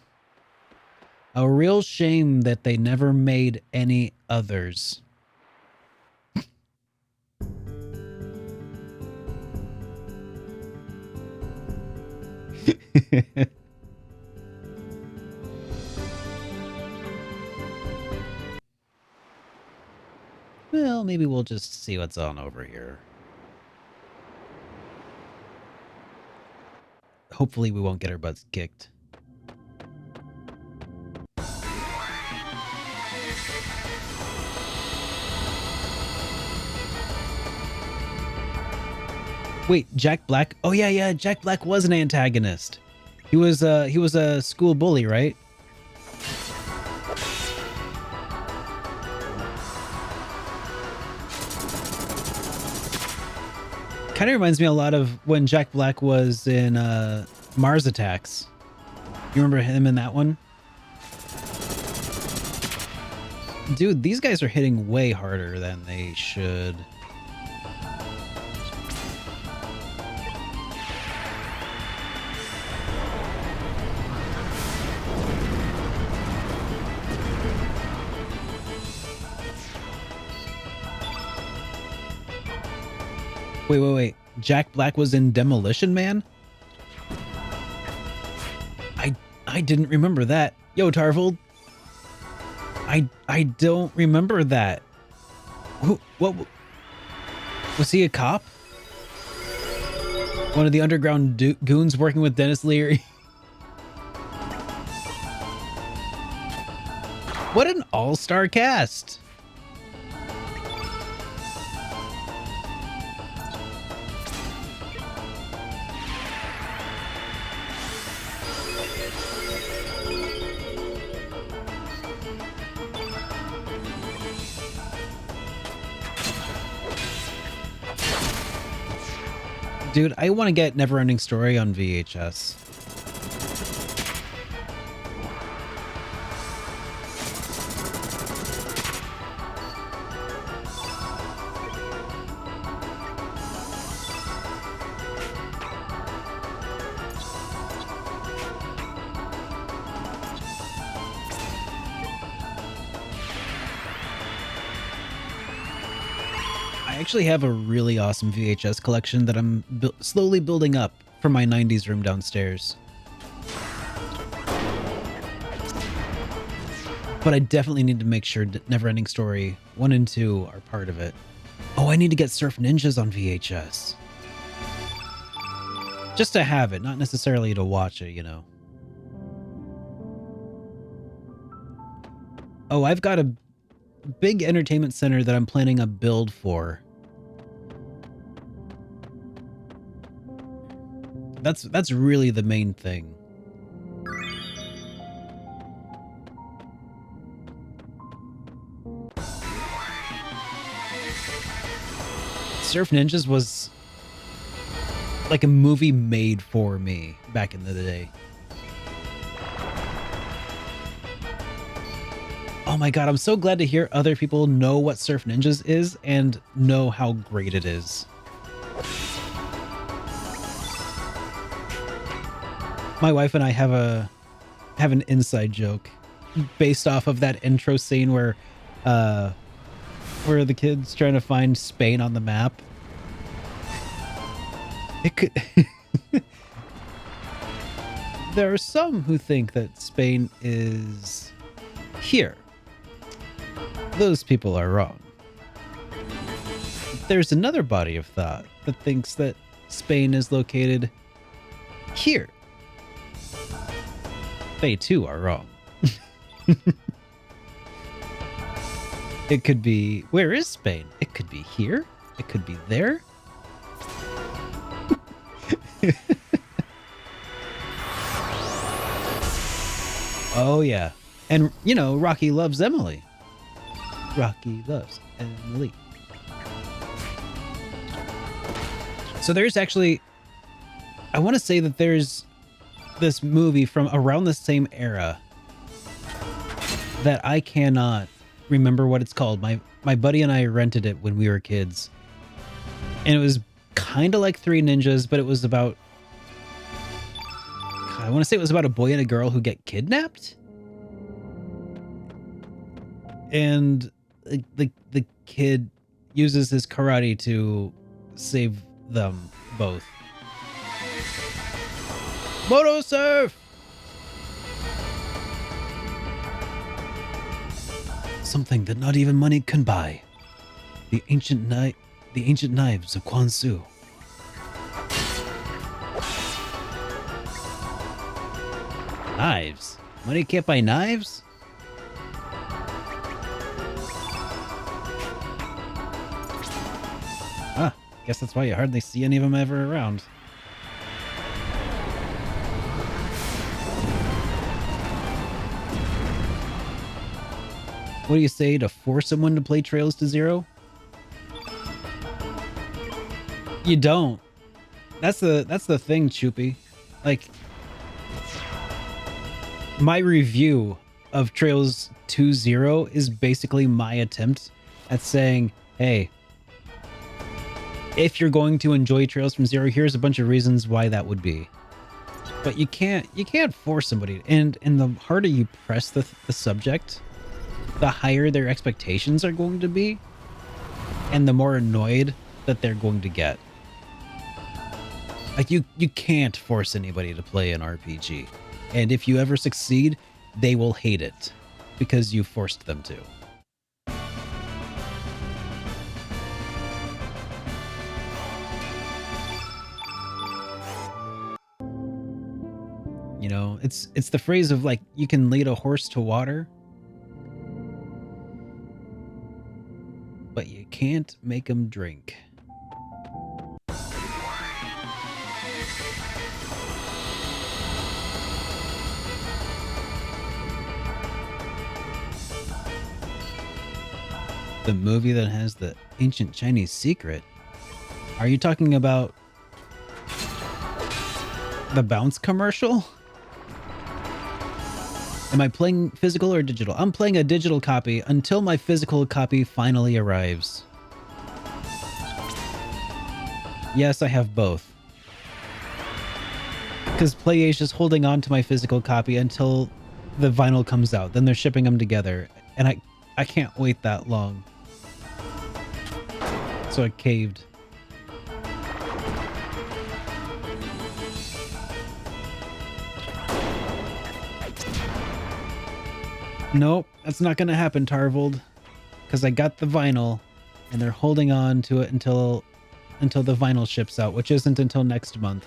A real shame that they never made any others. Well, maybe we'll just see what's on over here. Hopefully we won't get our butts kicked. Wait, Jack Black? Oh yeah, Jack Black was an antagonist. He was a school bully, right? Kind of reminds me a lot of when Jack Black was in Mars Attacks. You remember him in that one? Dude, these guys are hitting way harder than they should. Wait. Jack Black was in Demolition Man? I didn't remember that. Yo, Tarvold. I don't remember that. What was he a cop? One of the underground goons working with Dennis Leary? What an all-star cast. Dude, I want to get Neverending Story on VHS. I actually have a really awesome VHS collection that I'm slowly building up for my 90s room downstairs. But I definitely need to make sure Neverending Story 1 and 2 are part of it. Oh, I need to get Surf Ninjas on VHS. Just to have it, not necessarily to watch it, you know. Oh, I've got a big entertainment center that I'm planning a build for. That's really the main thing. Surf Ninjas was like a movie made for me back in the day. Oh my god, I'm so glad to hear other people know what Surf Ninjas is and know how great it is. My wife and I have an inside joke based off of that intro scene where the kid's trying to find Spain on the map. It could There are some who think that Spain is here. Those people are wrong. There's another body of thought that thinks that Spain is located here. They too are wrong. It could be, where is Spain? It could be here. It could be there. Oh yeah. And you know, Rocky loves Emily. Rocky loves Emily. So there's actually, I want to say that there's this movie from around the same era that I cannot remember what it's called. My buddy and I rented it when we were kids. And it was kind of like Three Ninjas, but it was about, I want to say it was about a boy and a girl who get kidnapped. And the kid uses his karate to save them both. Moto surf! Something that not even money can buy. The ancient knives of Quan Su. Knives? Money can't buy knives? Ah, guess that's why you hardly see any of them ever around. What do you say to force someone to play Trails to Zero? You don't. That's the thing, Choopy. Like, my review of Trails to Zero is basically my attempt at saying, hey, if you're going to enjoy Trails from Zero, here's a bunch of reasons why that would be. But you can't force somebody, and the harder you press the subject, the higher their expectations are going to be, and the more annoyed that they're going to get. Like, you can't force anybody to play an RPG. And if you ever succeed, they will hate it because you forced them to. You know, it's the phrase of, like, you can lead a horse to water, but you can't make him drink. The movie that has the ancient Chinese secret? Are you talking about the Bounce commercial? Am I playing physical or digital? I'm playing a digital copy until my physical copy finally arrives. Yes, I have both. Because PlayAsia's holding on to my physical copy until the vinyl comes out. Then they're shipping them together. And I can't wait that long. So I caved. Nope, that's not gonna happen, Tarvold. Because I got the vinyl, and they're holding on to it until the vinyl ships out, which isn't until next month.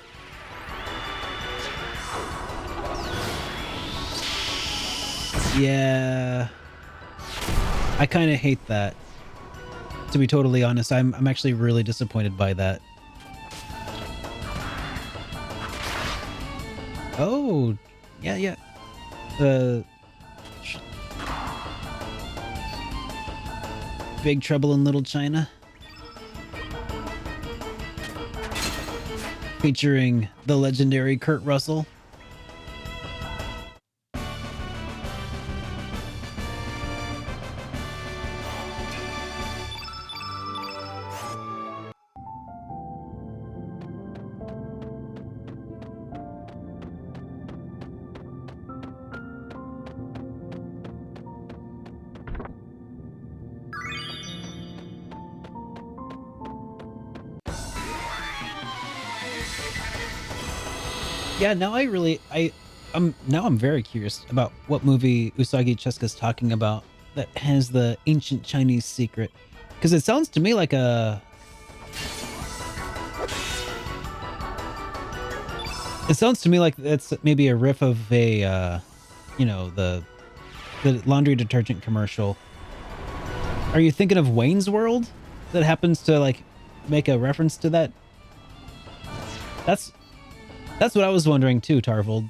Yeah, I kind of hate that. To be totally honest, I'm actually really disappointed by that. Oh, yeah. The Big Trouble in Little China, featuring the legendary Kurt Russell. Yeah, now I'm very curious about what movie Usagi Cheska's talking about that has the ancient Chinese secret. Because it sounds to me like it sounds to me like that's maybe a riff of a, the laundry detergent commercial. Are you thinking of Wayne's World that happens to, like, make a reference to that? That's what I was wondering too, Tarvold.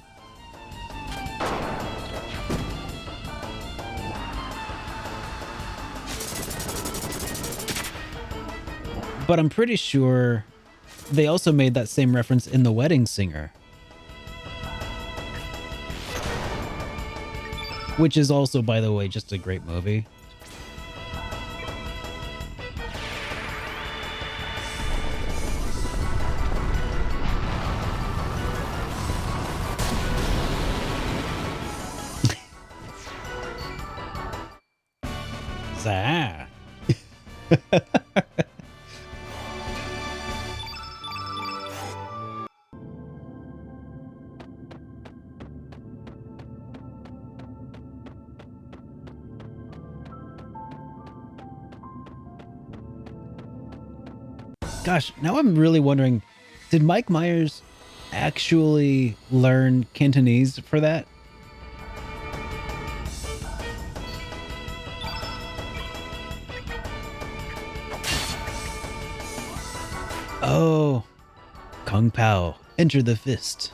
But I'm pretty sure they also made that same reference in The Wedding Singer. which is also, by the way, just a great movie. Zah. Gosh, now I'm really wondering, did Mike Myers actually learn Cantonese for that? Oh, Kung Pao, enter the fist.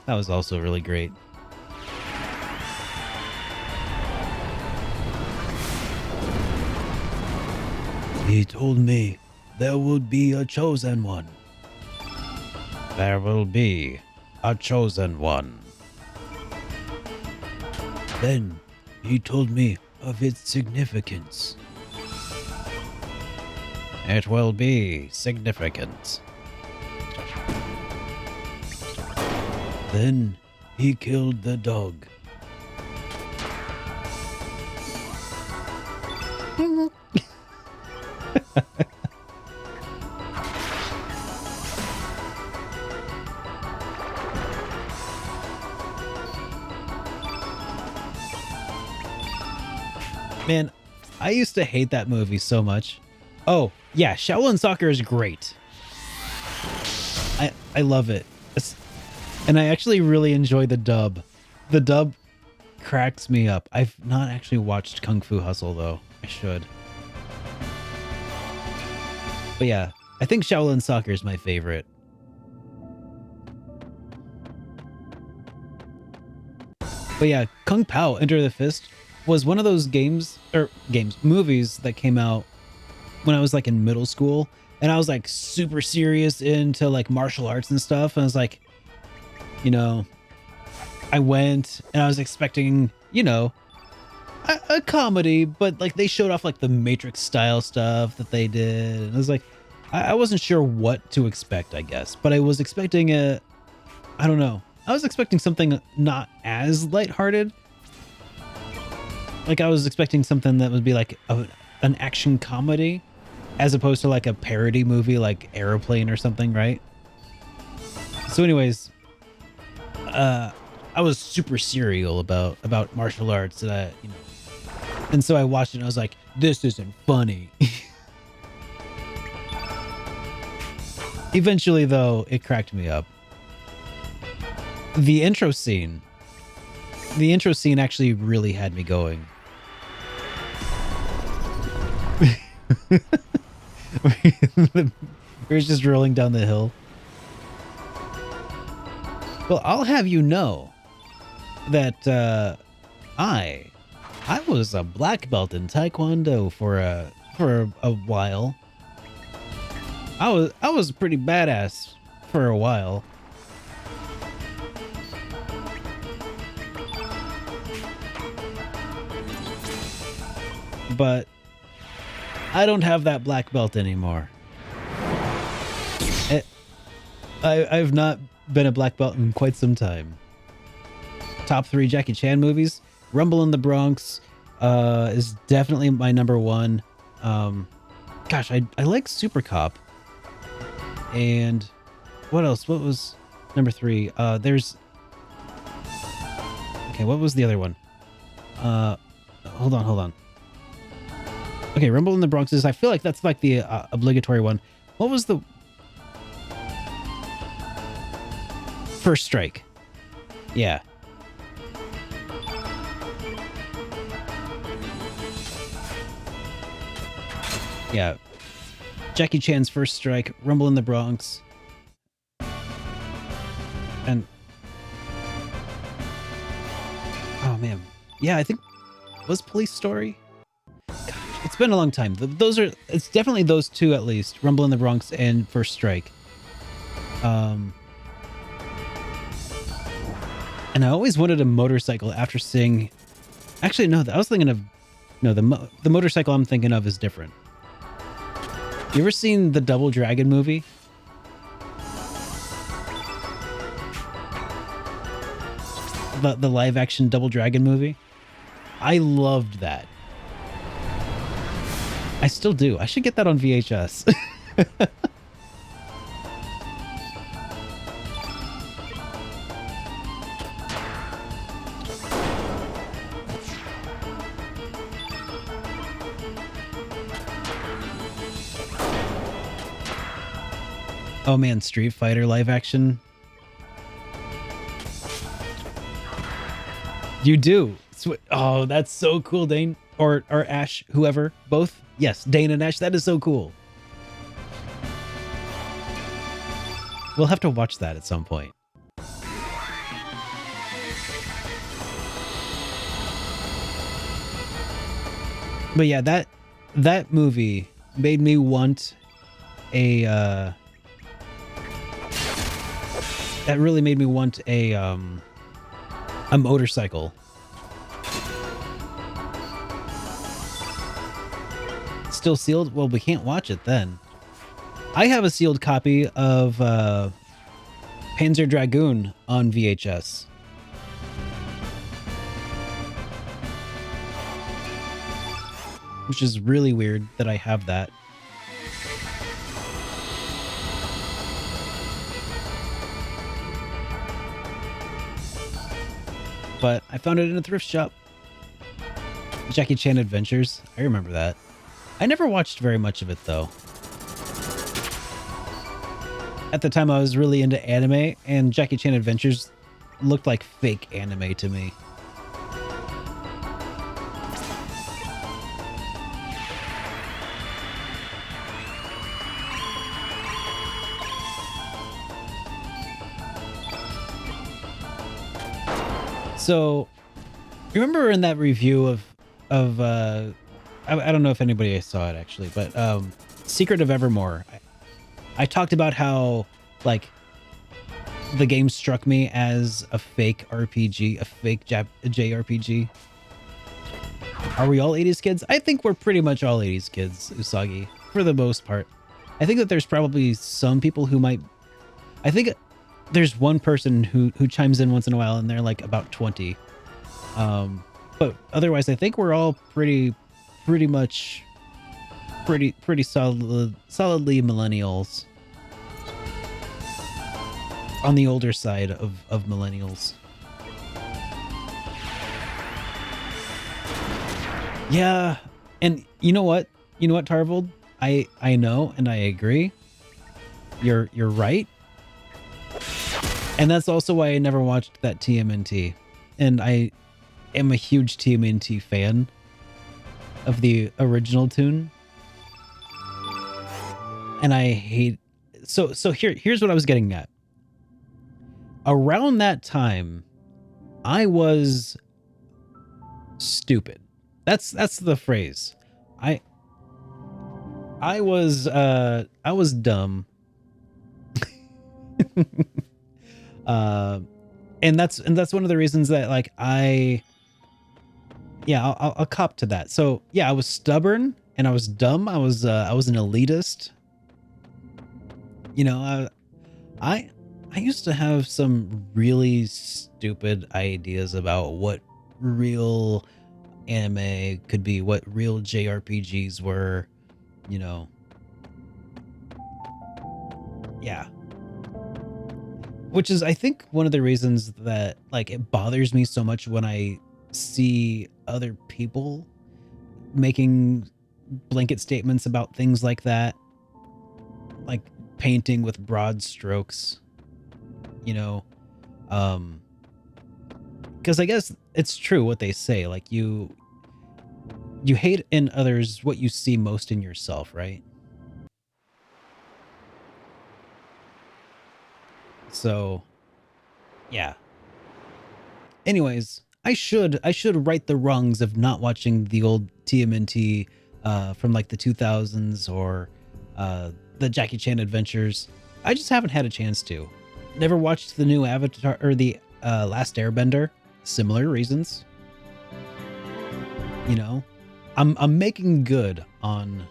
That was also really great. He told me there would be a chosen one. There will be a chosen one. Then he told me of its significance. It will be significant. Then he killed the dog. Man, I used to hate that movie so much. Oh, yeah, Shaolin Soccer is great. I love it. And I actually really enjoy the dub. The dub cracks me up. I've not actually watched Kung Fu Hustle, though. I should. But yeah, I think Shaolin Soccer is my favorite. But yeah, Kung Pao, Enter the Fist was one of those movies that came out when I was like in middle school, and I was like super serious into like martial arts and stuff. And I was like, you know, I went and I was expecting, you know, a comedy, but like they showed off like the Matrix style stuff that they did. And I was like, I wasn't sure what to expect, I guess, but I was expecting I don't know. I was expecting something not as lighthearted. Like I was expecting something that would be like an action comedy as opposed to like a parody movie like Airplane or something, right? So anyways, I was super serial about martial arts, and so I watched it and I was like, this isn't funny. Eventually though, it cracked me up. The intro scene actually really had me going. It was just rolling down the hill. Well, I'll have you know that I was a black belt in Taekwondo for a while. I was pretty badass for a while. But I don't have that black belt anymore. I've not been a black belt in quite some time. Top 3 Jackie Chan movies. Rumble in the Bronx is definitely my number 1. Gosh, I like Super Cop. And what else? What was number 3? There's... Okay, what was the other one? Hold on. Okay, Rumble in the Bronx is, I feel like that's like the obligatory one. What was the... First Strike. Yeah. Yeah. Jackie Chan's First Strike, Rumble in the Bronx. And... Oh, man. Yeah, I think... Was Police Story? It's been a long time. It's definitely those two at least. Rumble in the Bronx and First Strike. And I always wanted a motorcycle after seeing. Actually, no, I was thinking of. No, the motorcycle I'm thinking of is different. You ever seen the Double Dragon movie? The live action Double Dragon movie? I loved that. I still do. I should get that on VHS. Oh man, Street Fighter live action. You do. Oh, that's so cool, Dane. Or Ash, whoever. Both. Yes, Dane and Ash. That is so cool. We'll have to watch that at some point. But yeah, that movie made me want a that really made me want a motorcycle. Still sealed? Well, we can't watch it then. I have a sealed copy of Panzer Dragoon on VHS. Which is really weird that I have that. But I found it in a thrift shop. Jackie Chan Adventures. I remember that. I never watched very much of it, though. At the time, I was really into anime, and Jackie Chan Adventures looked like fake anime to me. So, remember in that review of I don't know if anybody saw it actually, but Secret of Evermore, I talked about how like the game struck me as a fake RPG, a fake JRPG. Are we all 80s kids? I think we're pretty much all 80s kids, Usagi, for the most part. I think that there's probably some people who might. I think there's one person who chimes in once in a while, and they're like about 20. But otherwise, I think we're all pretty much pretty solidly millennials. On the older side of millennials. Yeah, and you know what? You know what, Tarvold? I know and I agree. You're right. And that's also why I never watched that TMNT. And I am a huge TMNT fan of the original tune. And I hate so here's what I was getting at. Around that time, I was stupid. That's the phrase. I was dumb. And that's one of the reasons that like I'll cop to that. So yeah, I was stubborn and I was dumb. I was an elitist. You know, I used to have some really stupid ideas about what real anime could be, what real JRPGs were, you know. Yeah. Which is, I think, one of the reasons that, like, it bothers me so much when I see other people making blanket statements about things like that. Like, painting with broad strokes, you know. Because I guess it's true what they say. Like, you hate in others what you see most in yourself, right? So, yeah. Anyways, I should right the wrongs of not watching the old TMNT from like the 2000s or the Jackie Chan Adventures. I just haven't had a chance to. Never watched the new Avatar or the Last Airbender, similar reasons. You know, I'm making good on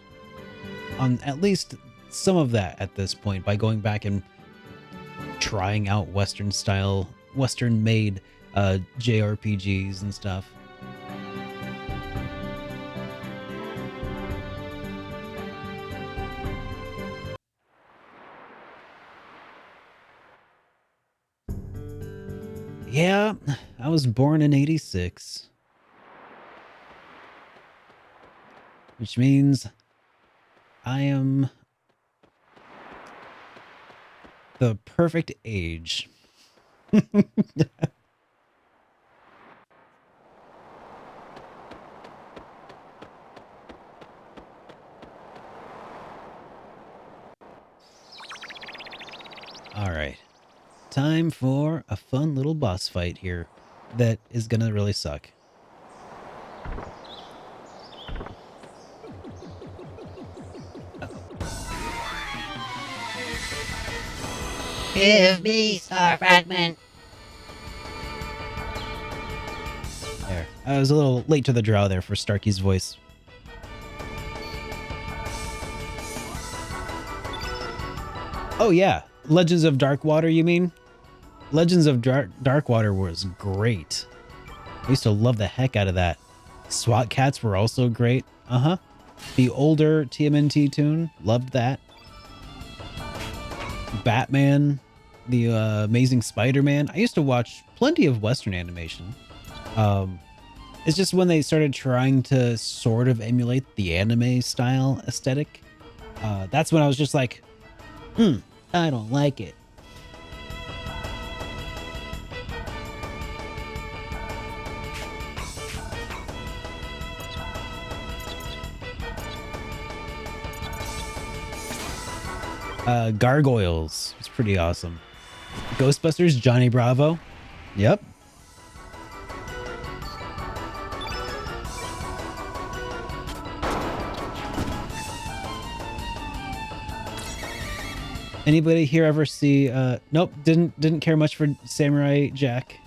at least some of that at this point by going back and trying out Western made JRPGs and stuff. Yeah, I was born in 86. Which means I am the perfect age. All right. Time for a fun little boss fight here that is gonna really suck. Give me Star Fragment. There. I was a little late to the draw there for Starkey's voice. Oh yeah, Legends of Darkwater, you mean? Legends of Darkwater was great. I used to love the heck out of that. SWAT Cats were also great. Uh-huh. The older TMNT tune, loved that. Batman, the Amazing Spider-Man. I used to watch plenty of Western animation. It's just when they started trying to sort of emulate the anime style aesthetic, that's when I was just like, I don't like it. Gargoyles. It's pretty awesome. Ghostbusters, Johnny Bravo. Yep. Anybody here ever see nope, didn't care much for Samurai Jack.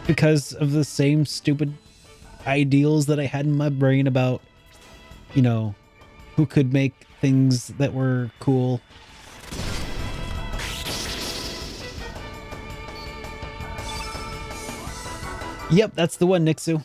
Because of the same stupid ideals that I had in my brain about, you know, who could make things that were cool. Yep, that's the one, Nixu.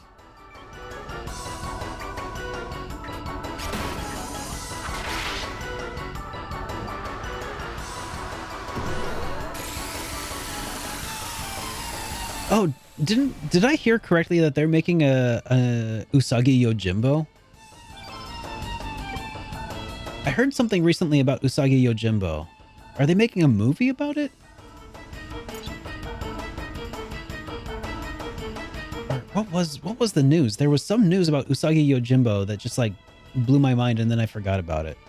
Oh, did I hear correctly that they're making a Usagi Yojimbo? I heard something recently about Usagi Yojimbo. Are they making a movie about it? Or what was the news? There was some news about Usagi Yojimbo that just like blew my mind and then I forgot about it.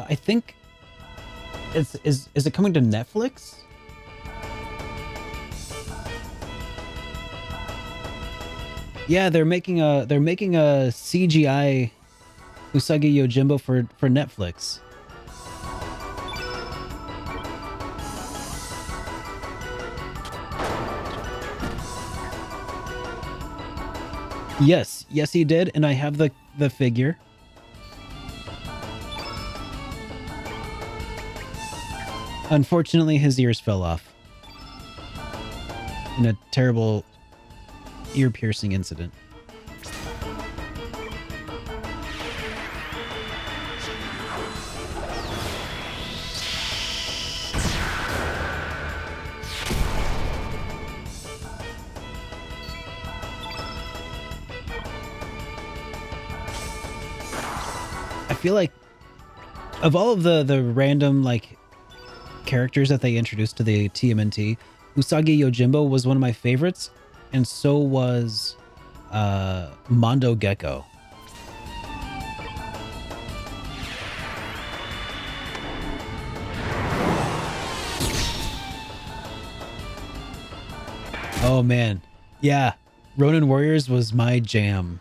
I think is it coming to Netflix? Yeah, they're making a CGI Usagi Yojimbo for Netflix. Yes, he did, and I have the figure. Unfortunately, his ears fell off in a terrible ear-piercing incident. feel like of all of the random like characters that they introduced to the TMNT, Usagi Yojimbo was one of my favorites, and so was Mondo Gecko. Oh man, yeah, Ronin Warriors was my jam.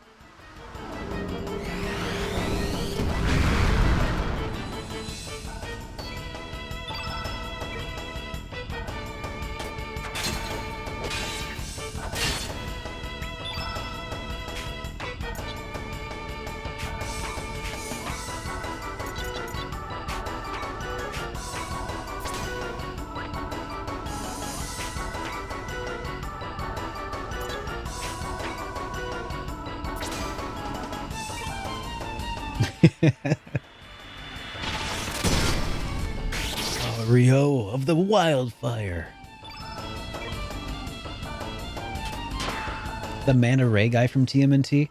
Oh, Rio of the Wildfire. The Manta Ray guy from TMNT?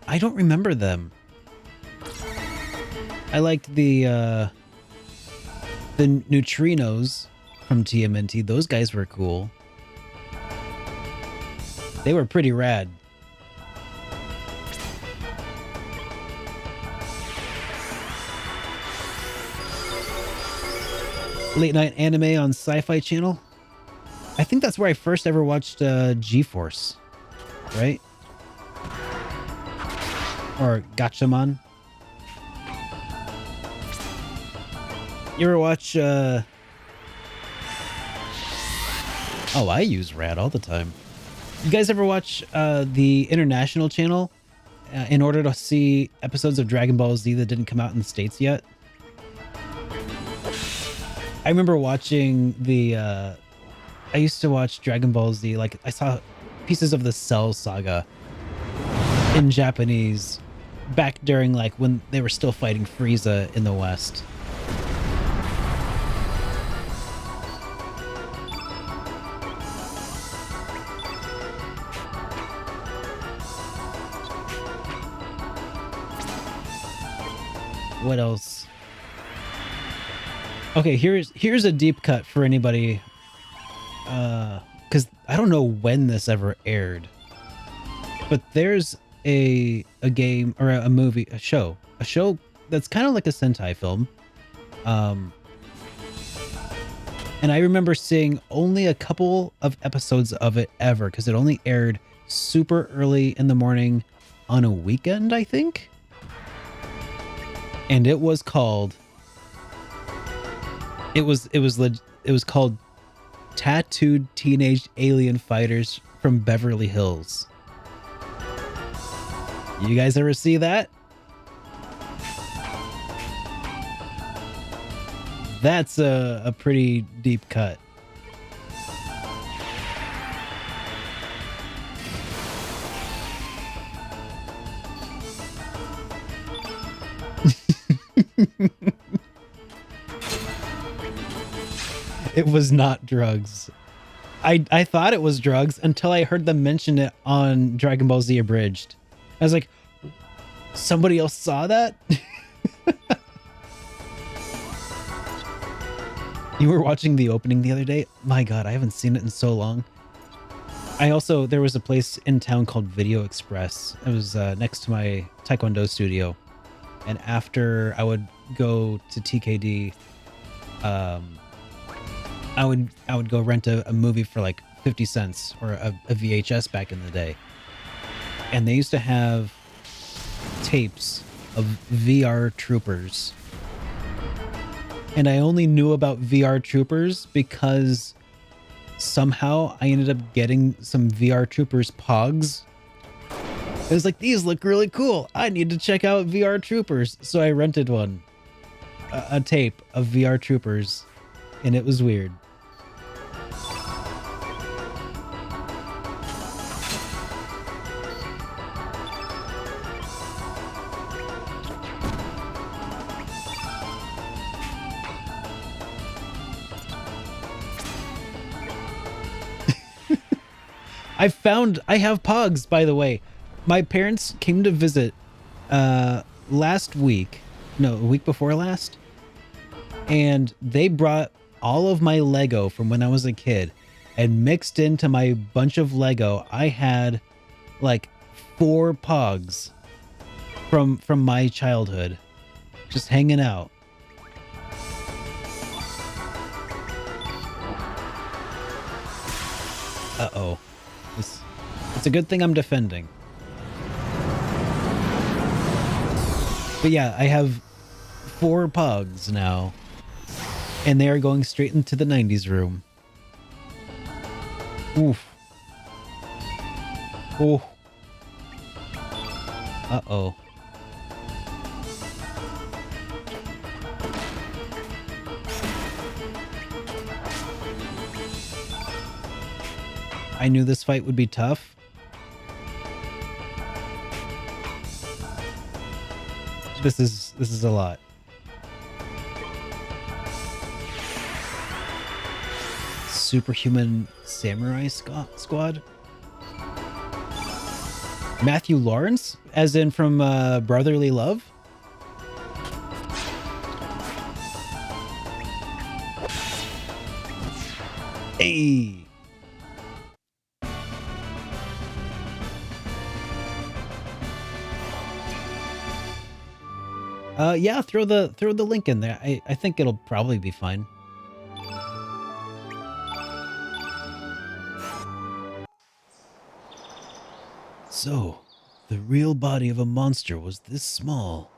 I don't remember them. I liked the Neutrinos from TMNT. Those guys were cool. They were pretty rad. Late night anime on Sci-Fi Channel. I think that's where I first ever watched G-Force, right? Or Gatchaman. You ever watch oh, I use Rad all the time. You guys ever watch the International Channel in order to see episodes of Dragon Ball Z that didn't come out in the States yet? I remember watching the I used to watch Dragon Ball Z, like I saw pieces of the Cell Saga in Japanese back during like when they were still fighting Frieza in the West. What else? Okay, here's a deep cut for anybody, because I don't know when this ever aired, but there's a game or a movie, a show that's kind of like a Sentai film, and I remember seeing only a couple of episodes of it ever because it only aired super early in the morning on a weekend, I think, and it was called. It was called Tattooed Teenage Alien Fighters from Beverly Hills. You guys ever see that? That's a pretty deep cut. It was not drugs. I thought it was drugs until I heard them mention it on Dragon Ball Z Abridged. I was like, somebody else saw that? You were watching the opening the other day? My God, I haven't seen it in so long. There was a place in town called Video Express. It was next to my Taekwondo studio. And after I would go to TKD, I would go rent a movie for like 50 cents or a VHS back in the day. And they used to have tapes of VR Troopers. And I only knew about VR Troopers because somehow I ended up getting some VR Troopers Pogs. It was like, these look really cool. I need to check out VR Troopers. So I rented one, a tape of VR Troopers, and it was weird. I have Pogs, by the way. My parents came to visit last week. No, a week before last. And they brought all of my Lego from when I was a kid and mixed into my bunch of Lego. I had like 4 Pogs from my childhood just hanging out. Uh-oh. It's a good thing I'm defending. But yeah, I have 4 Pogs now. And they are going straight into the 90s room. Oof. Oh. Uh-oh. I knew this fight would be tough. This is a lot. Superhuman Samurai Squad? Matthew Lawrence? As in from Brotherly Love? Hey! Yeah, throw the link in there. I think it'll probably be fine. So, the real body of a monster was this small.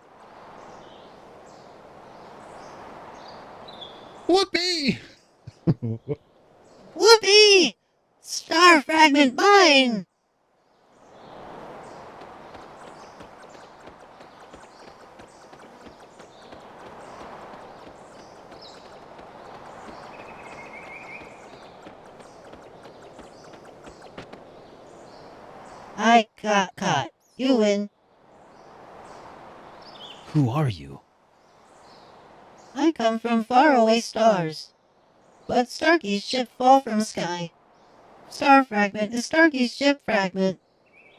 Whoopee! Whoopee! Star fragment mine! I got caught. You win. Who are you? I come from faraway stars. But Starkey's ship fall from sky. Star fragment is Starkey's ship fragment.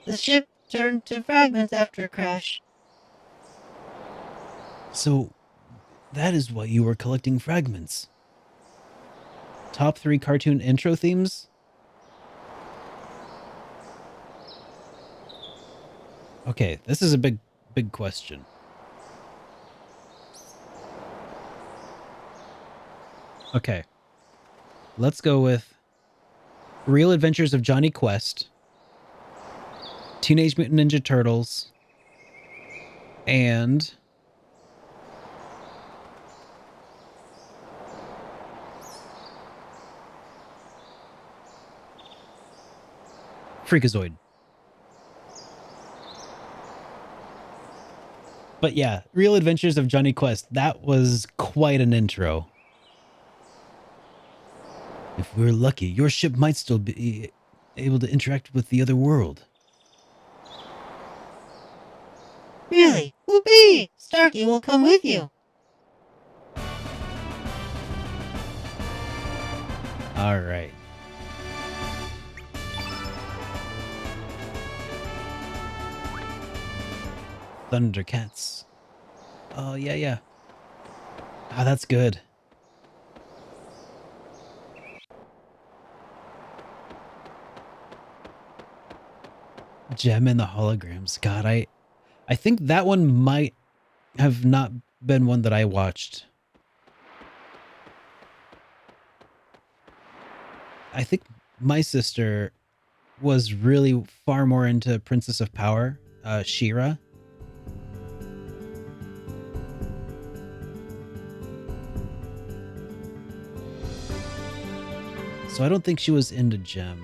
The ship turned to fragments after crash. So, that is why you were collecting fragments. Top 3 cartoon intro themes? Okay, this is a big question. Okay. Let's go with Real Adventures of Johnny Quest, Teenage Mutant Ninja Turtles, and Freakazoid. But yeah, Real Adventures of Johnny Quest, that was quite an intro. If we're lucky, your ship might still be able to interact with the other world. Really? Whoopee! Starkey will come with you. All right. Thundercats. Oh, yeah. Ah, that's good. Gem and the Holograms. God, I think that one might have not been one that I watched. I think my sister was really far more into Princess of Power, She-Ra. So I don't think she was into Gem.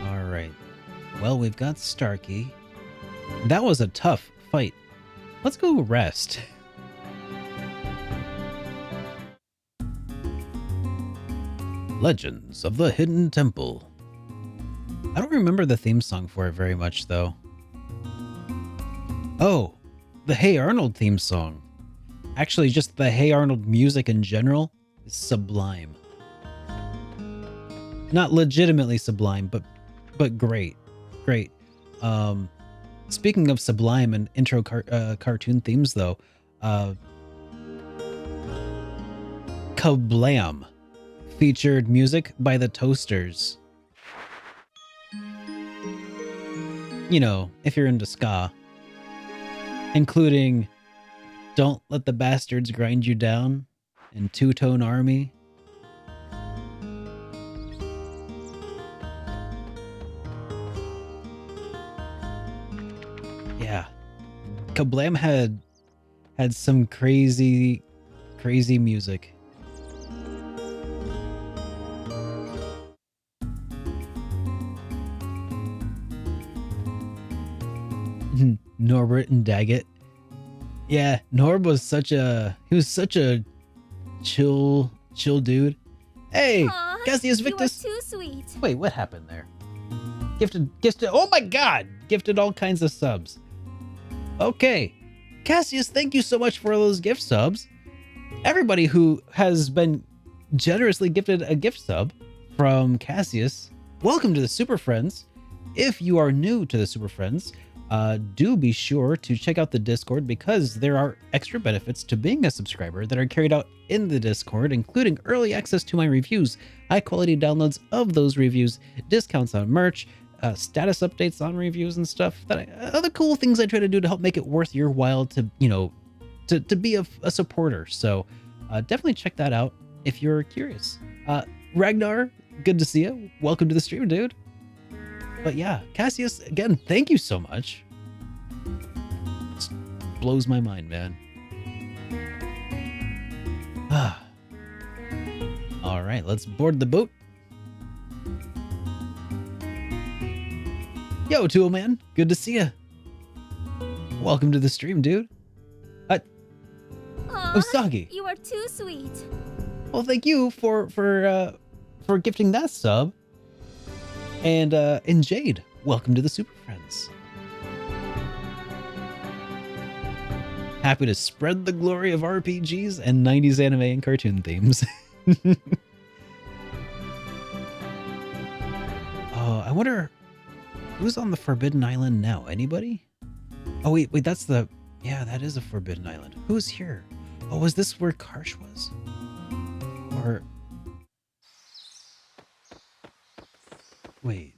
All right. Well, we've got Starkey. That was a tough fight. Let's go rest. Legends of the Hidden Temple. I don't remember the theme song for it very much, though. Oh, the Hey Arnold theme song. Actually, just the Hey Arnold music in general is sublime. Not legitimately sublime, but great. Great. Speaking of sublime and intro cartoon themes though, Kablam featured music by the Toasters. You know, if you're into ska, including Don't Let the Bastards Grind You Down and Two-Tone Army. Yeah. Kablam had some crazy music. Norbert and Daggett. Yeah, Norb was such a chill dude. Hey, Aw, Cassius you Victus. are too sweet. Wait, what happened there? Gifted, oh my god! Gifted all kinds of subs. Okay. Cassius, thank you so much for those gift subs. Everybody who has been generously gifted a gift sub from Cassius, welcome to the Super Friends. If you are new to the Super Friends, do be sure to check out the Discord because there are extra benefits to being a subscriber that are carried out in the Discord, including early access to my reviews, high quality downloads of those reviews, discounts on merch, status updates on reviews and stuff, other cool things I try to do to help make it worth your while to, you know, to be a supporter. So definitely check that out if you're curious. Ragnar, good to see you. Welcome to the stream, dude. But yeah, Cassius, again, thank you so much. Just blows my mind, man. All right, let's board the boat. Yo, Tool Man, good to see you. Welcome to the stream, dude. Aw, Usagi. you are too sweet. Well, thank you for gifting that sub. And Jade, welcome to the Super Friends. Happy to spread the glory of RPGs and 90s anime and cartoon themes. Oh, I wonder who's on the Forbidden Island now? Anybody? Oh, wait, that's the... Yeah, that is a Forbidden Island. Who's here? Oh, was this where Karsh was? Or... Wait.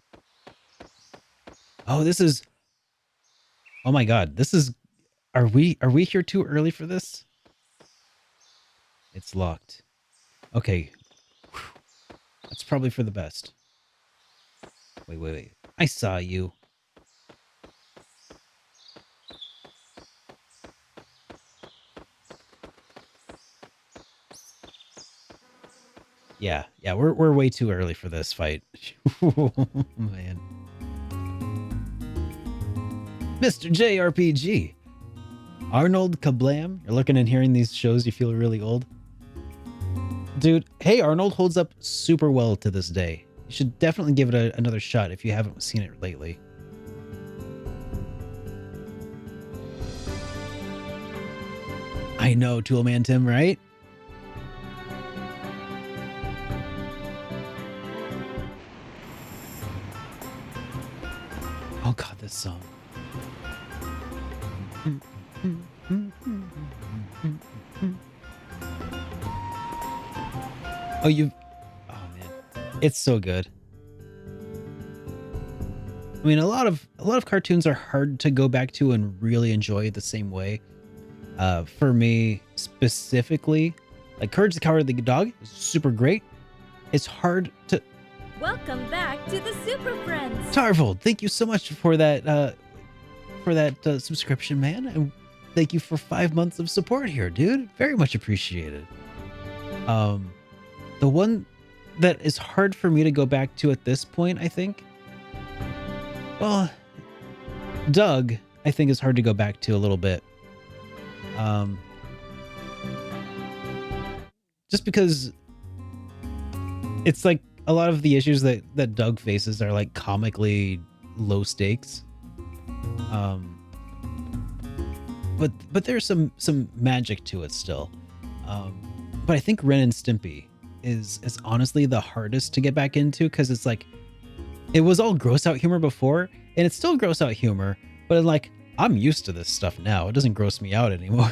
Oh, this is... Oh my god, this is... Are we here too early for this? It's locked. Okay. Whew. That's probably for the best. Wait. I saw you. Yeah, we're way too early for this fight. Oh, man. Mr. JRPG. Arnold Kablam. You're looking and hearing these shows, you feel really old. Dude, hey, Arnold holds up super well to this day. You should definitely give it another shot if you haven't seen it lately. I know, Toolman Tim, right? Oh god, this song. Oh, man, it's so good. I mean, a lot of cartoons are hard to go back to and really enjoy the same way. For me specifically, like Courage the Cowardly Dog is super great. It's hard to... Welcome back to the Super Friends. Tarvold, thank you so much for that subscription, man, and thank you for 5 months of support here, dude. Very much appreciated. The one that is hard for me to go back to at this point, I think. Well, Doug, I think is hard to go back to a little bit. Just because it's like a lot of the issues that Doug faces are like comically low stakes. But there's some magic to it still. But I think Ren and Stimpy is honestly the hardest to get back into, because it's like, it was all gross out humor before, and it's still gross out humor, but like, I'm used to this stuff now. It doesn't gross me out anymore.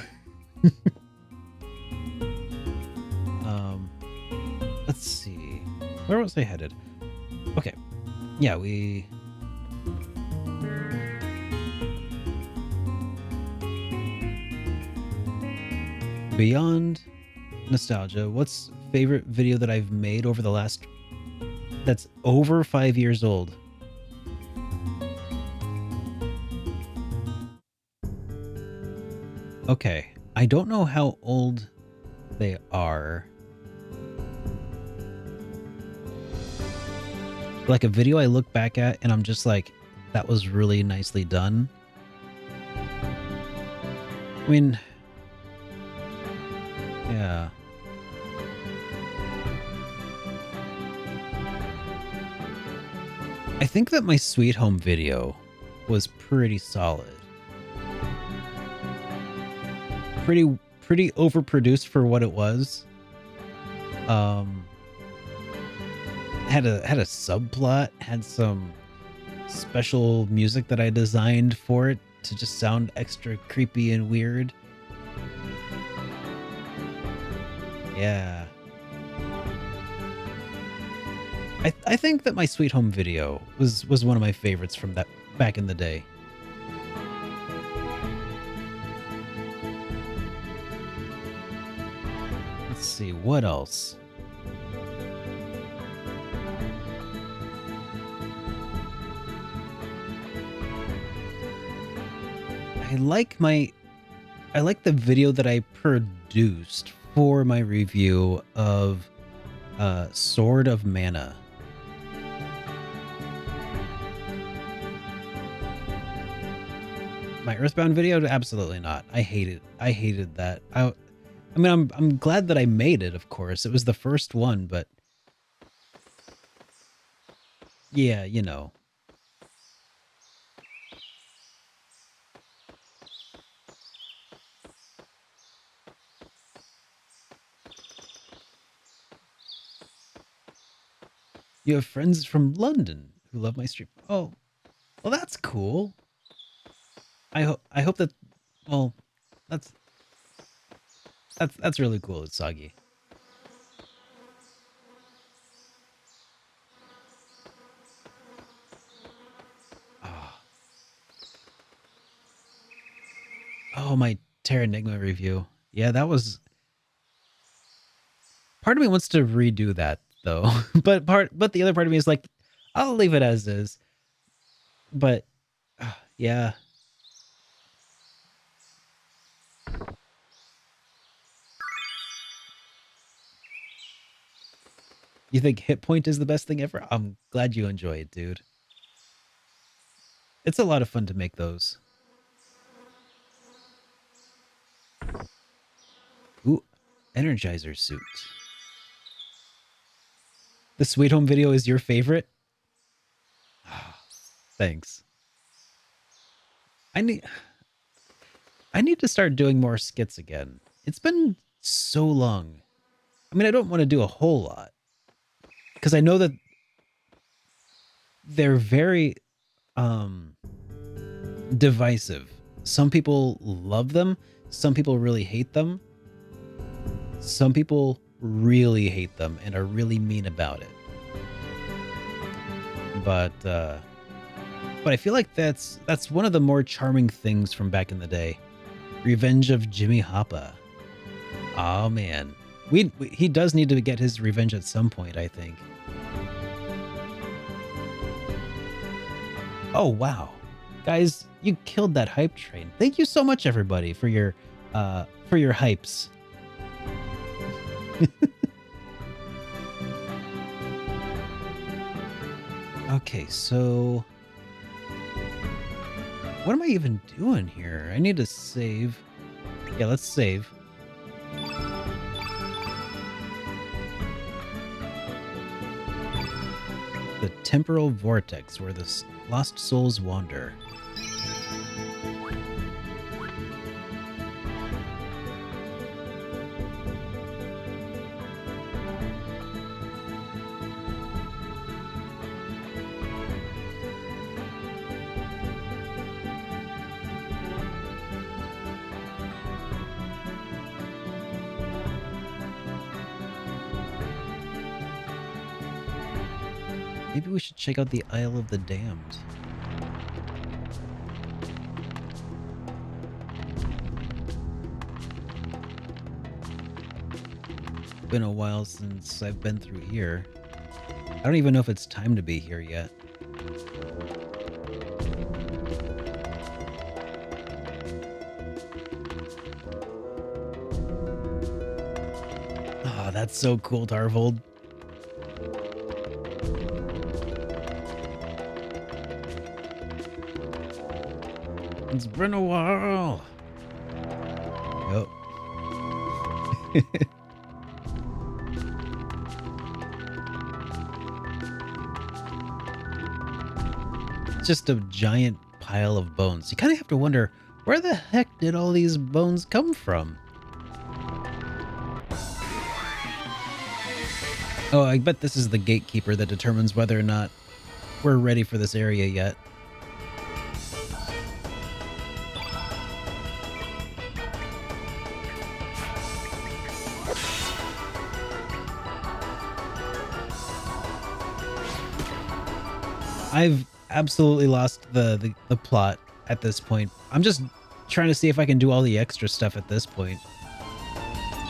Let's see. Where was I headed? Okay. Yeah, beyond nostalgia, what's favorite video that I've made over the last, that's over 5 years old? Okay, I don't know how old they are. Like a video I look back at and I'm just like, that was really nicely done. I mean, yeah. I think that my Sweet Home video was pretty solid. Pretty overproduced for what it was. Had a subplot, had some special music that I designed for it to just sound extra creepy and weird. Yeah. I think that my Sweet Home video was one of my favorites from that back in the day. Let's see, what else? I like the video that I produced for my review of Sword of Mana. My Earthbound video? Absolutely not. I hated that. I mean, I'm glad that I made it, of course. It was the first one, but yeah, you know. You have friends from London who love my stream. Oh, well, that's cool. I hope that, well, that's really cool, Usagi. Oh, my Terranigma review. Yeah, that was... Part of me wants to redo that, though. but the other part of me is like, I'll leave it as is. But, yeah. You think Hit Point is the best thing ever? I'm glad you enjoy it, dude. It's a lot of fun to make those. Ooh, Energizer suit. The Sweet Home video is your favorite? Thanks. I need to start doing more skits again. It's been so long. I mean, I don't want to do a whole lot, because I know that they're very divisive. Some people love them, some people really hate them. Some people really hate them and are really mean about it. But I feel like that's one of the more charming things from back in the day. Revenge of Jimmy Hoppa. Oh man. He does need to get his revenge at some point, I think. Oh wow. Guys, you killed that hype train. Thank you so much, everybody, for your hypes. Okay, so what am I even doing here? I need to save. Yeah, let's save. The temporal vortex where the lost souls wander. Maybe we should check out the Isle of the Damned. Been a while since I've been through here. I don't even know if it's time to be here yet. Ah, that's so cool, Tarvold. It's been a while. Yep. Just a giant pile of bones. You kind of have to wonder, where the heck did all these bones come from? Oh, I bet this is the gatekeeper that determines whether or not we're ready for this area yet. I've absolutely lost the plot at this point. I'm just trying to see if I can do all the extra stuff at this point.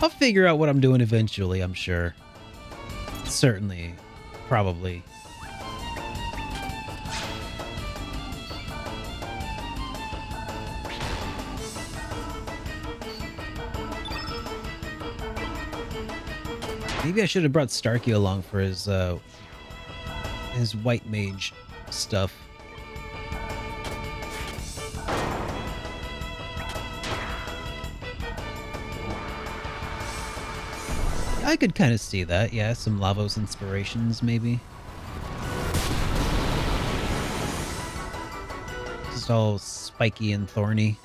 I'll figure out what I'm doing eventually, I'm sure. Certainly. Probably. Maybe I should have brought Starkey along for his white mage stuff. I could kind of see that, yeah. Some Lavos inspirations, maybe. Just all spiky and thorny.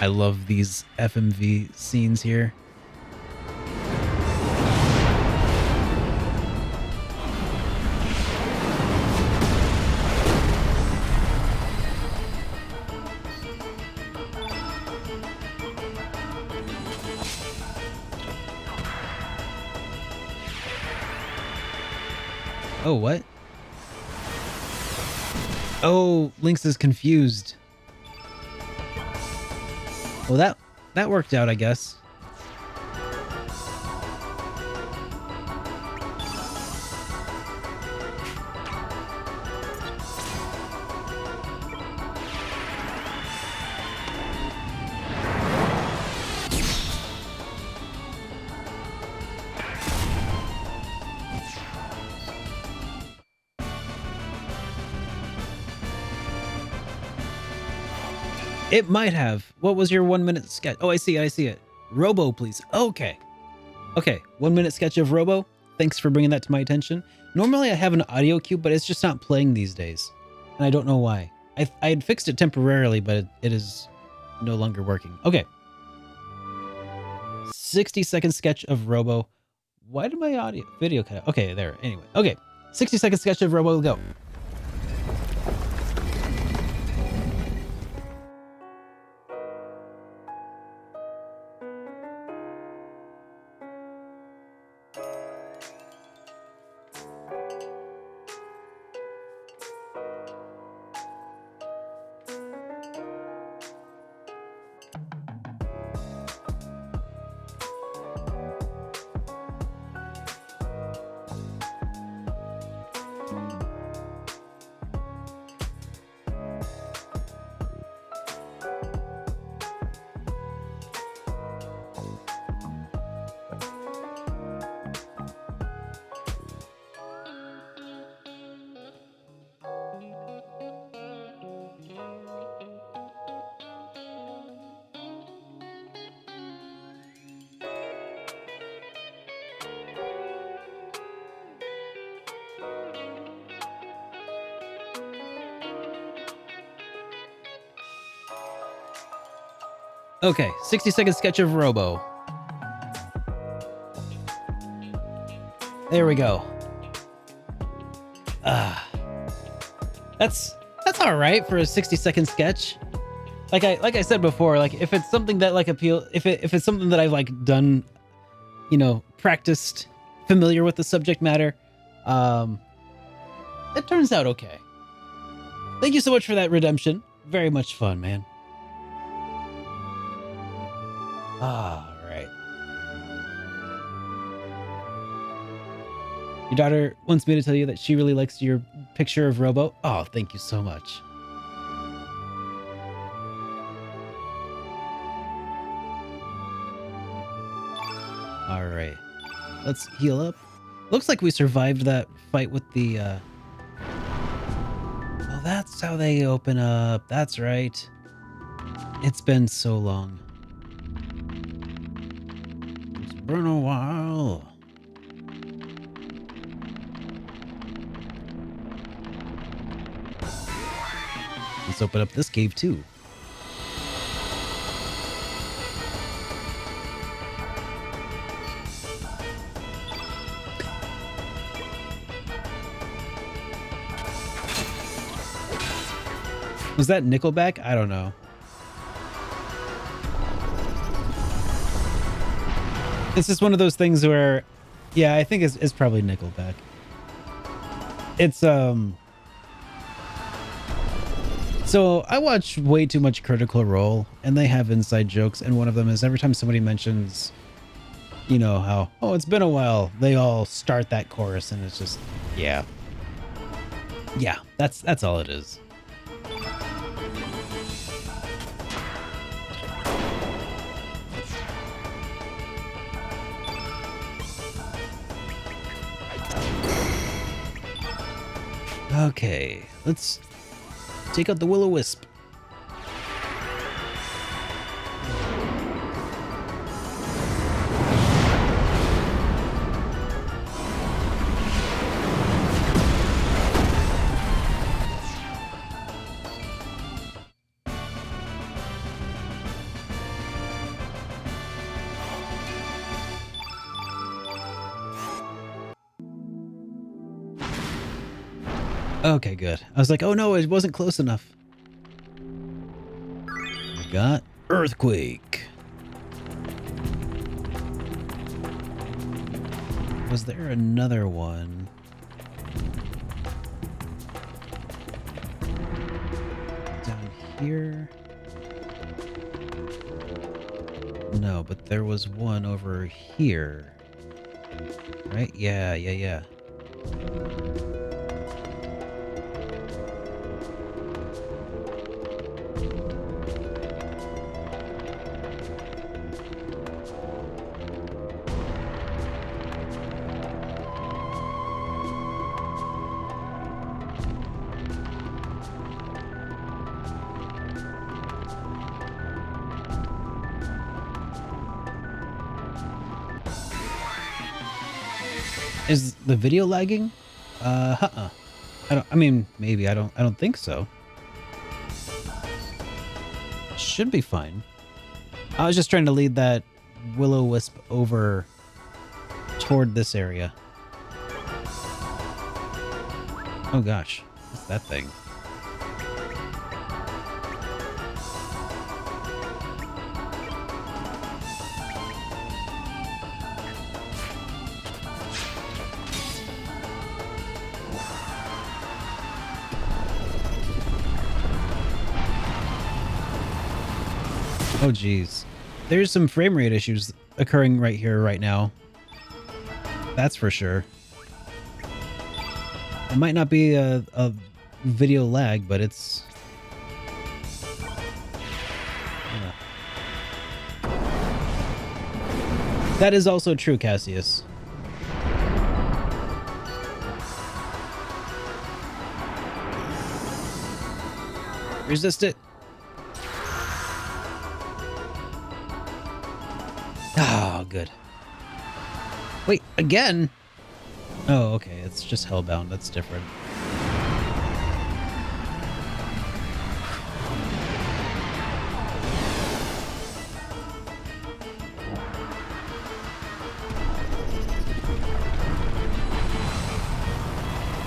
I love these FMV scenes here. Oh, what? Oh, Lynx is confused. Well, that worked out, I guess. It might have. What was your 1 minute sketch? Oh, I see it. Robo, please. Okay. Okay, 1 minute sketch of Robo. Thanks for bringing that to my attention. Normally I have an audio cue, but it's just not playing these days. And I don't know why. I had fixed it temporarily, but it is no longer working. Okay. 60-second sketch of Robo. Why did my video cut out? Okay, there. Anyway. Okay. 60-second sketch of Robo. Go. Okay, 60-second sketch of Robo. There we go. That's all right for a 60-second sketch. Like I said before, like if it's something that like if it's something that I've like done practiced, familiar with the subject matter. It turns out okay. Thank you so much for that redemption. Very much fun, man. All right. Your daughter wants me to tell you that she really likes your picture of Robo. Oh, thank you so much. All right. Let's heal up. Looks like we survived that fight with the, Oh, that's how they open up. That's right. It's been so long. It's been a while. Let's open up this cave too. Was that Nickelback? I don't know. It's just one of those things where, yeah, I think it's probably Nickelback. It's, so I watch way too much Critical Role, and they have inside jokes, and one of them is every time somebody mentions, how, oh, it's been a while, they all start that chorus, and it's just, yeah. Yeah, that's all it is. Okay, let's take out the Will-O-Wisp. Okay, good. I was like, oh no, it wasn't close enough. We got Earthquake. Was there another one? Down here? No, but there was one over here. Right? Yeah. Is the video lagging? Maybe I don't think so. Should be fine. I was just trying to lead that Will-O-Wisp over toward this area. Oh gosh, what's that thing? Oh geez, there's some frame rate issues occurring right here, right now. That's for sure. It might not be a video lag, but it's... yeah. That is also true, Cassius. Resist it. Oh, good. Wait, again? Oh, okay. It's just Hellbound. That's different.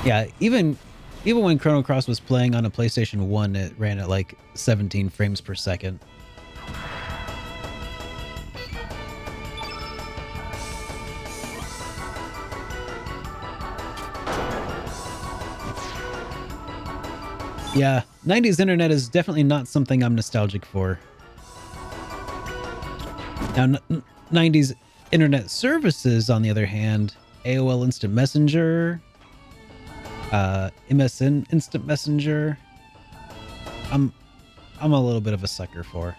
Yeah, even when Chrono Cross was playing on a PlayStation 1, it ran at like 17 frames per second. Yeah, 90s internet is definitely not something I'm nostalgic for. Now, 90s internet services, on the other hand, AOL Instant Messenger, MSN Instant Messenger, I'm a little bit of a sucker for.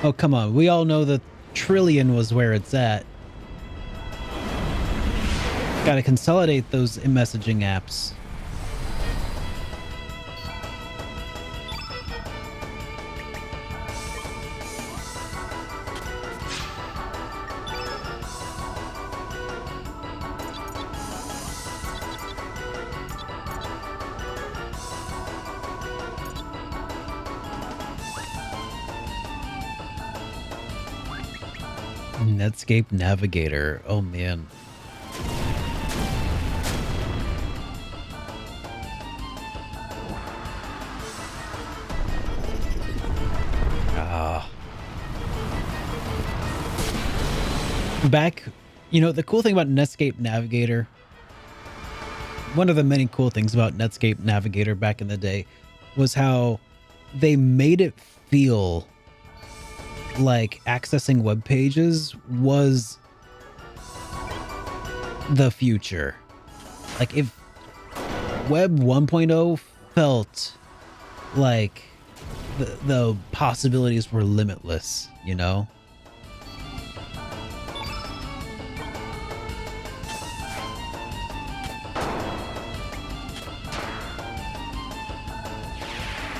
Oh, come on. We all know that Trillion was where it's at. Gotta consolidate those messaging apps. Netscape Navigator. Oh, man. Back, the cool thing about Netscape Navigator, one of the many cool things about Netscape Navigator back in the day was how they made it feel like accessing web pages was the future. Like if Web 1.0 felt like the possibilities were limitless,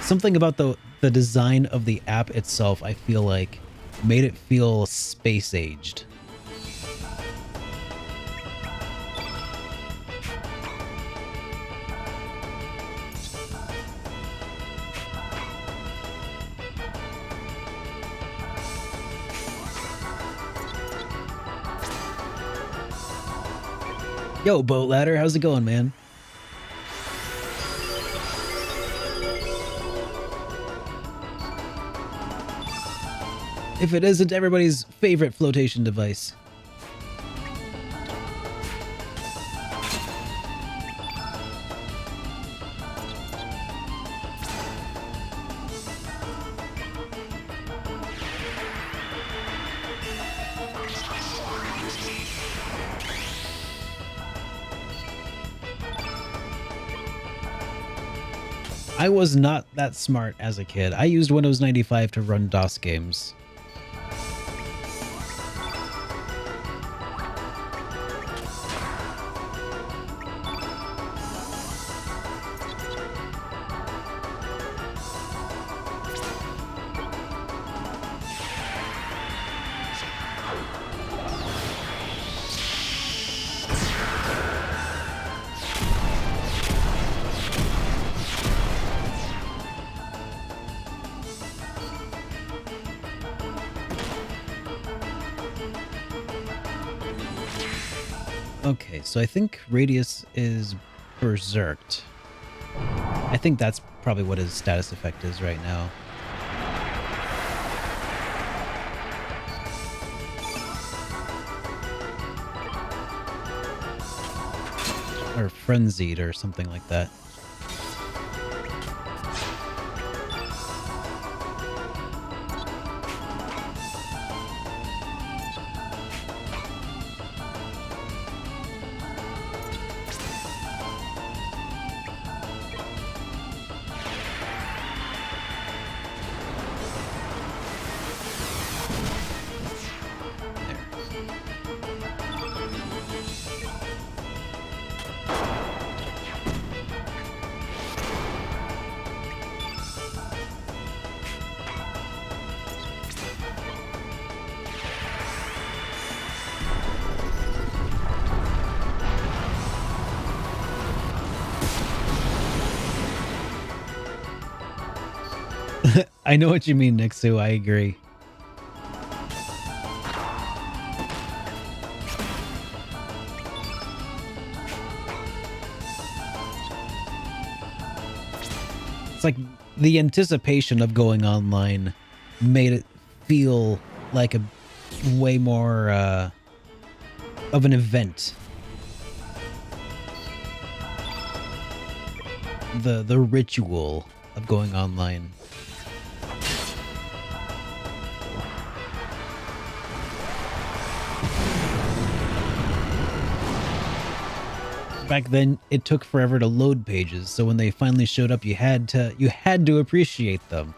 Something about the design of the app itself, I feel like, made it feel space-aged. Yo, Boat Ladder, how's it going, man? If it isn't everybody's favorite flotation device. I was not that smart as a kid. I used Windows 95 to run DOS games. Okay, so I think Radius is berserked. I think that's probably what his status effect is right now. Or frenzied or something like that. I know what you mean, Nixu. I agree. It's like the anticipation of going online made it feel like a way more of an event the ritual of going online. Back then, it took forever to load pages, so when they finally showed up, you had to appreciate them.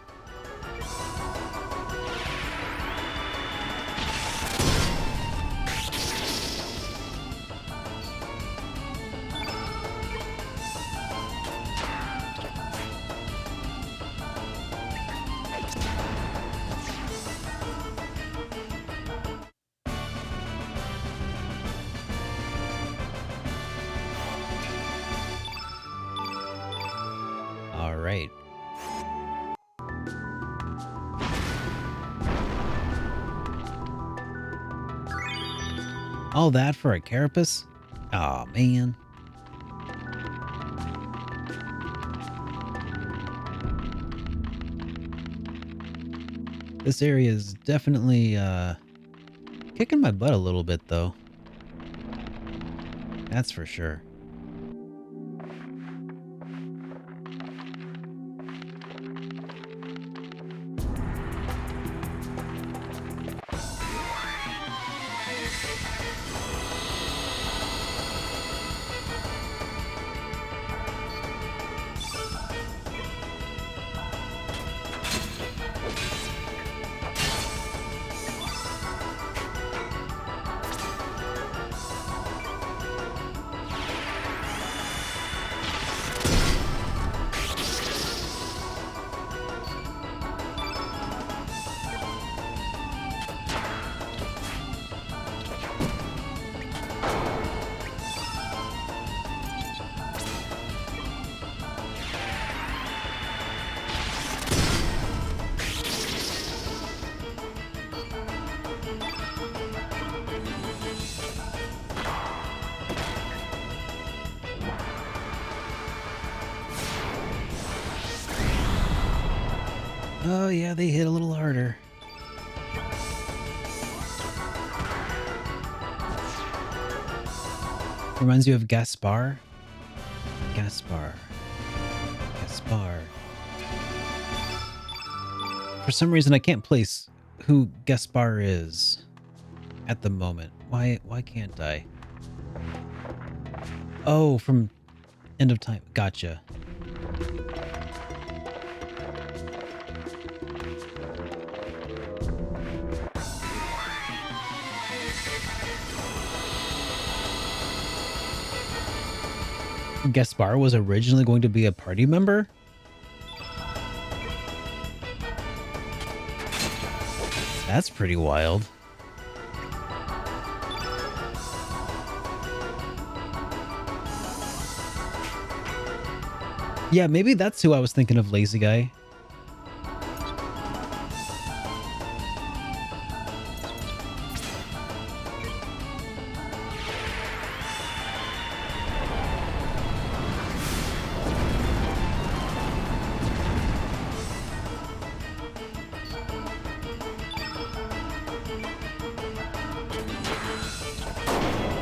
All right. All that for a carapace? Aw, man. This area is definitely kicking my butt a little bit, though. That's for sure. Oh yeah, they hit a little harder. Reminds you of Gaspar? Gaspar. For some reason, I can't place who Gaspar is at the moment. Why can't I? Oh, from End of Time. Gotcha. Gaspar was originally going to be a party member? That's pretty wild. Yeah, maybe that's who I was thinking of, Lazy Guy.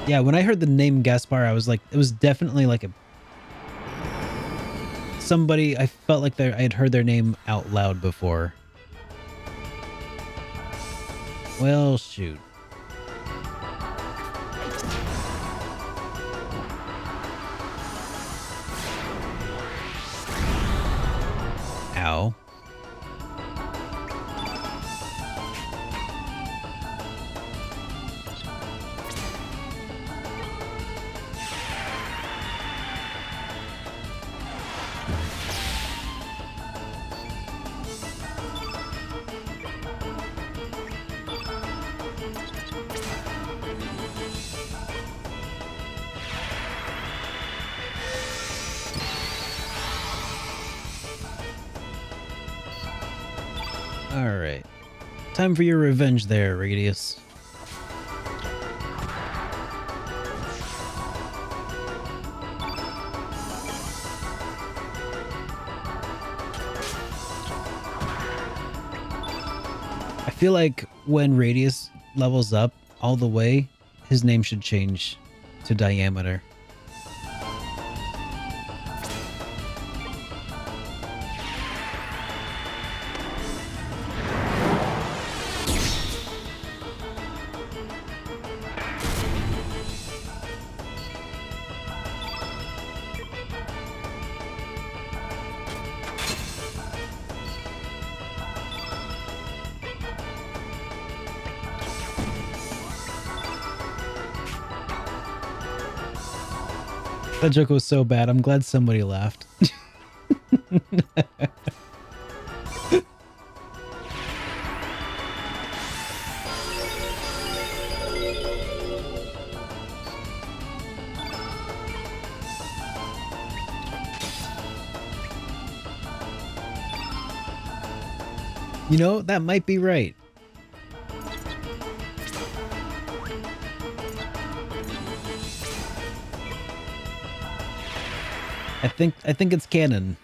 Yeah, when I heard the name Gaspar, I was like, it was definitely like somebody, I felt like I had heard their name out loud before. Well, shoot. Ow. Alright. Time for your revenge there, Radius. I feel like when Radius levels up all the way, his name should change to Diameter. That joke was so bad. I'm glad somebody laughed. You know, that might be right. I think it's canon.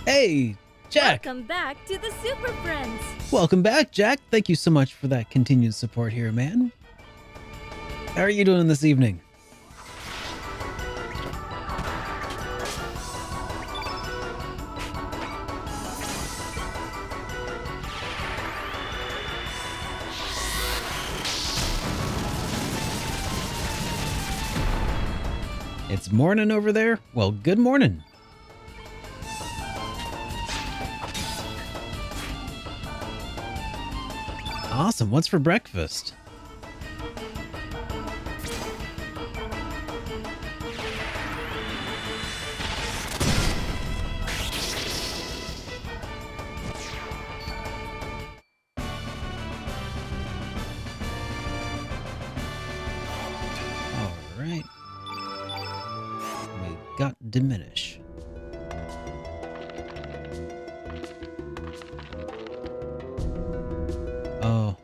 Hey, Jack. Welcome back to the Super Friends. Welcome back, Jack. Thank you so much for that continued support here, man. How are you doing this evening? It's morning over there? Well, good morning. Awesome. What's for breakfast? All right. We got diminish. Oh,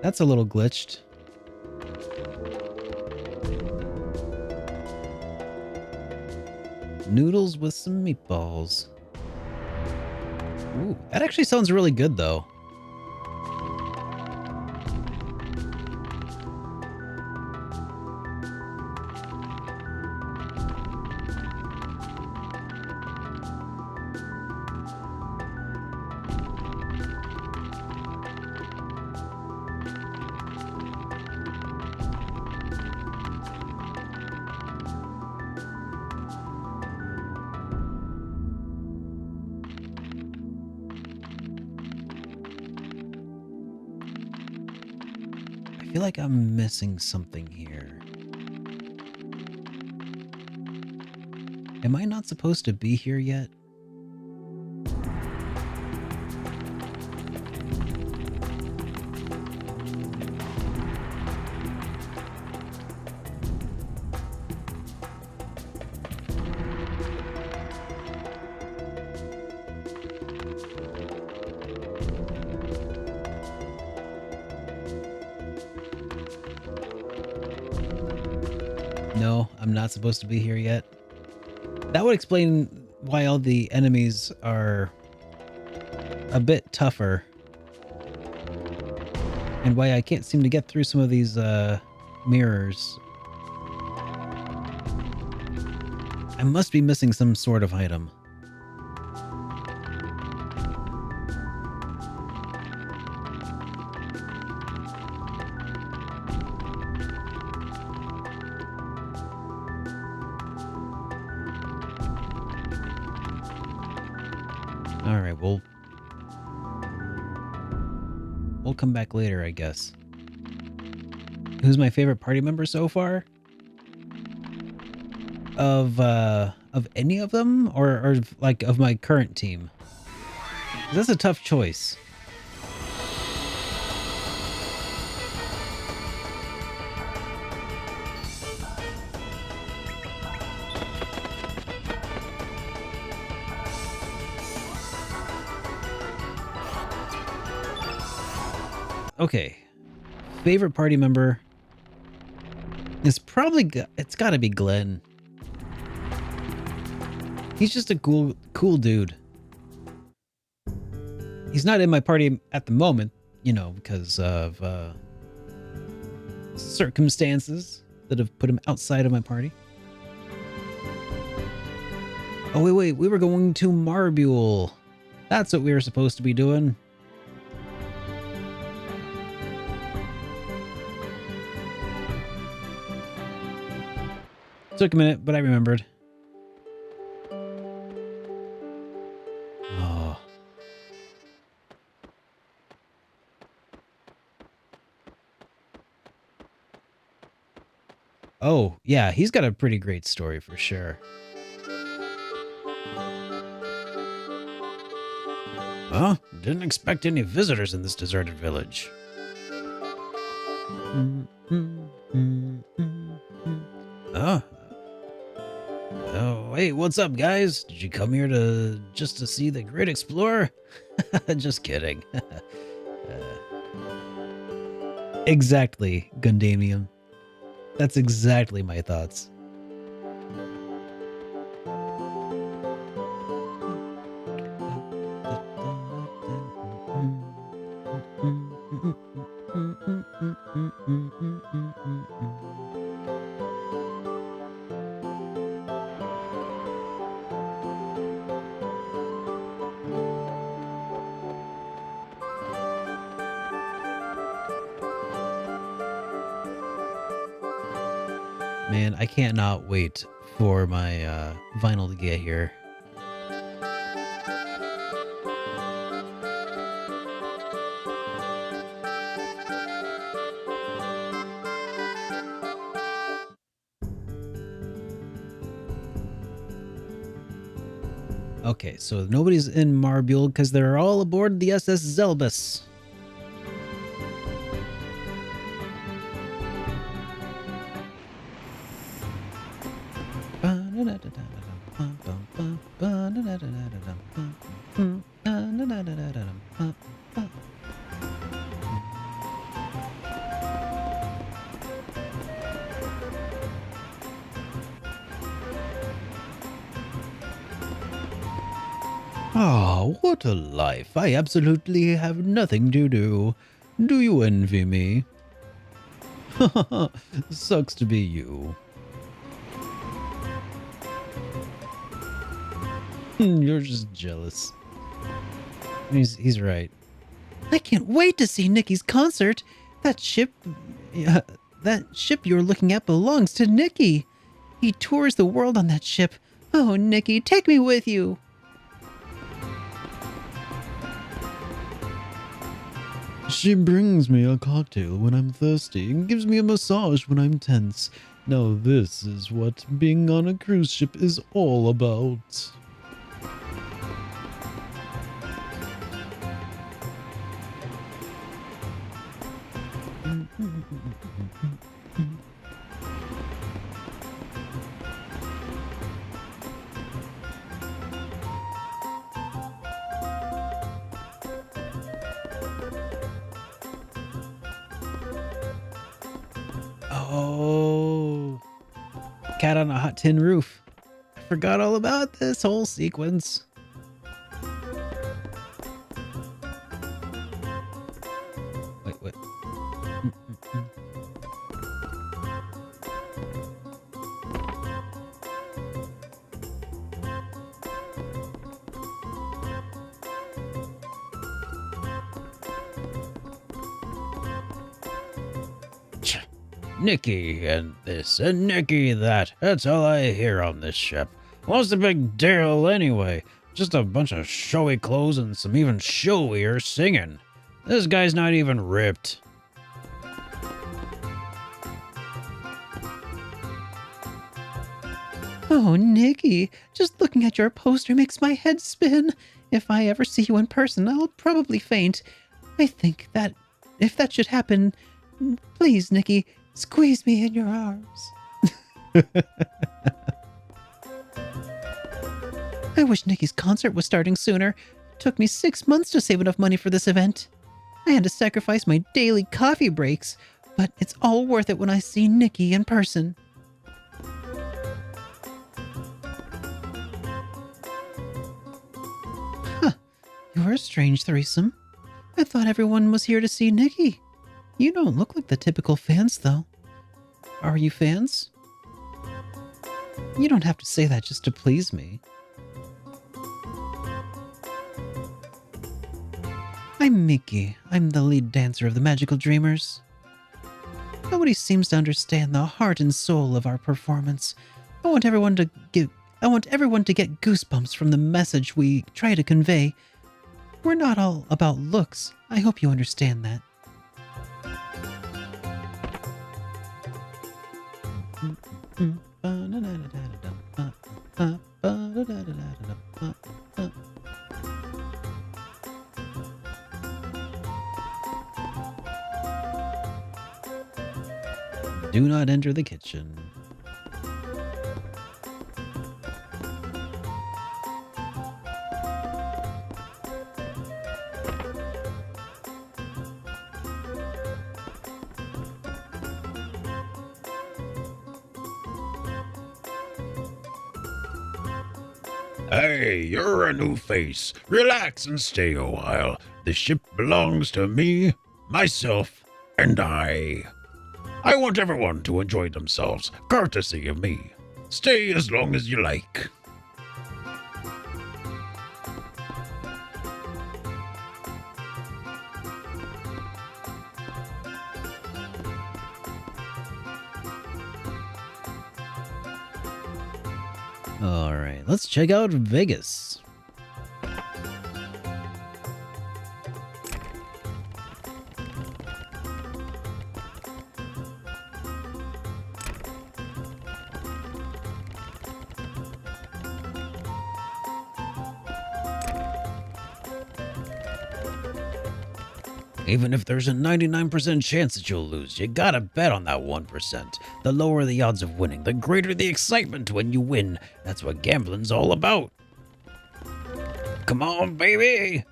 that's a little glitched. Noodles with some meatballs. Ooh, that actually sounds really good, though. I feel like I'm missing something here. Am I not supposed to be here yet? No, I'm not supposed to be here yet. That would explain why all the enemies are a bit tougher. And why I can't seem to get through some of these mirrors. I must be missing some sort of item. we'll come back later, I guess. Who's my favorite party member so far? Of any of them, or like of my current team? That's a tough choice. Okay, favorite party member is probably it's got to be Glenn. He's just a cool dude. He's not in my party at the moment, you know, because of circumstances that have put him outside of my party. Oh, wait, we were going to Marbule. That's what we were supposed to be doing. Took a minute, but I remembered. Oh. Oh, yeah, he's got a pretty great story for sure. Huh? Didn't expect any visitors in this deserted village. Huh? Oh, hey, what's up, guys? Did you come here just to see the Great Explorer? Just kidding. Exactly, Gundamium. That's exactly my thoughts. Man, I cannot wait for my vinyl to get here. Okay, so nobody's in Marbule because they're all aboard the SS Zelbus. Oh, what a life. I absolutely have nothing to do. Do you envy me? Sucks to be you. You're just jealous. He's right. I can't wait to see Nikki's concert. That ship you're looking at belongs to Nikki. He tours the world on that ship. Oh, Nikki, take me with you. She brings me a cocktail when I'm thirsty and gives me a massage when I'm tense. Now this is what being on a cruise ship is all about. Oh, cat on a hot tin roof. I forgot all about this whole sequence. Wait, what? Nikki and this and Nikki that. That's all I hear on this ship. What's the big deal anyway? Just a bunch of showy clothes and some even showier singing. This guy's not even ripped. Oh, Nikki, just looking at your poster makes my head spin. If I ever see you in person, I'll probably faint. I think that if that should happen, please, Nikki, squeeze me in your arms. I wish Nikki's concert was starting sooner. It took me 6 months to save enough money for this event. I had to sacrifice my daily coffee breaks, but it's all worth it when I see Nikki in person. You're a strange threesome. I thought everyone was here to see Nikki. You don't look like the typical fans, though. Are you fans? You don't have to say that just to please me. I'm Mickey. I'm the lead dancer of the Magical Dreamers. Nobody seems to understand the heart and soul of our performance. I want everyone to get goosebumps from the message we try to convey. We're not all about looks. I hope you understand that. Do not enter the kitchen. Hey, you're a new face. Relax and stay a while. The ship belongs to me, myself, and I. I want everyone to enjoy themselves, courtesy of me. Stay as long as you like. All right, let's check out Vegas. Even if there's a 99% chance that you'll lose, you gotta bet on that 1%. The lower the odds of winning, the greater the excitement when you win. That's what gambling's all about. Come on, baby!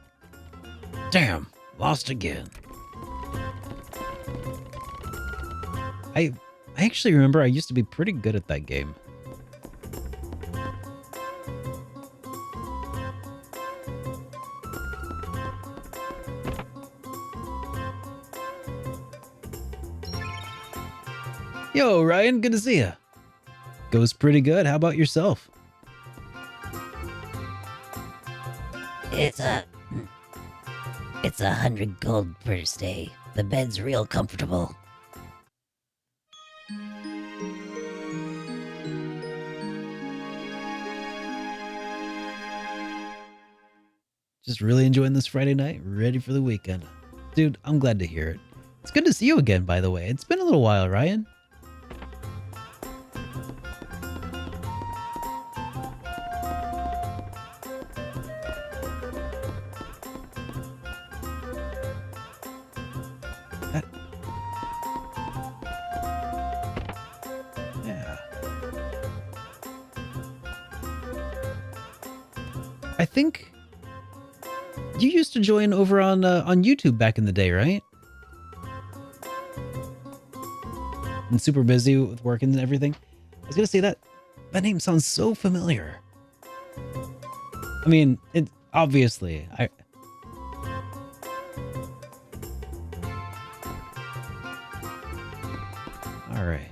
Damn, lost again. I actually remember I used to be pretty good at that game. Yo, Ryan, good to see ya. Goes pretty good. How about yourself? It's 100 gold per stay. The bed's real comfortable. Just really enjoying this Friday night, ready for the weekend. Dude, I'm glad to hear it. It's good to see you again, by the way. It's been a little while, Ryan. Yeah. I think you used to join over on YouTube back in the day, right? And super busy with work and everything. I was gonna say that name sounds so familiar. I mean, it obviously All right.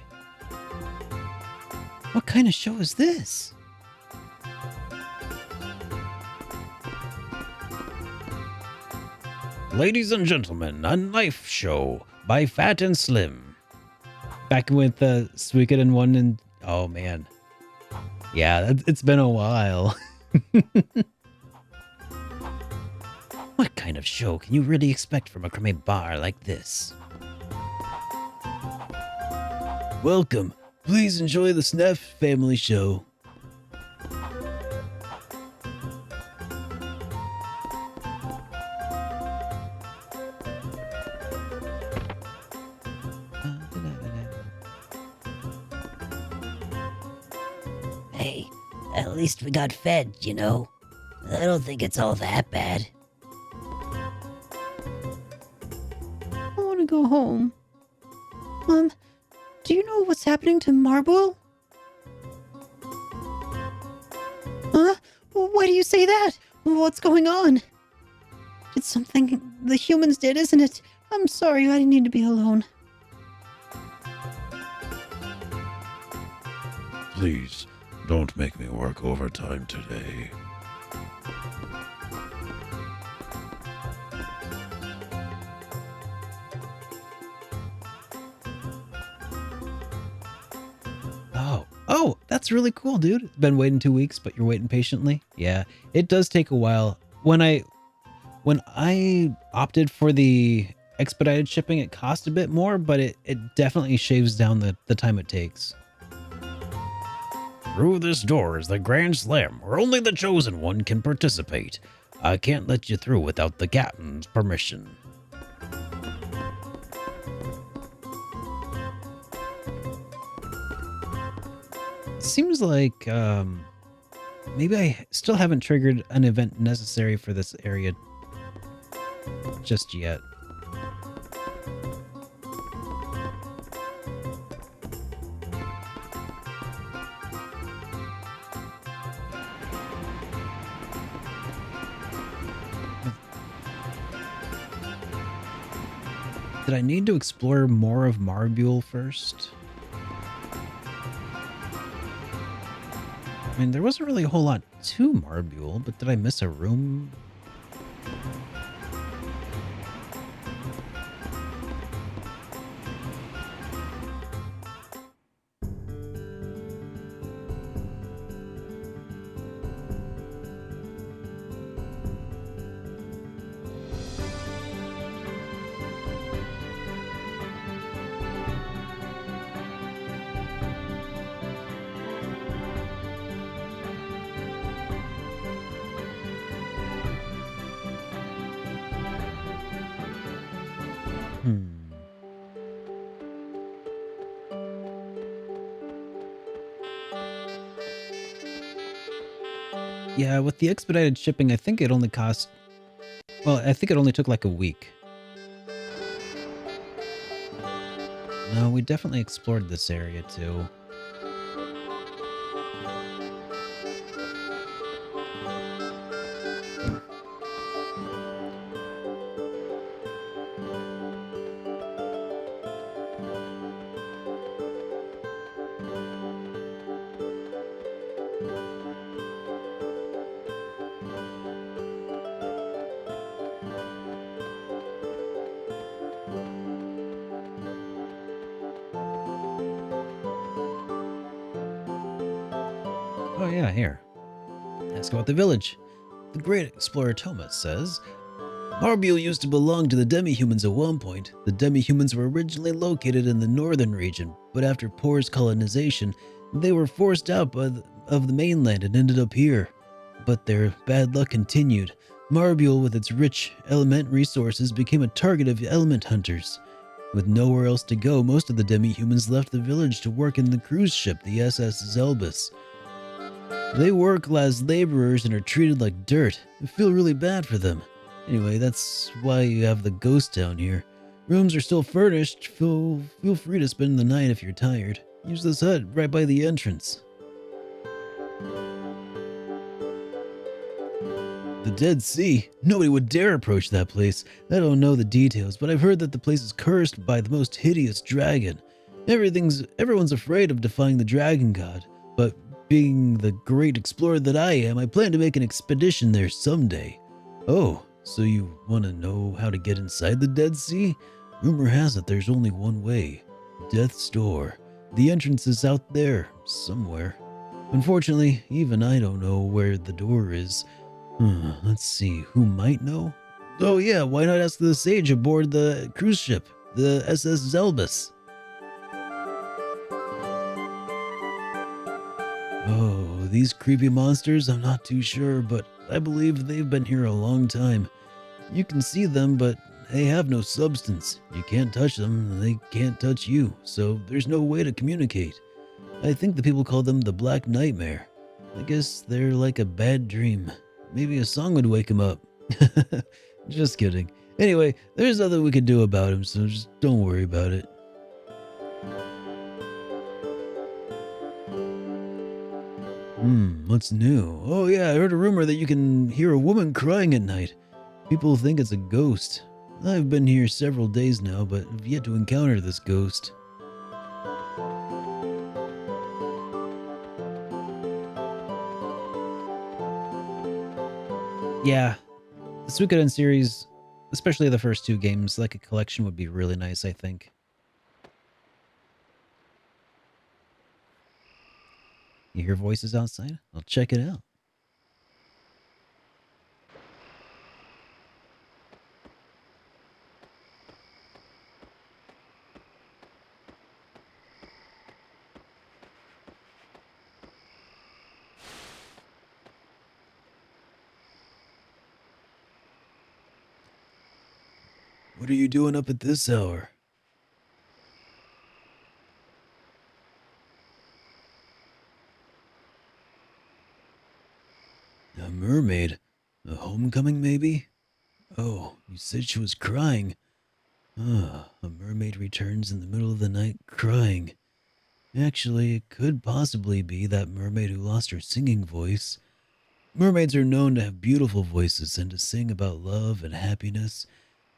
What kind of show is this? Ladies and gentlemen, a knife show by Fat and Slim. Back with Suikoden and 1 and oh man. Yeah, it's been a while. kind of show can you really expect from a crummy bar like this? Welcome. Please enjoy the Snaff Family Show. Hey, at least we got fed, you know. I don't think it's all that bad. I want to go home. Do you know what's happening to Marble? Huh? Why do you say that? What's going on? It's something the humans did, isn't it? I'm sorry, I need to be alone. Please, don't make me work overtime today. Oh, that's really cool, dude. Been waiting 2 weeks, but you're waiting patiently. Yeah, it does take a while. When I opted for the expedited shipping, it cost a bit more, but it definitely shaves down the time it takes. Through this door is the Grand Slam, where only the chosen one can participate. I can't let you through without the captain's permission. Seems like maybe I still haven't triggered an event necessary for this area just yet. Did I need to explore more of Marbule first? I mean, there wasn't really a whole lot to Marbule, but did I miss a room? Yeah, with the expedited shipping, I think it only cost... Well, I think it only took like a week. No, we definitely explored this area too. Oh yeah, here. Ask about the village. The great explorer Thomas says, Marbule used to belong to the demi-humans at one point. The demi-humans were originally located in the northern region, but after Poor's colonization, they were forced out of the mainland and ended up here. But their bad luck continued. Marbule, with its rich element resources, became a target of element hunters. With nowhere else to go, most of the demi-humans left the village to work in the cruise ship, the SS Zelbus. They work as laborers and are treated like dirt. I feel really bad for them. Anyway, that's why you have the ghost town here. Rooms are still furnished. Feel free to spend the night if you're tired. Use this hut right by the entrance. The Dead Sea? Nobody would dare approach that place. I don't know the details, but I've heard that the place is cursed by the most hideous dragon. Everyone's afraid of defying the dragon god, but being the great explorer that I am, I plan to make an expedition there someday. Oh, so you want to know how to get inside the Dead Sea? Rumor has it there's only one way. Death's Door. The entrance is out there, somewhere. Unfortunately, even I don't know where the door is. Let's see, who might know? Oh yeah, why not ask the sage aboard the cruise ship, the SS Zelbus? Oh, these creepy monsters, I'm not too sure, but I believe they've been here a long time. You can see them, but they have no substance. You can't touch them, and they can't touch you, so there's no way to communicate. I think the people call them the Black Nightmare. I guess they're like a bad dream. Maybe a song would wake him up. Just kidding. Anyway, there's nothing we can do about him, so just don't worry about it. What's new? Oh yeah, I heard a rumor that you can hear a woman crying at night. People think it's a ghost. I've been here several days now, but have yet to encounter this ghost. Yeah, the Suikoden series, especially the first two games, like a collection would be really nice, I think. You hear voices outside? I'll check it out. What are you doing up at this hour? A mermaid? A homecoming, maybe? Oh, you said she was crying. Ah, a mermaid returns in the middle of the night crying. Actually, it could possibly be that mermaid who lost her singing voice. Mermaids are known to have beautiful voices and to sing about love and happiness,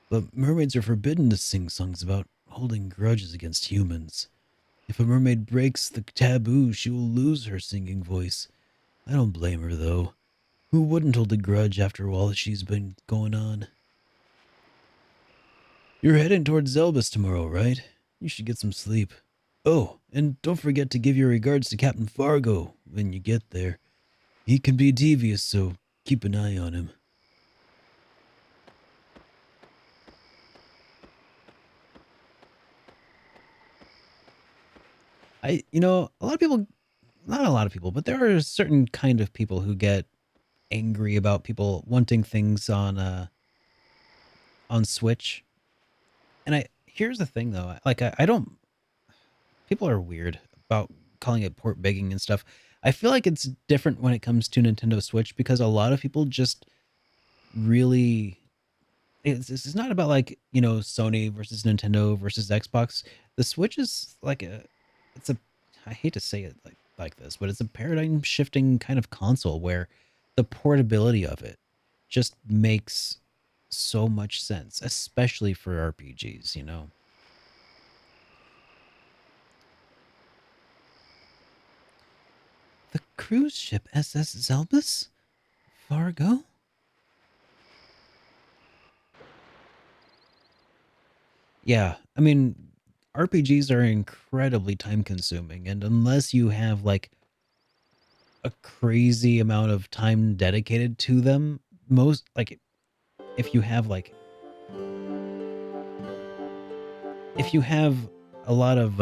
but mermaids are forbidden to sing songs about holding grudges against humans. If a mermaid breaks the taboo, she will lose her singing voice. I don't blame her, though. Who wouldn't hold a grudge after all that she's been going on? You're heading towards Zelbus tomorrow, right? You should get some sleep. Oh, and don't forget to give your regards to Captain Fargo when you get there. He can be devious, so keep an eye on him. A lot of people, not a lot of people, but there are a certain kind of people who get angry about people wanting things on Switch. And here's the thing though, like I don't, people are weird about calling it port begging and stuff. I feel like it's different when it comes to Nintendo Switch because a lot of people just really, it's not about like, Sony versus Nintendo versus Xbox. The Switch is like it's a, I hate to say it like this, but it's a paradigm shifting kind of console where the portability of it just makes so much sense, especially for RPGs, The cruise ship SS Zelbus? Fargo? Yeah, I mean, RPGs are incredibly time consuming, and unless you have like a crazy amount of time dedicated to them, most like if you have like if you have a lot of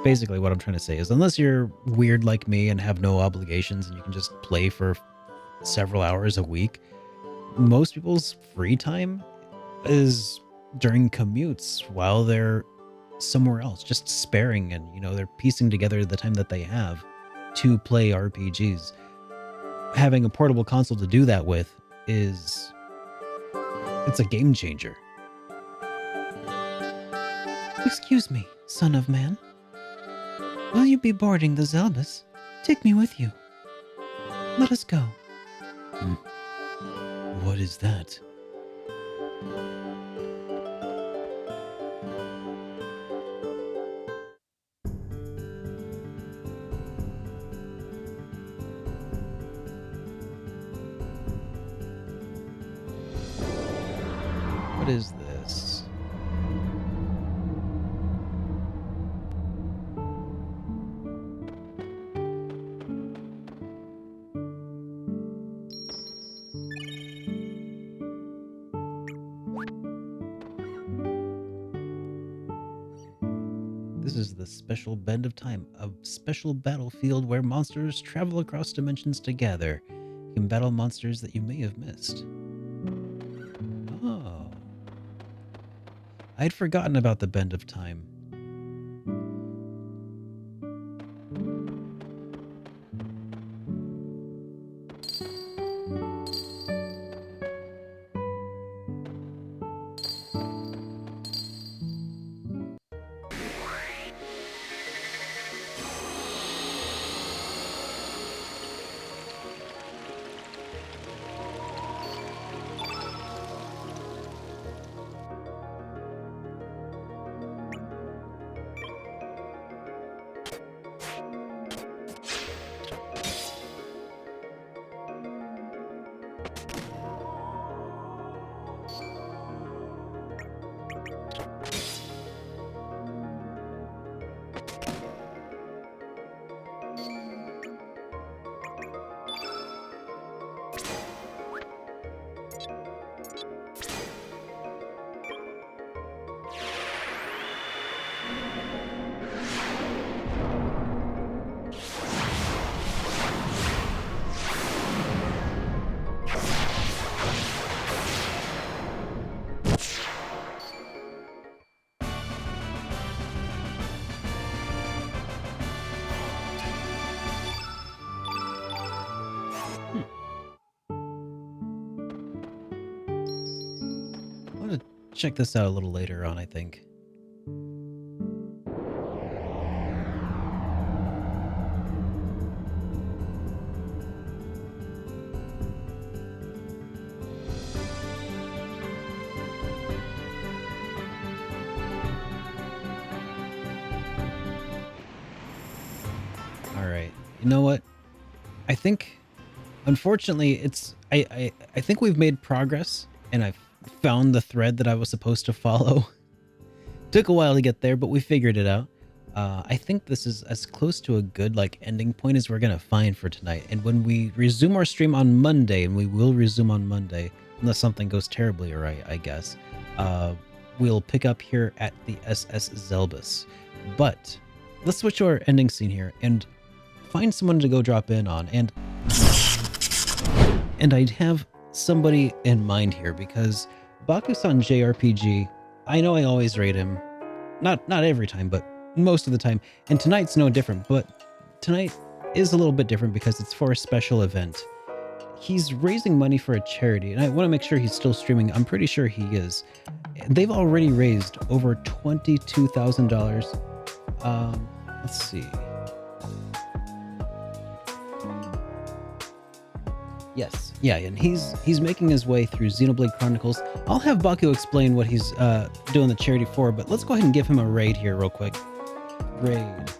basically what I'm trying to say is unless you're weird like me and have no obligations and you can just play for several hours a week, most people's free time is during commutes while they're somewhere else, just sparing and they're piecing together the time that they have to play RPGs. Having a portable console to do that with it's a game changer. Excuse me, son of man. Will you be boarding the Zelbus? Take me with you. Let us go. What is that? What is this? This is the special Bend of Time, a special battlefield where monsters travel across dimensions together. You can battle monsters that you may have missed. Oh. I'd forgotten about the Bend of Time. I want to check this out a little later on, I think. All right. You know what? I think, unfortunately, I think we've made progress, and I've found the thread that I was supposed to follow. Took a while to get there, but we figured it out. I think this is as close to a good ending point as we're gonna find for tonight. And when we resume our stream on Monday, and we will resume on Monday, unless something goes terribly awry, I guess, we'll pick up here at the SS Zelbus. But let's switch to our ending scene here and find someone to go drop in on. And I'd have somebody in mind here because Baku-san JRPG, I know I always rate him, not every time, but most of the time, and tonight's no different. But tonight is a little bit different because it's for a special event. He's raising money for a charity, and I want to make sure he's still streaming. I'm pretty sure he is. They've already raised over $22,000. Let's see. Yes, yeah, and he's making his way through Xenoblade Chronicles. I'll have Baku explain what he's doing the charity for, but let's go ahead and give him a raid here real quick. Raid.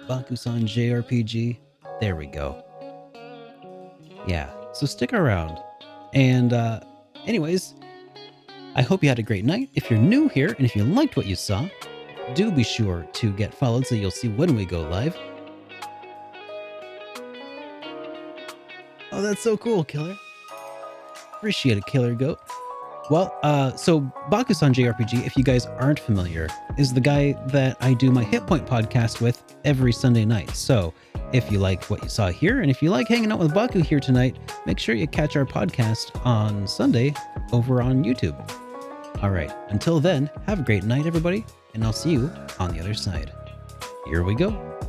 Baku-san JRPG. There we go. Yeah, so stick around. And anyways, I hope you had a great night. If you're new here and if you liked what you saw, do be sure to get followed so you'll see when we go live. Oh, that's so cool, Killer. Appreciate it, Killer Goat. Well, so Baku-san JRPG, if you guys aren't familiar, is the guy that I do my Hit Point podcast with every Sunday night. So if you like what you saw here, and if you like hanging out with Baku here tonight, make sure you catch our podcast on Sunday over on YouTube. All right, until then, have a great night, everybody, and I'll see you on the other side. Here we go.